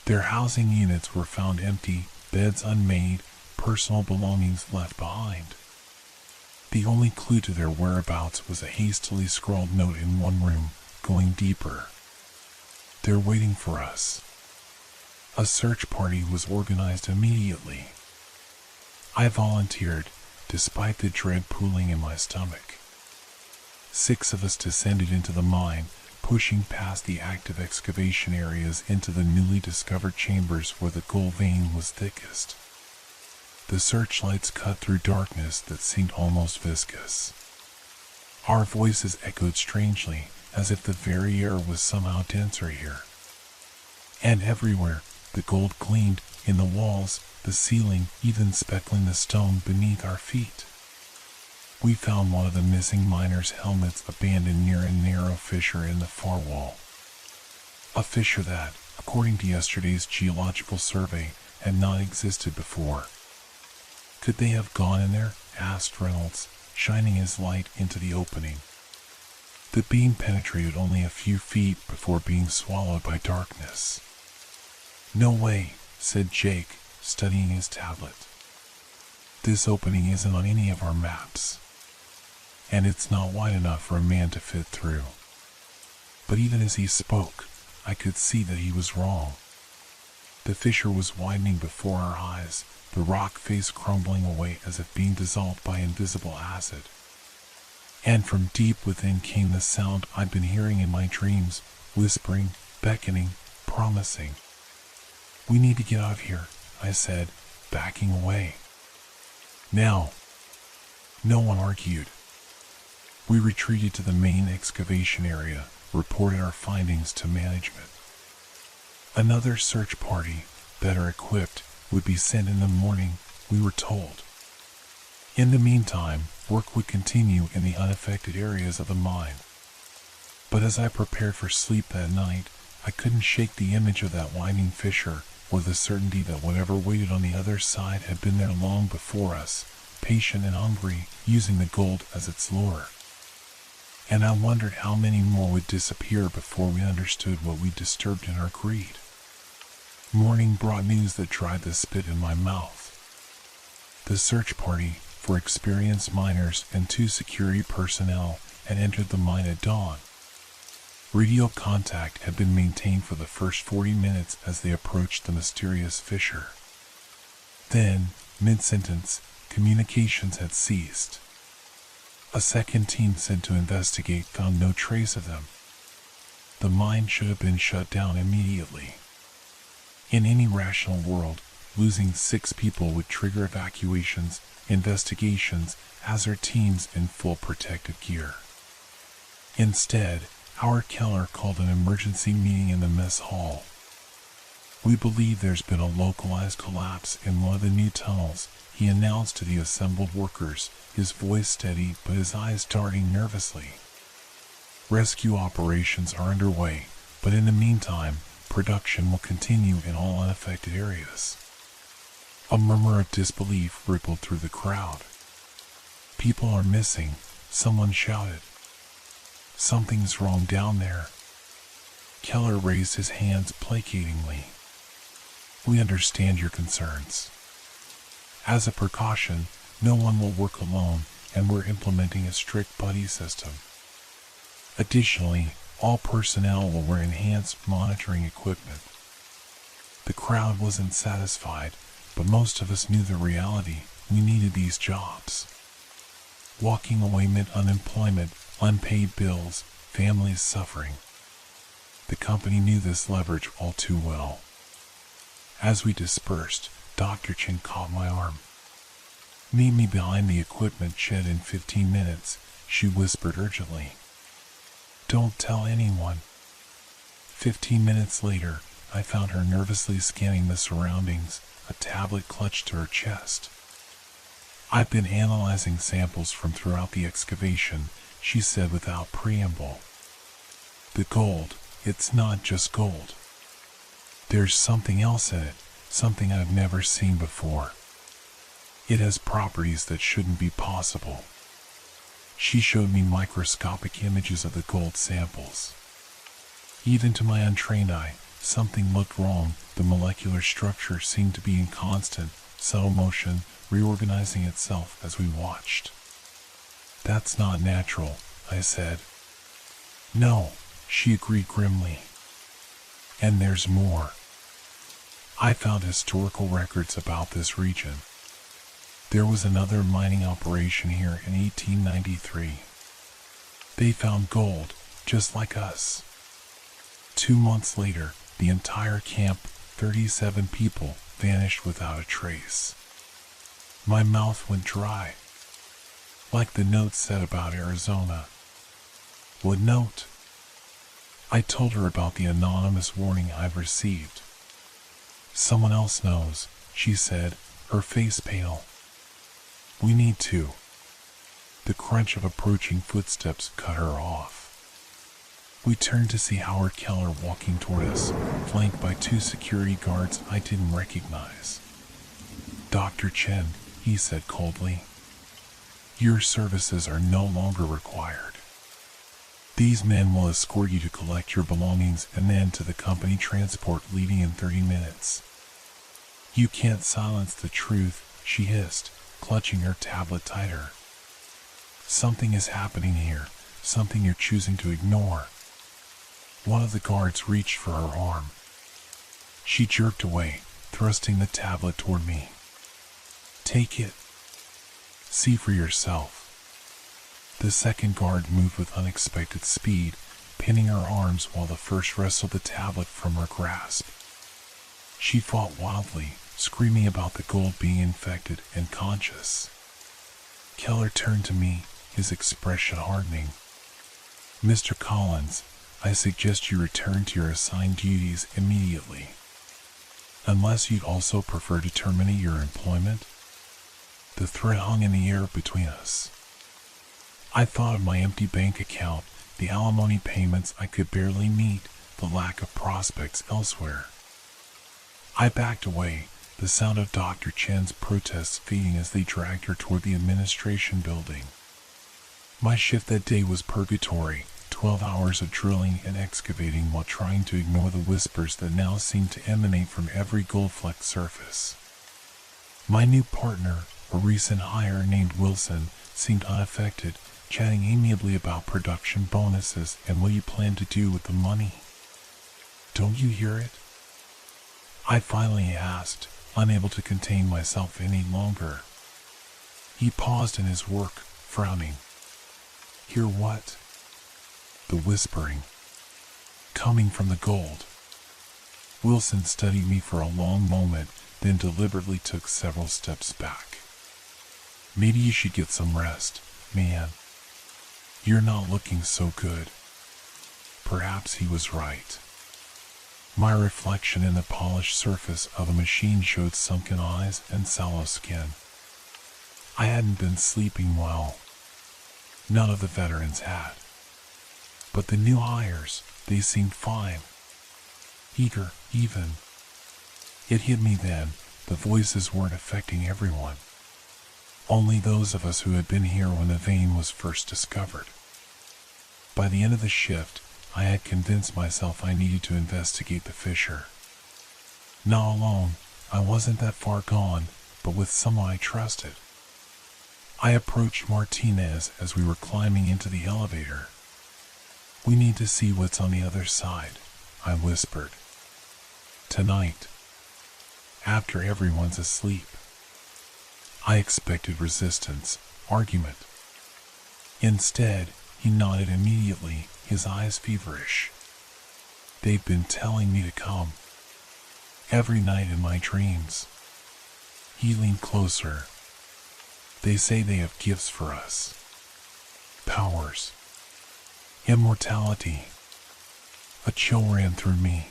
Their housing units were found empty, beds unmade, personal belongings left behind. The only clue to their whereabouts was a hastily scrawled note in one room, going deeper. "They're waiting for us." A search party was organized immediately. I volunteered, despite the dread pooling in my stomach. 6 of us descended into the mine, pushing past the active excavation areas into the newly discovered chambers where the gold vein was thickest. The searchlights cut through darkness that seemed almost viscous. Our voices echoed strangely, as if the very air was somehow denser here. And everywhere, the gold gleamed, in the walls, the ceiling, even speckling the stone beneath our feet. We found one of the missing miners' helmets abandoned near a narrow fissure in the far wall. A fissure that, according to yesterday's geological survey, had not existed before. "Could they have gone in there?" asked Reynolds, shining his light into the opening. The beam penetrated only a few feet before being swallowed by darkness. "No way," said Jake, studying his tablet. "This opening isn't on any of our maps. And it's not wide enough for a man to fit through." But even as he spoke, I could see that he was wrong. The fissure was widening before our eyes, the rock face crumbling away as if being dissolved by invisible acid. And from deep within came the sound I'd been hearing in my dreams, whispering, beckoning, promising. "We need to get out of here," I said, backing away. "Now." No one argued. We retreated to the main excavation area, reported our findings to management. Another search party, better equipped, would be sent in the morning, we were told. In the meantime, work would continue in the unaffected areas of the mine. But as I prepared for sleep that night, I couldn't shake the image of that winding fissure, or the certainty that whatever waited on the other side had been there long before us, patient and hungry, using the gold as its lure. And I wondered how many more would disappear before we understood what we disturbed in our greed. Morning brought news that dried the spit in my mouth. The search party, for experienced miners and 2 security personnel, had entered the mine at dawn. Radio contact had been maintained for the first 40 minutes as they approached the mysterious fissure. Then, mid-sentence, communications had ceased. A second team sent to investigate found no trace of them. The mine should have been shut down immediately. In any rational world, losing 6 people would trigger evacuations, investigations, hazard teams in full protective gear. Instead, Howard Keller called an emergency meeting in the mess hall. "We believe there's been a localized collapse in one of the new tunnels," he announced to the assembled workers, his voice steady but his eyes darting nervously. "Rescue operations are underway, but in the meantime, production will continue in all unaffected areas." A murmur of disbelief rippled through the crowd. "People are missing," Someone shouted. Something's wrong down there. Keller raised his hands placatingly. We understand your concerns. As a precaution, no one will work alone, and we're implementing a strict buddy system. Additionally, all personnel will wear enhanced monitoring equipment. The crowd wasn't satisfied, but most of us knew the reality. We needed these jobs. Walking away meant unemployment, unpaid bills, families suffering. The company knew this leverage all too well. As we dispersed, Dr. Chen caught my arm. Meet me behind the equipment shed in 15 minutes, she whispered urgently. Don't tell anyone. 15 minutes later, I found her nervously scanning the surroundings, a tablet clutched to her chest. I've been analyzing samples from throughout the excavation, she said without preamble. The gold, it's not just gold. There's something else in it, something I've never seen before. It has properties that shouldn't be possible. She showed me microscopic images of the gold samples. Even to my untrained eye, something looked wrong. The molecular structure seemed to be in constant, subtle motion, reorganizing itself as we watched. That's not natural, I said. No, she agreed grimly. And there's more. I found historical records about this region. There was another mining operation here in 1893. They found gold, just like us. 2 months later, the entire camp, 37 people, vanished without a trace. My mouth went dry. Like the note said about Arizona. What note? I told her about the anonymous warning I've received. Someone else knows, she said, her face pale. We need to. The crunch of approaching footsteps cut her off. We turned to see Howard Keller walking toward us, flanked by 2 security guards I didn't recognize. Dr. Chen, he said coldly. Your services are no longer required. These men will escort you to collect your belongings and then to the company transport leaving in 30 minutes. You can't silence the truth, she hissed, clutching her tablet tighter. Something is happening here, something you're choosing to ignore. One of the guards reached for her arm. She jerked away, thrusting the tablet toward me. Take it. See for yourself. The second guard moved with unexpected speed, pinning her arms while the first wrestled the tablet from her grasp. She fought wildly, screaming about the gold being infected and conscious. Keller turned to me, his expression hardening. Mr. Collins, I suggest you return to your assigned duties immediately. Unless you'd also prefer to terminate your employment? The threat hung in the air between us. I thought of my empty bank account, the alimony payments I could barely meet, the lack of prospects elsewhere. I backed away, the sound of Dr. Chen's protests fading as they dragged her toward the administration building. My shift that day was purgatory, 12 hours of drilling and excavating while trying to ignore the whispers that now seemed to emanate from every gold-flecked surface. My new partner, a recent hire named Wilson, seemed unaffected, chatting amiably about production bonuses and what he planned to do with the money. Don't you hear it? I finally asked, unable to contain myself any longer. He paused in his work, frowning. Hear what? The whispering. Coming from the gold. Wilson studied me for a long moment, then deliberately took several steps back. Maybe you should get some rest, man. You're not looking so good. Perhaps he was right. My reflection in the polished surface of a machine showed sunken eyes and sallow skin. I hadn't been sleeping well. None of the veterans had. But the new hires, they seemed fine. Eager, even. It hit me then, the voices weren't affecting everyone. Only those of us who had been here when the vein was first discovered. By the end of the shift, I had convinced myself I needed to investigate the fissure. Not alone, I wasn't that far gone, but with someone I trusted. I approached Martinez as we were climbing into the elevator. "We need to see what's on the other side," I whispered. "Tonight, after everyone's asleep." I expected resistance, argument. Instead, he nodded immediately, his eyes feverish. "They've been telling me to come. Every night in my dreams." He leaned closer. "They say they have gifts for us. Powers. Immortality." A chill ran through me.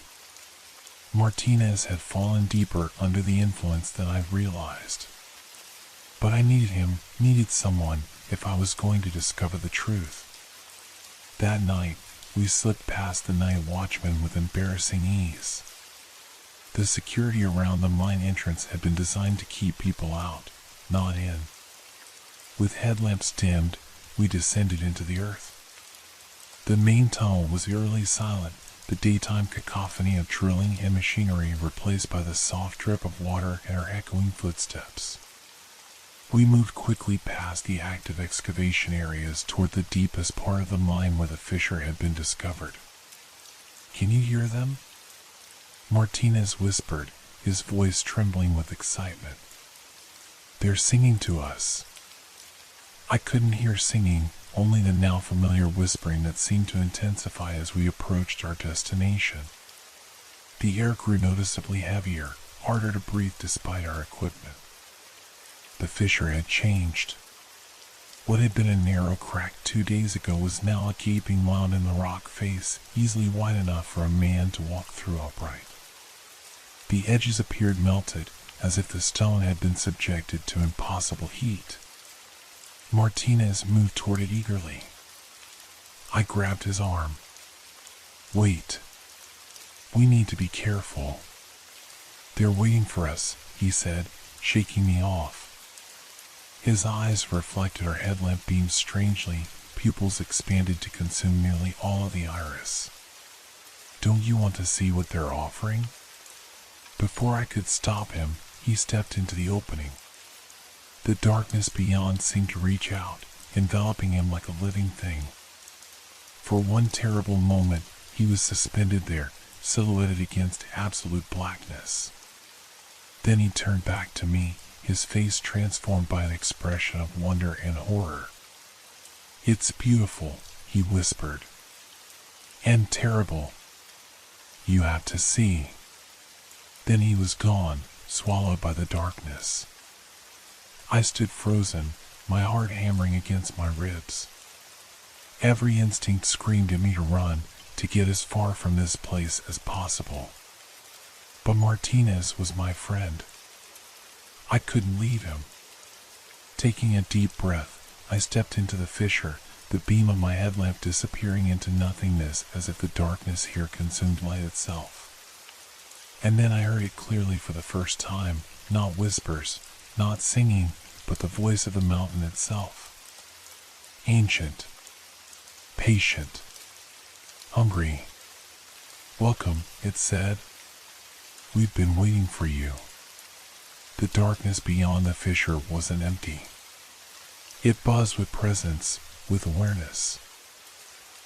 Martinez had fallen deeper under the influence than I realized. But I needed him, needed someone, if I was going to discover the truth. That night, we slipped past the night watchman with embarrassing ease. The security around the mine entrance had been designed to keep people out, not in. With headlamps dimmed, we descended into the earth. The main tunnel was eerily silent, the daytime cacophony of drilling and machinery replaced by the soft drip of water and our echoing footsteps. We moved quickly past the active excavation areas toward the deepest part of the mine where the fissure had been discovered. "Can you hear them?" Martinez whispered, his voice trembling with excitement. "They're singing to us." I couldn't hear singing, only the now familiar whispering that seemed to intensify as we approached our destination. The air grew noticeably heavier, harder to breathe despite our equipment. The fissure had changed. What had been a narrow crack 2 days ago was now a gaping mound in the rock face, easily wide enough for a man to walk through upright. The edges appeared melted, as if the stone had been subjected to impossible heat. Martinez moved toward it eagerly. I grabbed his arm. "Wait. We need to be careful." "They're waiting for us," he said, shaking me off. His eyes reflected our headlamp beams strangely, pupils expanded to consume nearly all of the iris. "Don't you want to see what they're offering?" Before I could stop him, he stepped into the opening. The darkness beyond seemed to reach out, enveloping him like a living thing. For one terrible moment, he was suspended there, silhouetted against absolute blackness. Then he turned back to me, his face transformed by an expression of wonder and horror. "It's beautiful," he whispered. "And terrible. You have to see." Then he was gone, swallowed by the darkness. I stood frozen, my heart hammering against my ribs. Every instinct screamed at me to run, to get as far from this place as possible. But Martinez was my friend. I couldn't leave him. Taking a deep breath, I stepped into the fissure, the beam of my headlamp disappearing into nothingness as if the darkness here consumed light itself. And then I heard it clearly for the first time, not whispers, not singing, but the voice of the mountain itself. Ancient, patient, hungry. "Welcome," it said. "We've been waiting for you." The darkness beyond the fissure wasn't empty. It buzzed with presence, with awareness.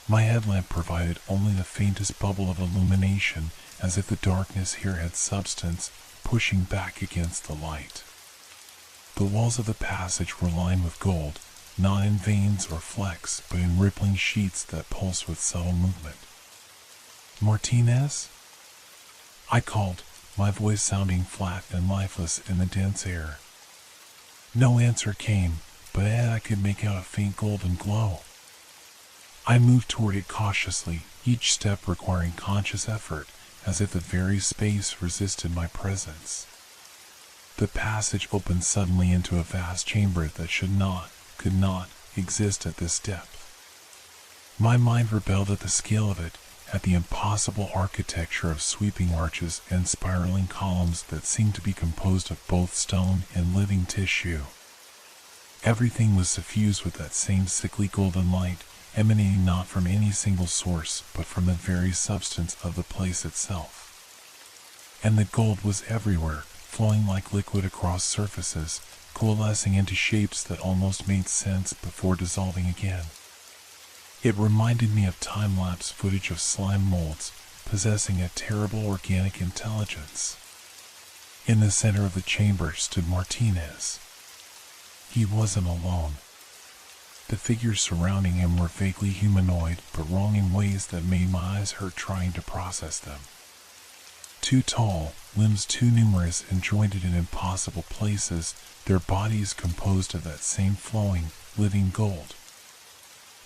My headlamp provided only the faintest bubble of illumination, as if the darkness here had substance, pushing back against the light. The walls of the passage were lined with gold, not in veins or flecks, but in rippling sheets that pulsed with subtle movement. "Martinez?" I called, my voice sounding flat and lifeless in the dense air. No answer came, but ahead I could make out a faint golden glow. I moved toward it cautiously, each step requiring conscious effort, as if the very space resisted my presence. The passage opened suddenly into a vast chamber that could not exist at this depth. My mind rebelled at the scale of it, at the impossible architecture of sweeping arches and spiraling columns that seemed to be composed of both stone and living tissue. Everything was suffused with that same sickly golden light, emanating not from any single source, but from the very substance of the place itself. And the gold was everywhere, flowing like liquid across surfaces, coalescing into shapes that almost made sense before dissolving again. It reminded me of time-lapse footage of slime molds, possessing a terrible organic intelligence. In the center of the chamber stood Martinez. He wasn't alone. The figures surrounding him were vaguely humanoid, but wrong in ways that made my eyes hurt trying to process them. Too tall, limbs too numerous and jointed in impossible places, their bodies composed of that same flowing, living gold.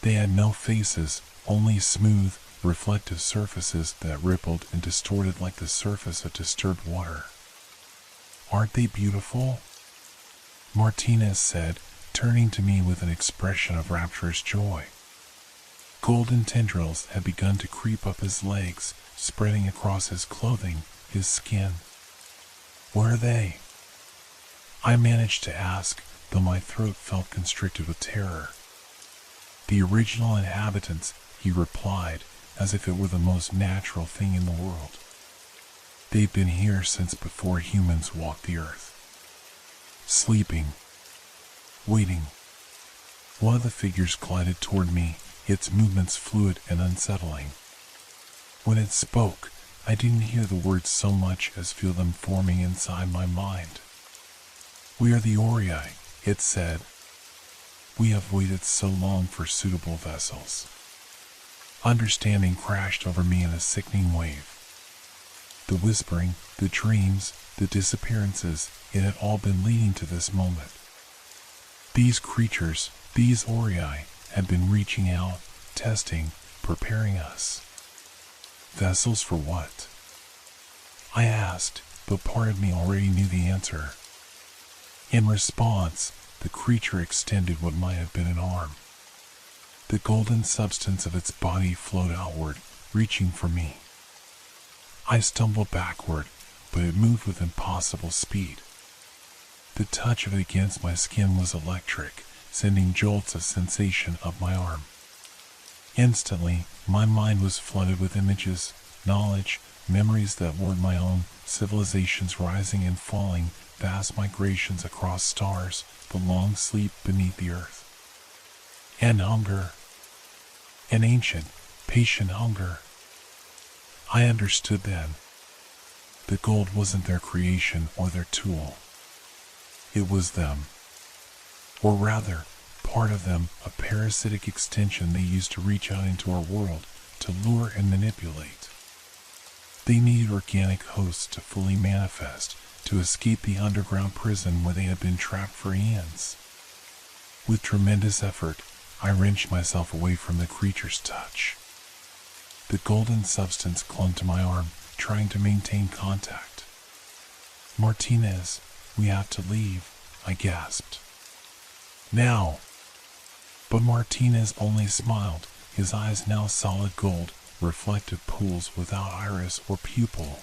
They had no faces, only smooth, reflective surfaces that rippled and distorted like the surface of disturbed water. "Aren't they beautiful?" Martinez said, turning to me with an expression of rapturous joy. Golden tendrils had begun to creep up his legs, spreading across his clothing, his skin. "Where are they?" I managed to ask, though my throat felt constricted with terror. "The original inhabitants," he replied, as if it were the most natural thing in the world. "They've been here since before humans walked the earth. Sleeping. Waiting." One of the figures glided toward me, its movements fluid and unsettling. When it spoke, I didn't hear the words so much as feel them forming inside my mind. "We are the Ori," it said. "We have waited so long for suitable vessels." Understanding crashed over me in a sickening wave. The whispering, the dreams, the disappearances, it had all been leading to this moment. These creatures, these Ori, had been reaching out, testing, preparing us. Vessels for what? I asked, but part of me already knew the answer. In response, the creature extended what might have been an arm. The golden substance of its body flowed outward, reaching for me. I stumbled backward, but it moved with impossible speed. The touch of it against my skin was electric, sending jolts of sensation up my arm. Instantly, my mind was flooded with images, knowledge, memories that weren't my own, civilizations rising and falling, vast migrations across stars, the long sleep beneath the earth. And hunger. An ancient, patient hunger. I understood then. The gold wasn't their creation or their tool. It was them. Or rather, part of them, a parasitic extension they used to reach out into our world, to lure and manipulate. They needed organic hosts to fully manifest, to escape the underground prison where they had been trapped for eons. With tremendous effort, I wrenched myself away from the creature's touch. The golden substance clung to my arm, trying to maintain contact. "Martinez, we have to leave," I gasped. "Now!" But Martinez only smiled, his eyes now solid gold, reflective pools without iris or pupil.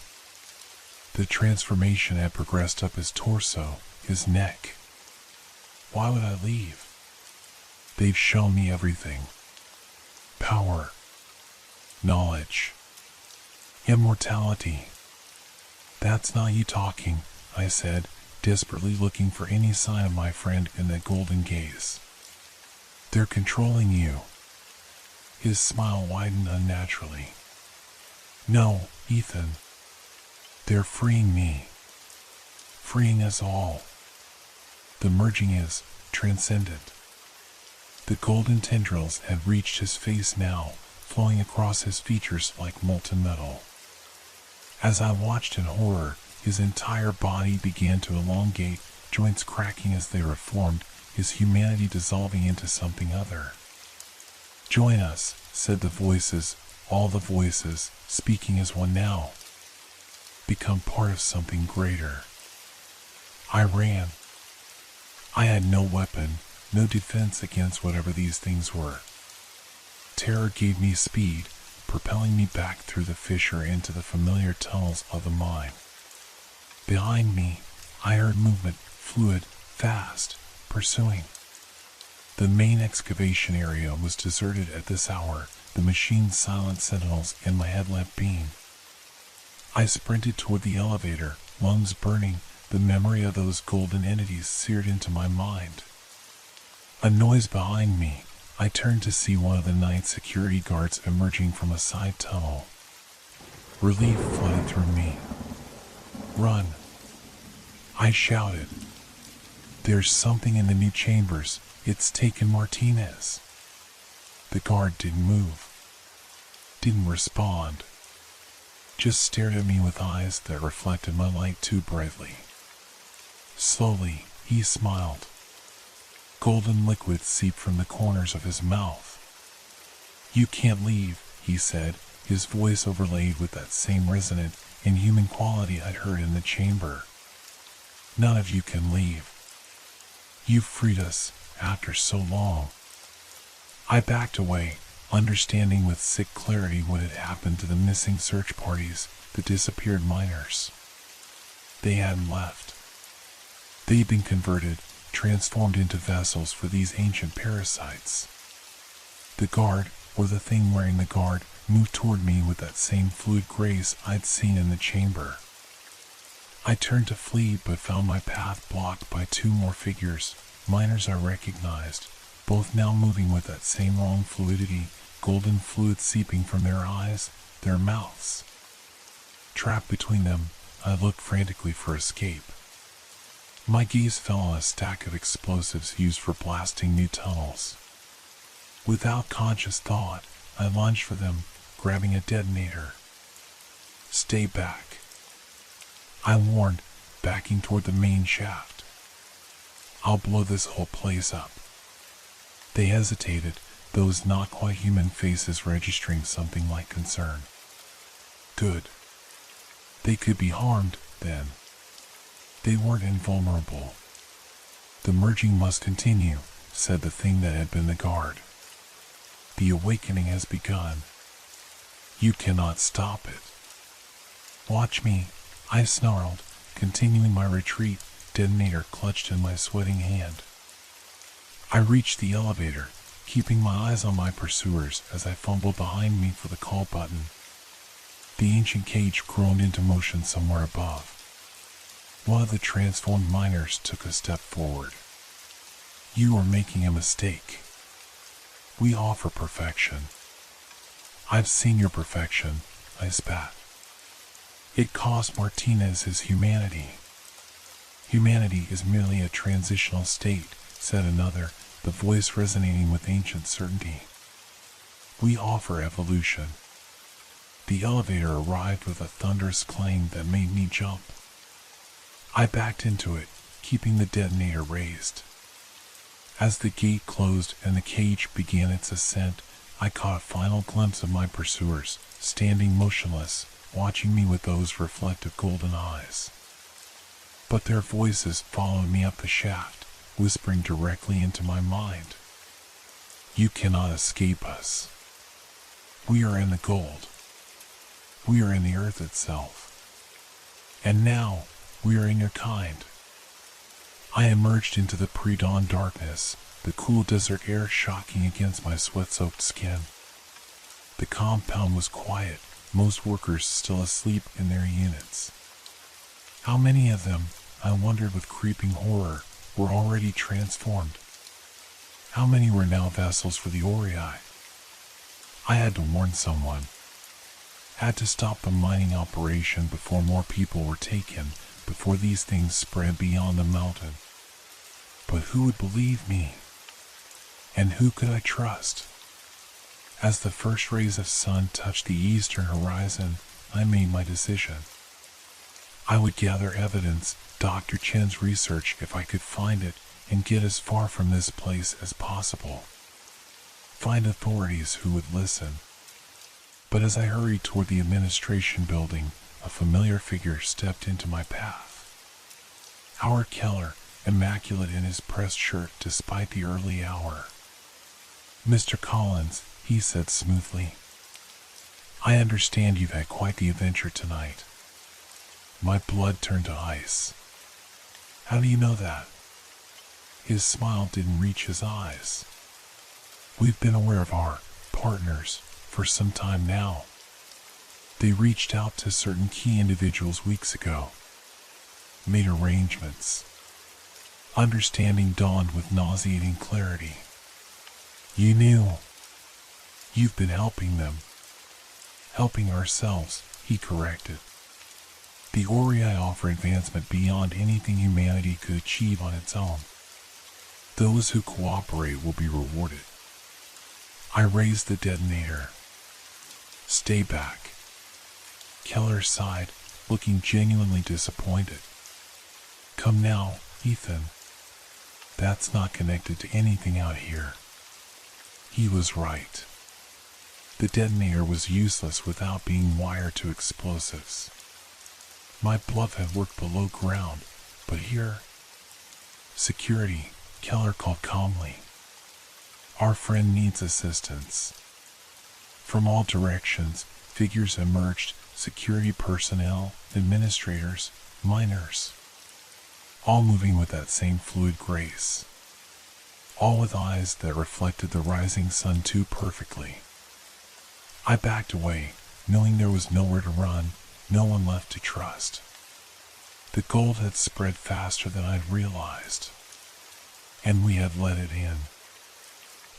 The transformation had progressed up his torso, his neck. "Why would I leave? They've shown me everything. Power. Knowledge. Immortality." "That's not you talking," I said, desperately looking for any sign of my friend in that golden gaze. "They're controlling you." His smile widened unnaturally. "No, Ethan. They're freeing me. Freeing us all. The merging is transcendent." The golden tendrils had reached his face now, flowing across his features like molten metal. As I watched in horror, his entire body began to elongate, joints cracking as they reformed, his humanity dissolving into something other. "Join us," said the voices, all the voices, speaking as one now. "Become part of something greater." I ran. I had no weapon, no defense against whatever these things were. Terror gave me speed, propelling me back through the fissure into the familiar tunnels of the mine. Behind me, I heard movement, fluid, fast, pursuing. The main excavation area was deserted at this hour, the machine's silent sentinels in my headlamp beam. I sprinted toward the elevator, lungs burning, the memory of those golden entities seared into my mind. A noise behind me. I turned to see one of the night security guards emerging from a side tunnel. Relief flooded through me. "Run!" I shouted. "There's something in the new chambers. It's taken Martinez." The guard didn't move. Didn't respond. Just stared at me with eyes that reflected my light too brightly. Slowly, he smiled. Golden liquid seeped from the corners of his mouth. "You can't leave," he said, his voice overlaid with that same resonant, inhuman quality I'd heard in the chamber. "None of you can leave. You've freed us after so long." I backed away, understanding with sick clarity what had happened to the missing search parties, the disappeared miners. They hadn't left. They'd been converted, transformed into vessels for these ancient parasites. The guard, or the thing wearing the guard, moved toward me with that same fluid grace I'd seen in the chamber. I turned to flee but found my path blocked by two more figures, miners I recognized, both now moving with that same wrong fluidity, golden fluid seeping from their eyes, their mouths. Trapped between them, I looked frantically for escape. My gaze fell on a stack of explosives used for blasting new tunnels. Without conscious thought, I lunged for them, grabbing a detonator. "Stay back," I warned, backing toward the main shaft. "I'll blow this whole place up." They hesitated, those not quite human faces registering something like concern. Good. They could be harmed, then. They weren't invulnerable. "The merging must continue," said the thing that had been the guard. "The awakening has begun. You cannot stop it." "Watch me," I snarled, continuing my retreat, detonator clutched in my sweating hand. I reached the elevator, keeping my eyes on my pursuers as I fumbled behind me for the call button. The ancient cage groaned into motion somewhere above. One of the transformed miners took a step forward. "You are making a mistake. We offer perfection." "I've seen your perfection," I spat. "It cost Martinez his humanity." "Humanity is merely a transitional state," said another, the voice resonating with ancient certainty. "We offer evolution." The elevator arrived with a thunderous clang that made me jump. I backed into it, keeping the detonator raised. As the gate closed and the cage began its ascent, I caught a final glimpse of my pursuers, standing motionless, watching me with those reflective golden eyes. But their voices followed me up the shaft, whispering directly into my mind. "You cannot escape us. We are in the gold. We are in the earth itself. And now, we are in your kind." I emerged into the pre-dawn darkness, the cool desert air shocking against my sweat-soaked skin. The compound was quiet, most workers still asleep in their units. How many of them, I wondered with creeping horror, were already transformed? How many were now vessels for the Aurii? I had to warn someone. Had to stop the mining operation before more people were taken, before these things spread beyond the mountain. But who would believe me? And who could I trust? As the first rays of sun touched the eastern horizon, I made my decision. I would gather evidence, Dr. Chen's research if I could find it, and get as far from this place as possible. Find authorities who would listen. But as I hurried toward the administration building, a familiar figure stepped into my path. Howard Keller, immaculate in his pressed shirt despite the early hour. "Mr. Collins," he said smoothly, "I understand you've had quite the adventure tonight." My blood turned to ice. "How do you know that?" His smile didn't reach his eyes. We've been aware of our partners for some time now. They reached out to certain key individuals weeks ago, made arrangements. Understanding dawned with nauseating clarity. You knew. You've been helping them. Helping ourselves, he corrected. The Ori offer advancement beyond anything humanity could achieve on its own. Those who cooperate will be rewarded. I raised the detonator. Stay back. Keller sighed, looking genuinely disappointed. Come now, Ethan. That's not connected to anything out here. He was right. The detonator was useless without being wired to explosives. My bluff had worked below ground, but here... Security, Keller called calmly. Our friend needs assistance. From all directions, figures emerged, security personnel, administrators, miners. All moving with that same fluid grace. All with eyes that reflected the rising sun too perfectly. I backed away, knowing there was nowhere to run, no one left to trust. The gold had spread faster than I'd realized, and we had let it in.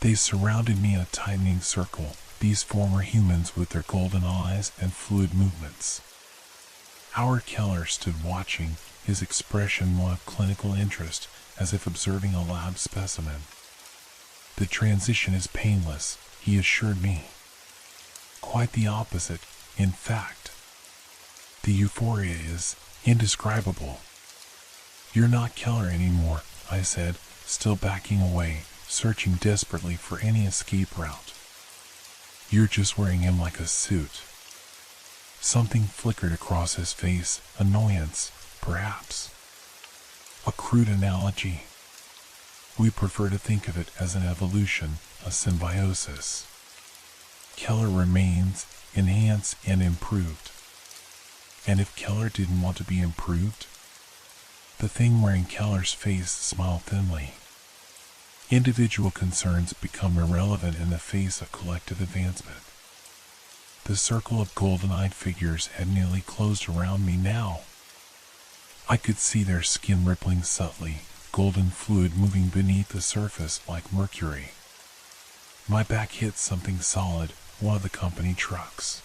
They surrounded me in a tightening circle, these former humans with their golden eyes and fluid movements. Howard Keller stood watching, his expression one of clinical interest, as if observing a lab specimen. The transition is painless, he assured me. Quite the opposite, in fact. The euphoria is indescribable. You're not Keller anymore, I said, still backing away, searching desperately for any escape route. You're just wearing him like a suit. Something flickered across his face, annoyance, perhaps. A crude analogy. We prefer to think of it as an evolution, a symbiosis. Keller remains, enhanced and improved. And if Keller didn't want to be improved? The thing wearing Keller's face smiled thinly. Individual concerns become irrelevant in the face of collective advancement. The circle of golden-eyed figures had nearly closed around me now. I could see their skin rippling subtly, golden fluid moving beneath the surface like mercury. My back hit something solid, one of the company trucks.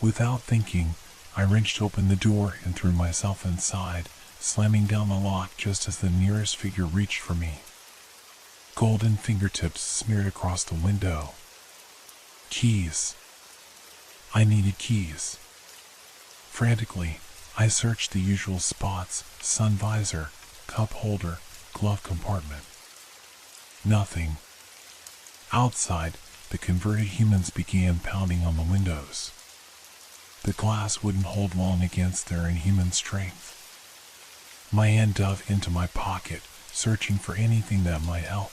Without thinking, I wrenched open the door and threw myself inside, slamming down the lock just as the nearest figure reached for me. Golden fingertips smeared across the window. Keys. I needed keys. Frantically, I searched the usual spots: sun visor, cup holder, glove compartment. Nothing. Outside, the converted humans began pounding on the windows. The glass wouldn't hold long against their inhuman strength. My hand dove into my pocket, searching for anything that might help.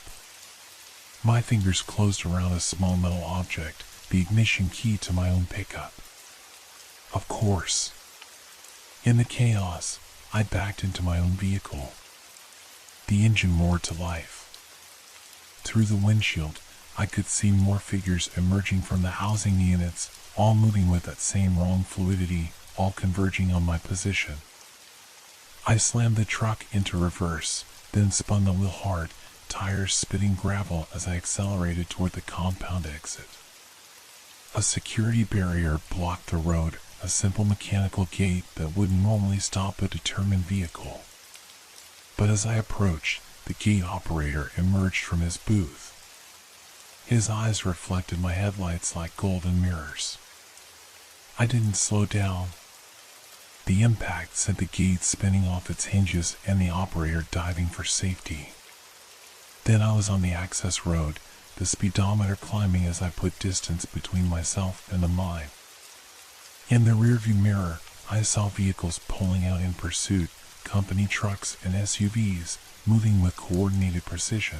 My fingers closed around a small metal object, the ignition key to my own pickup. Of course. In the chaos, I backed into my own vehicle. The engine roared to life. Through the windshield, I could see more figures emerging from the housing units, all moving with that same wrong fluidity, all converging on my position. I slammed the truck into reverse, then spun the wheel hard, tires spitting gravel as I accelerated toward the compound exit. A security barrier blocked the road, a simple mechanical gate that wouldn't normally stop a determined vehicle. But as I approached, the gate operator emerged from his booth. His eyes reflected my headlights like golden mirrors. I didn't slow down. The impact sent the gate spinning off its hinges and the operator diving for safety. Then I was on the access road, the speedometer climbing as I put distance between myself and the mine. In the rearview mirror, I saw vehicles pulling out in pursuit, company trucks and SUVs, moving with coordinated precision.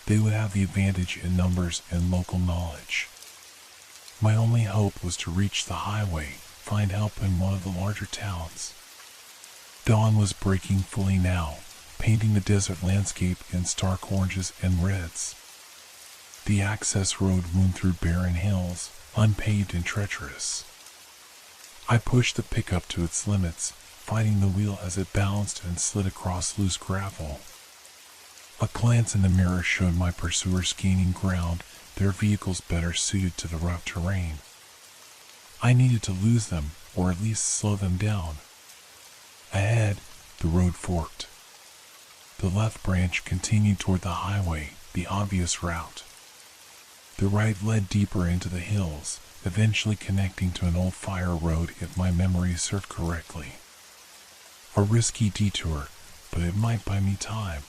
They would have the advantage in numbers and local knowledge. My only hope was to reach the highway, find help in one of the larger towns. Dawn was breaking fully now, painting the desert landscape in stark oranges and reds. The access road wound through barren hills, unpaved and treacherous. I pushed the pickup to its limits, fighting the wheel as it bounced and slid across loose gravel. A glance in the mirror showed my pursuers gaining ground, their vehicles better suited to the rough terrain. I needed to lose them, or at least slow them down. Ahead, the road forked. The left branch continued toward the highway, the obvious route. The right led deeper into the hills, eventually connecting to an old fire road if my memory served correctly. A risky detour, but it might buy me time.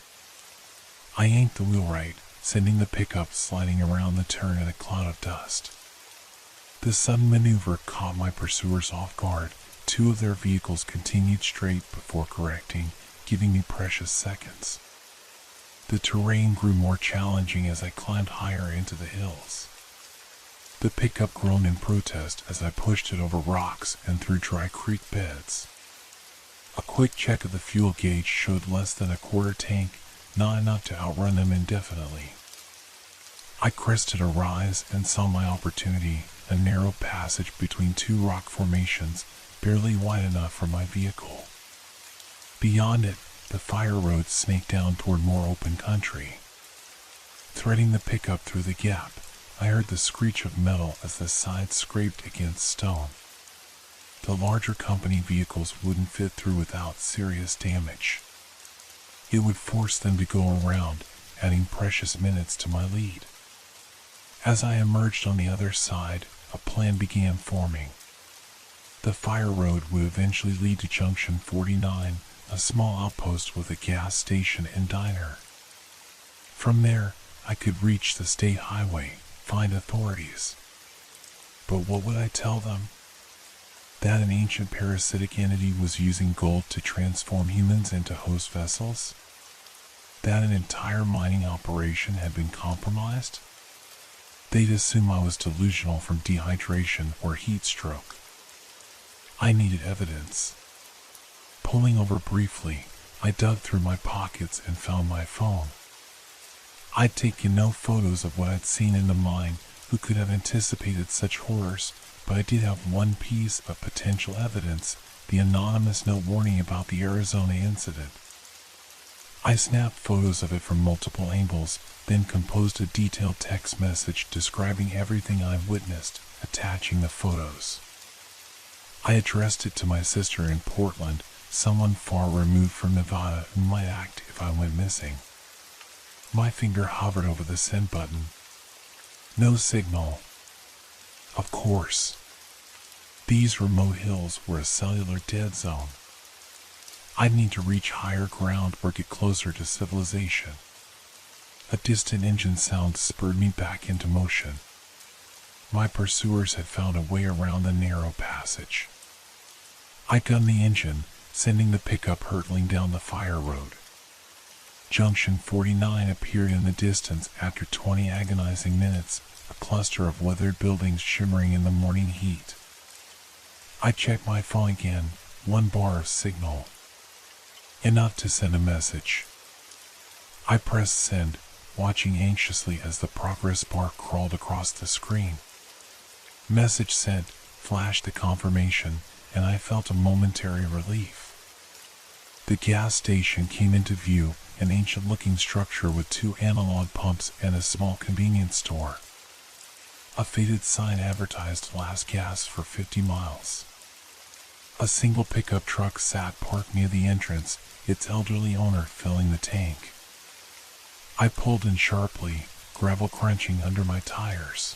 I yanked the wheel right, sending the pickup sliding around the turn in a cloud of dust. The sudden maneuver caught my pursuers off guard. Two of their vehicles continued straight before correcting, giving me precious seconds. The terrain grew more challenging as I climbed higher into the hills. The pickup groaned in protest as I pushed it over rocks and through dry creek beds. A quick check of the fuel gauge showed less than a quarter tank, not enough to outrun them indefinitely. I crested a rise and saw my opportunity, a narrow passage between two rock formations, barely wide enough for my vehicle. Beyond it, the fire road snaked down toward more open country. Threading the pickup through the gap, I heard the screech of metal as the sides scraped against stone. The larger company vehicles wouldn't fit through without serious damage. It would force them to go around, adding precious minutes to my lead. As I emerged on the other side, a plan began forming. The fire road would eventually lead to Junction 49, a small outpost with a gas station and diner. From there, I could reach the state highway, find authorities. But what would I tell them? That an ancient parasitic entity was using gold to transform humans into host vessels? That an entire mining operation had been compromised? They'd assume I was delusional from dehydration or heat stroke. I needed evidence. Pulling over briefly, I dug through my pockets and found my phone. I'd taken no photos of what I'd seen in the mine. Who could have anticipated such horrors? But I did have one piece of potential evidence, the anonymous note warning about the Arizona incident. I snapped photos of it from multiple angles, then composed a detailed text message describing everything I'd witnessed, attaching the photos. I addressed it to my sister in Portland, someone far removed from Nevada who might act if I went missing. My finger hovered over the send button. No signal. Of course. These remote hills were a cellular dead zone. I'd need to reach higher ground or get closer to civilization. A distant engine sound spurred me back into motion. My pursuers had found a way around the narrow passage. I gunned the engine, sending the pickup hurtling down the fire road. Junction 49 appeared in the distance after 20 agonizing minutes, a cluster of weathered buildings shimmering in the morning heat. I checked my phone again, 1 bar of signal. Enough to send a message. I pressed send, watching anxiously as the progress bar crawled across the screen. Message sent, flashed the confirmation, and I felt a momentary relief. The gas station came into view, an ancient-looking structure with 2 analog pumps and a small convenience store. A faded sign advertised last gas for 50 miles. A single pickup truck sat parked near the entrance, its elderly owner filling the tank. I pulled in sharply, gravel crunching under my tires.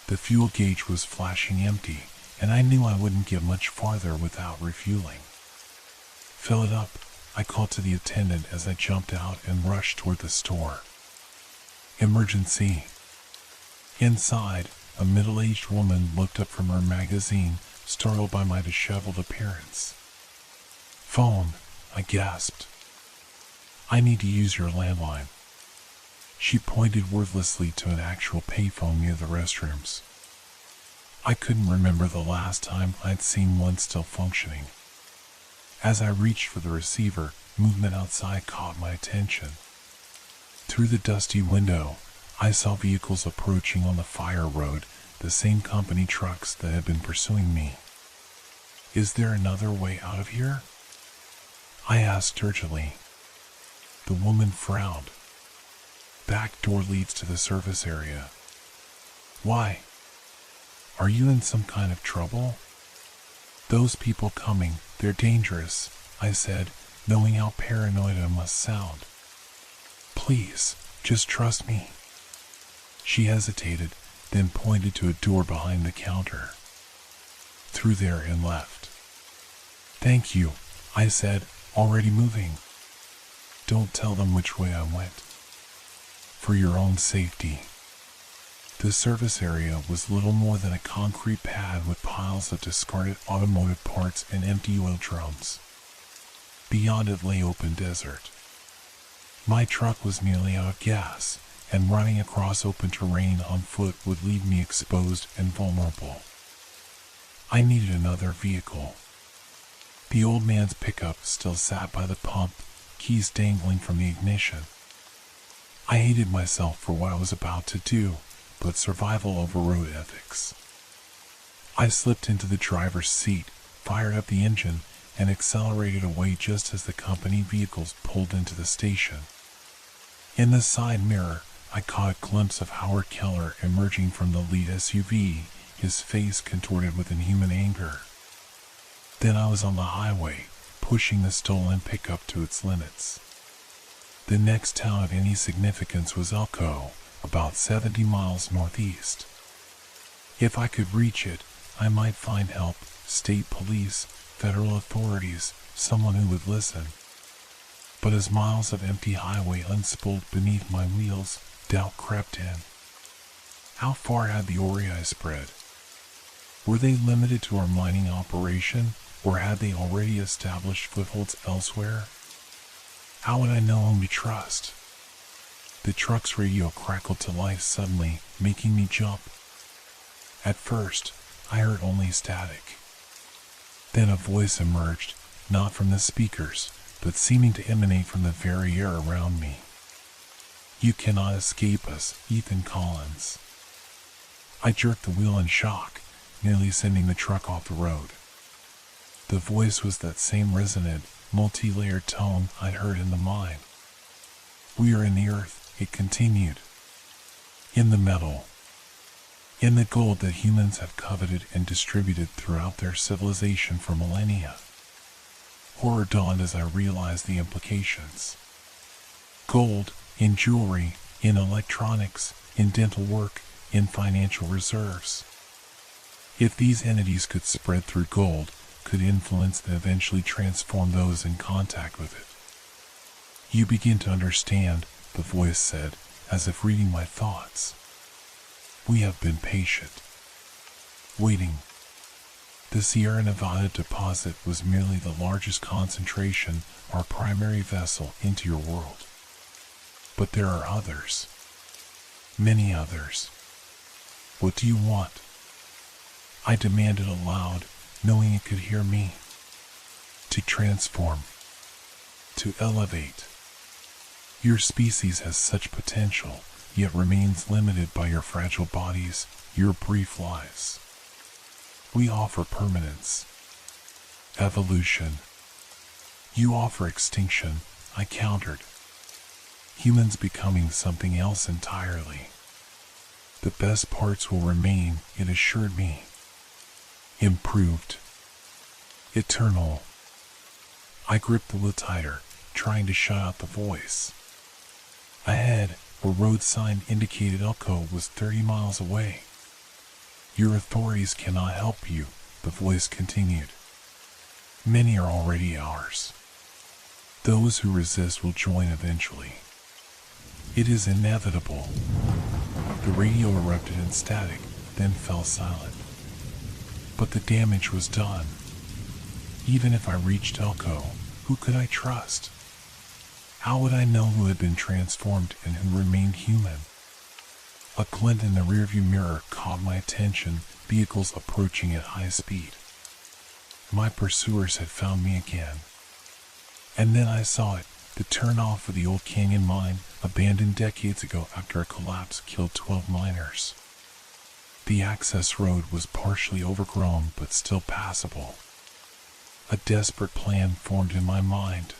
The fuel gauge was flashing empty, and I knew I wouldn't get much farther without refueling. Fill it up, I called to the attendant as I jumped out and rushed toward the store. Emergency. Inside, a middle-aged woman looked up from her magazine, startled by my disheveled appearance. Phone, I gasped. I need to use your landline. She pointed wordlessly to an actual payphone near the restrooms. I couldn't remember the last time I'd seen one still functioning. As I reached for the receiver, movement outside caught my attention. Through the dusty window, I saw vehicles approaching on the fire road, the same company trucks that had been pursuing me. Is there another way out of here? I asked urgently. The woman frowned. Back door leads to the service area. Why? Are you in some kind of trouble? Those people coming, they're dangerous, I said, knowing how paranoid I must sound. Please, just trust me. She hesitated, then pointed to a door behind the counter. Through there and left. Thank you, I said, already moving. Don't tell them which way I went. For your own safety. The service area was little more than a concrete pad with piles of discarded automotive parts and empty oil drums. Beyond it lay open desert. My truck was nearly out of gas, and running across open terrain on foot would leave me exposed and vulnerable. I needed another vehicle. The old man's pickup still sat by the pump, keys dangling from the ignition. I hated myself for what I was about to do, but survival overrode ethics. I slipped into the driver's seat, fired up the engine, and accelerated away just as the company vehicles pulled into the station. In the side mirror, I caught a glimpse of Howard Keller emerging from the lead SUV, his face contorted with inhuman anger. Then I was on the highway, pushing the stolen pickup to its limits. The next town of any significance was Elko, about 70 miles northeast. If I could reach it, I might find help, state police, federal authorities, someone who would listen. But as miles of empty highway unspooled beneath my wheels, doubt crept in. How far had the Orei spread? Were they limited to our mining operation, or had they already established footholds elsewhere? How would I know whom to trust? The truck's radio crackled to life suddenly, making me jump. At first, I heard only static. Then a voice emerged, not from the speakers, but seeming to emanate from the very air around me. You cannot escape us, Ethan Collins. I jerked the wheel in shock, nearly sending the truck off the road. The voice was that same resonant, multi-layered tone I'd heard in the mine. We are in the earth, it continued. In the metal. In the gold that humans have coveted and distributed throughout their civilization for millennia. Horror dawned as I realized the implications. Gold, in jewelry, in electronics, in dental work, in financial reserves. If these entities could spread through gold, could influence and eventually transform those in contact with it. You begin to understand, the voice said, as if reading my thoughts. We have been patient. Waiting. The Sierra Nevada deposit was merely the largest concentration, our primary vessel, into your world. But there are others. Many others. What do you want? I demanded aloud, knowing it could hear me. To transform. To elevate. Your species has such potential, yet remains limited by your fragile bodies, your brief lives. We offer permanence. Evolution. You offer extinction, I countered. Humans becoming something else entirely. The best parts will remain, it assured me. Improved. Eternal. I gripped the wheel tighter, trying to shut out the voice. Ahead, a road sign indicated Elko was 30 miles away. Your authorities cannot help you, the voice continued. Many are already ours. Those who resist will join eventually. It is inevitable. The radio erupted in static, then fell silent. But the damage was done. Even if I reached Elko, who could I trust? How would I know who had been transformed and who remained human? A glint in the rearview mirror caught my attention, vehicles approaching at high speed. My pursuers had found me again. And then I saw it, the turnoff of the old canyon mine, abandoned decades ago after a collapse killed 12 miners. The access road was partially overgrown but still passable. A desperate plan formed in my mind.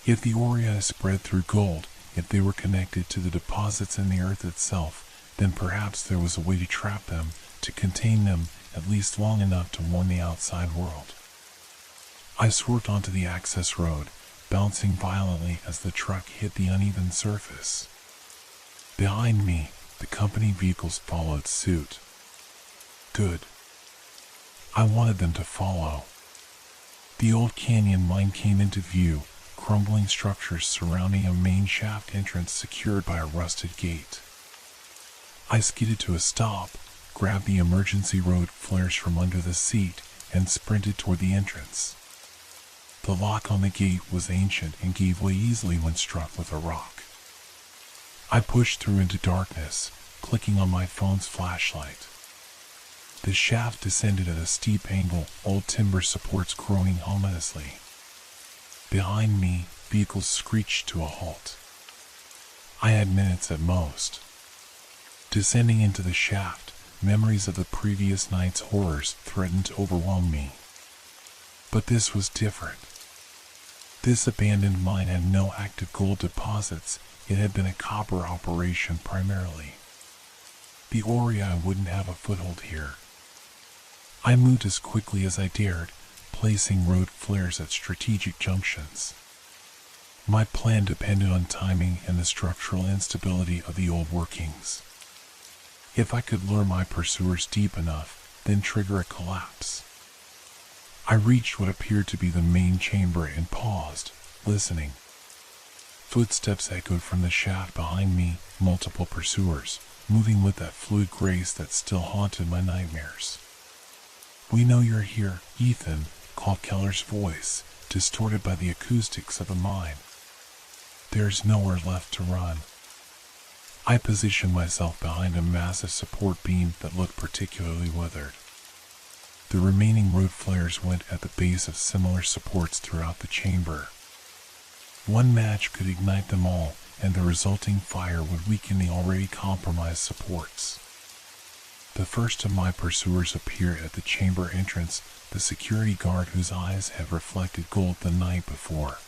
If the Aurea spread through gold, if they were connected to the deposits in the earth itself, then perhaps there was a way to trap them, to contain them, at least long enough to warn the outside world. I swerved onto the access road, bouncing violently as the truck hit the uneven surface. Behind me, the company vehicles followed suit. Good. I wanted them to follow. The old canyon mine came into view, crumbling structures surrounding a main shaft entrance secured by a rusted gate. I skidded to a stop, grabbed the emergency road flares from under the seat, and sprinted toward the entrance. The lock on the gate was ancient and gave way easily when struck with a rock. I pushed through into darkness, clicking on my phone's flashlight. The shaft descended at a steep angle, old timber supports groaning ominously. Behind me, vehicles screeched to a halt. I had minutes at most. Descending into the shaft, memories of the previous night's horrors threatened to overwhelm me. But this was different. This abandoned mine had no active gold deposits. It had been a copper operation primarily. The Aurea wouldn't have a foothold here. I moved as quickly as I dared, placing road flares at strategic junctions. My plan depended on timing and the structural instability of the old workings. If I could lure my pursuers deep enough, then trigger a collapse. I reached what appeared to be the main chamber and paused, listening. Footsteps echoed from the shaft behind me, multiple pursuers, moving with that fluid grace that still haunted my nightmares. "We know you're here, Ethan," called Keller's voice, distorted by the acoustics of the mine. "There's nowhere left to run." I positioned myself behind a massive support beam that looked particularly weathered. The remaining road flares went at the base of similar supports throughout the chamber. One match could ignite them all, and the resulting fire would weaken the already compromised supports. The first of my pursuers appeared at the chamber entrance, the security guard whose eyes had reflected gold the night before.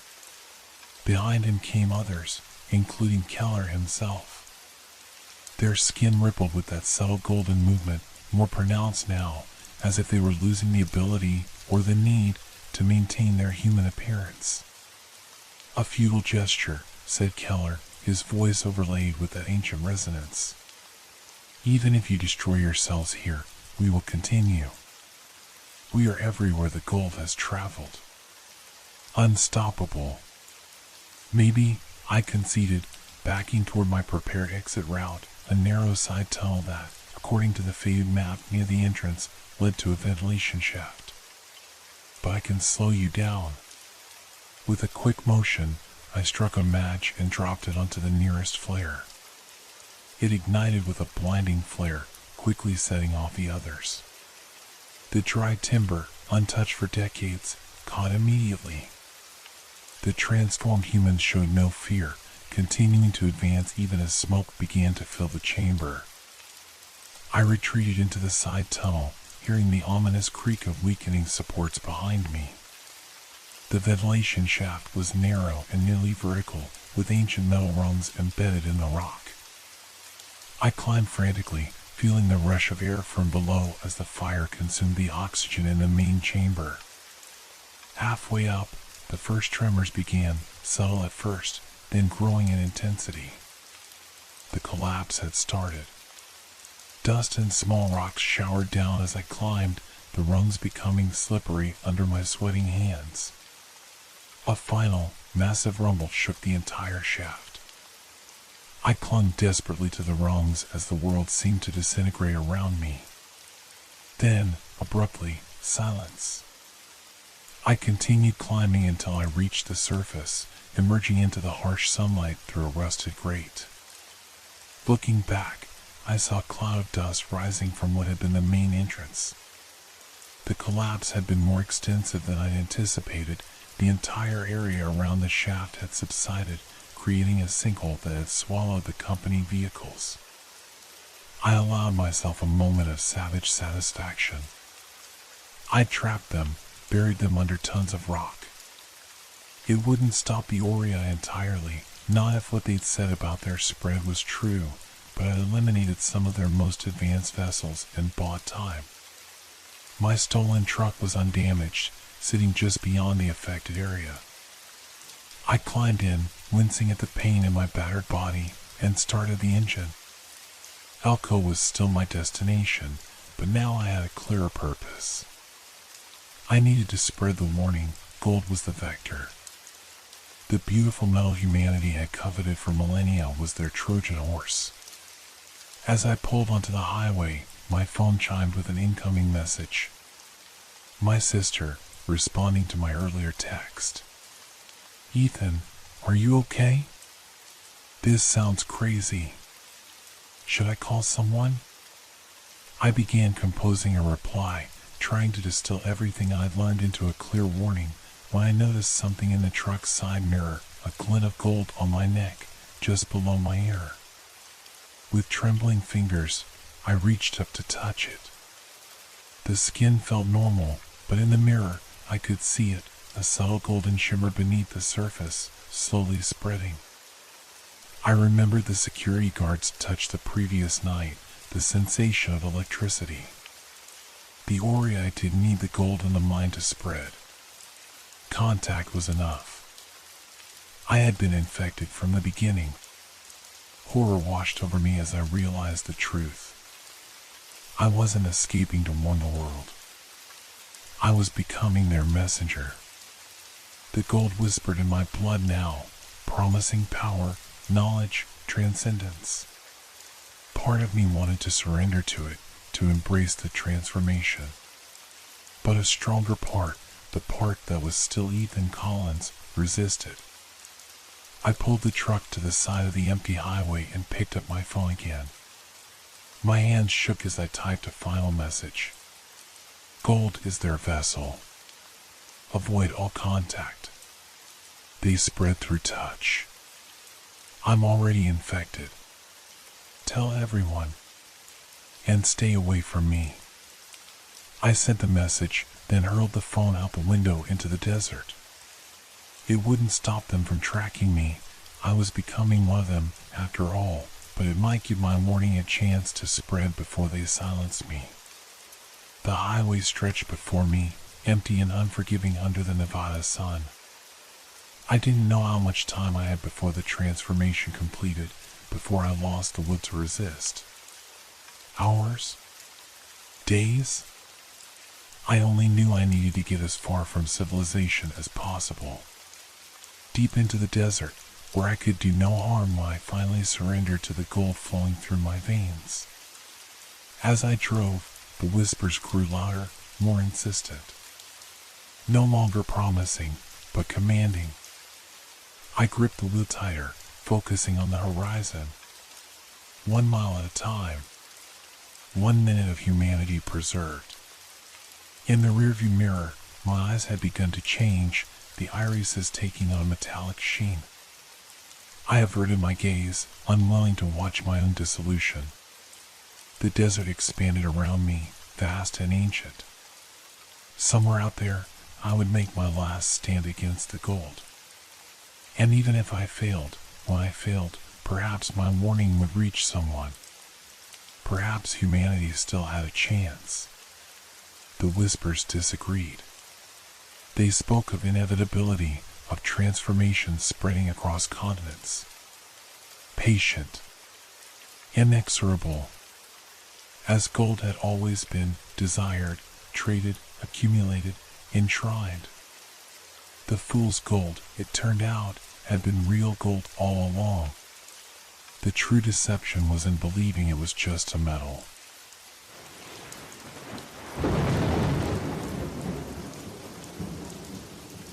Behind him came others, including Keller himself. Their skin rippled with that subtle golden movement, more pronounced now, as if they were losing the ability, or the need, to maintain their human appearance. "A futile gesture," said Keller, his voice overlaid with that ancient resonance. "Even if you destroy yourselves here, we will continue. We are everywhere the gold has traveled. Unstoppable." "Maybe," I conceded, backing toward my prepared exit route, a narrow side tunnel that, according to the faded map near the entrance, led to a ventilation shaft. "But I can slow you down." With a quick motion, I struck a match and dropped it onto the nearest flare. It ignited with a blinding flare, quickly setting off the others. The dry timber, untouched for decades, caught immediately. The transformed humans showed no fear, continuing to advance even as smoke began to fill the chamber. I retreated into the side tunnel, hearing the ominous creak of weakening supports behind me. The ventilation shaft was narrow and nearly vertical, with ancient metal rungs embedded in the rock. I climbed frantically, feeling the rush of air from below as the fire consumed the oxygen in the main chamber. Halfway up, the first tremors began, subtle at first, then growing in intensity. The collapse had started. Dust and small rocks showered down as I climbed, the rungs becoming slippery under my sweating hands. A final, massive rumble shook the entire shaft. I clung desperately to the rungs as the world seemed to disintegrate around me. Then, abruptly, silence. I continued climbing until I reached the surface, emerging into the harsh sunlight through a rusted grate. Looking back, I saw a cloud of dust rising from what had been the main entrance. The collapse had been more extensive than I'd anticipated, The entire area around the shaft had subsided, creating a sinkhole that had swallowed the company vehicles. I allowed myself a moment of savage satisfaction. I trapped them, buried them under tons of rock. It wouldn't stop the Aurea entirely, not if what they'd said about their spread was true, but I eliminated some of their most advanced vessels and bought time. My stolen truck was undamaged, sitting just beyond the affected area. I climbed in, wincing at the pain in my battered body, and started the engine. Elko was still my destination, but now I had a clearer purpose. I needed to spread the warning. Gold was the vector. The beautiful metal humanity had coveted for millennia was their Trojan horse. As I pulled onto the highway, my phone chimed with an incoming message. My sister, responding to my earlier text. "Ethan, are you okay? This sounds crazy. Should I call someone?" I began composing a reply, trying to distill everything I'd learned into a clear warning, when I noticed something in the truck's side mirror, a glint of gold on my neck, just below my ear. With trembling fingers, I reached up to touch it. The skin felt normal, but in the mirror, I could see it, a subtle golden shimmer beneath the surface, slowly spreading. I remembered the security guard's touch the previous night, the sensation of electricity. The Aurea didn't need the gold in the mine to spread. Contact was enough. I had been infected from the beginning. Horror washed over me as I realized the truth. I wasn't escaping to warn the world. I was becoming their messenger. The gold whispered in my blood now, promising power, knowledge, transcendence. Part of me wanted to surrender to it, to embrace the transformation. But a stronger part, the part that was still Ethan Collins, resisted. I pulled the truck to the side of the empty highway and picked up my phone again. My hands shook as I typed a final message. Gold is their vessel. Avoid all contact. They spread through touch. I'm already infected. Tell everyone. And stay away from me. I sent the message, then hurled the phone out the window into the desert. It wouldn't stop them from tracking me. I was becoming one of them, after all, but it might give my warning a chance to spread before they silenced me. The highway stretched before me, empty and unforgiving under the Nevada sun. I didn't know how much time I had before the transformation completed, before I lost the will to resist. Hours? Days? I only knew I needed to get as far from civilization as possible. Deep into the desert, where I could do no harm when I finally surrendered to the gold flowing through my veins. As I drove, the whispers grew louder, more insistent. No longer promising, but commanding. I gripped the wheel tighter, focusing on the horizon. 1 mile at a time. 1 minute of humanity preserved. In the rearview mirror, my eyes had begun to change, the irises taking on a metallic sheen. I averted my gaze, unwilling to watch my own dissolution. The desert expanded around me, vast and ancient. Somewhere out there, I would make my last stand against the gold. And even if I failed, when I failed, perhaps my warning would reach someone. Perhaps humanity still had a chance. The whispers disagreed. They spoke of inevitability, of transformation spreading across continents. Patient. Inexorable. As gold had always been, desired, traded, accumulated, enshrined. The fool's gold, it turned out, had been real gold all along. The true deception was in believing it was just a metal.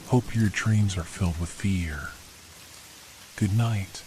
Hope your dreams are filled with fear. Good night.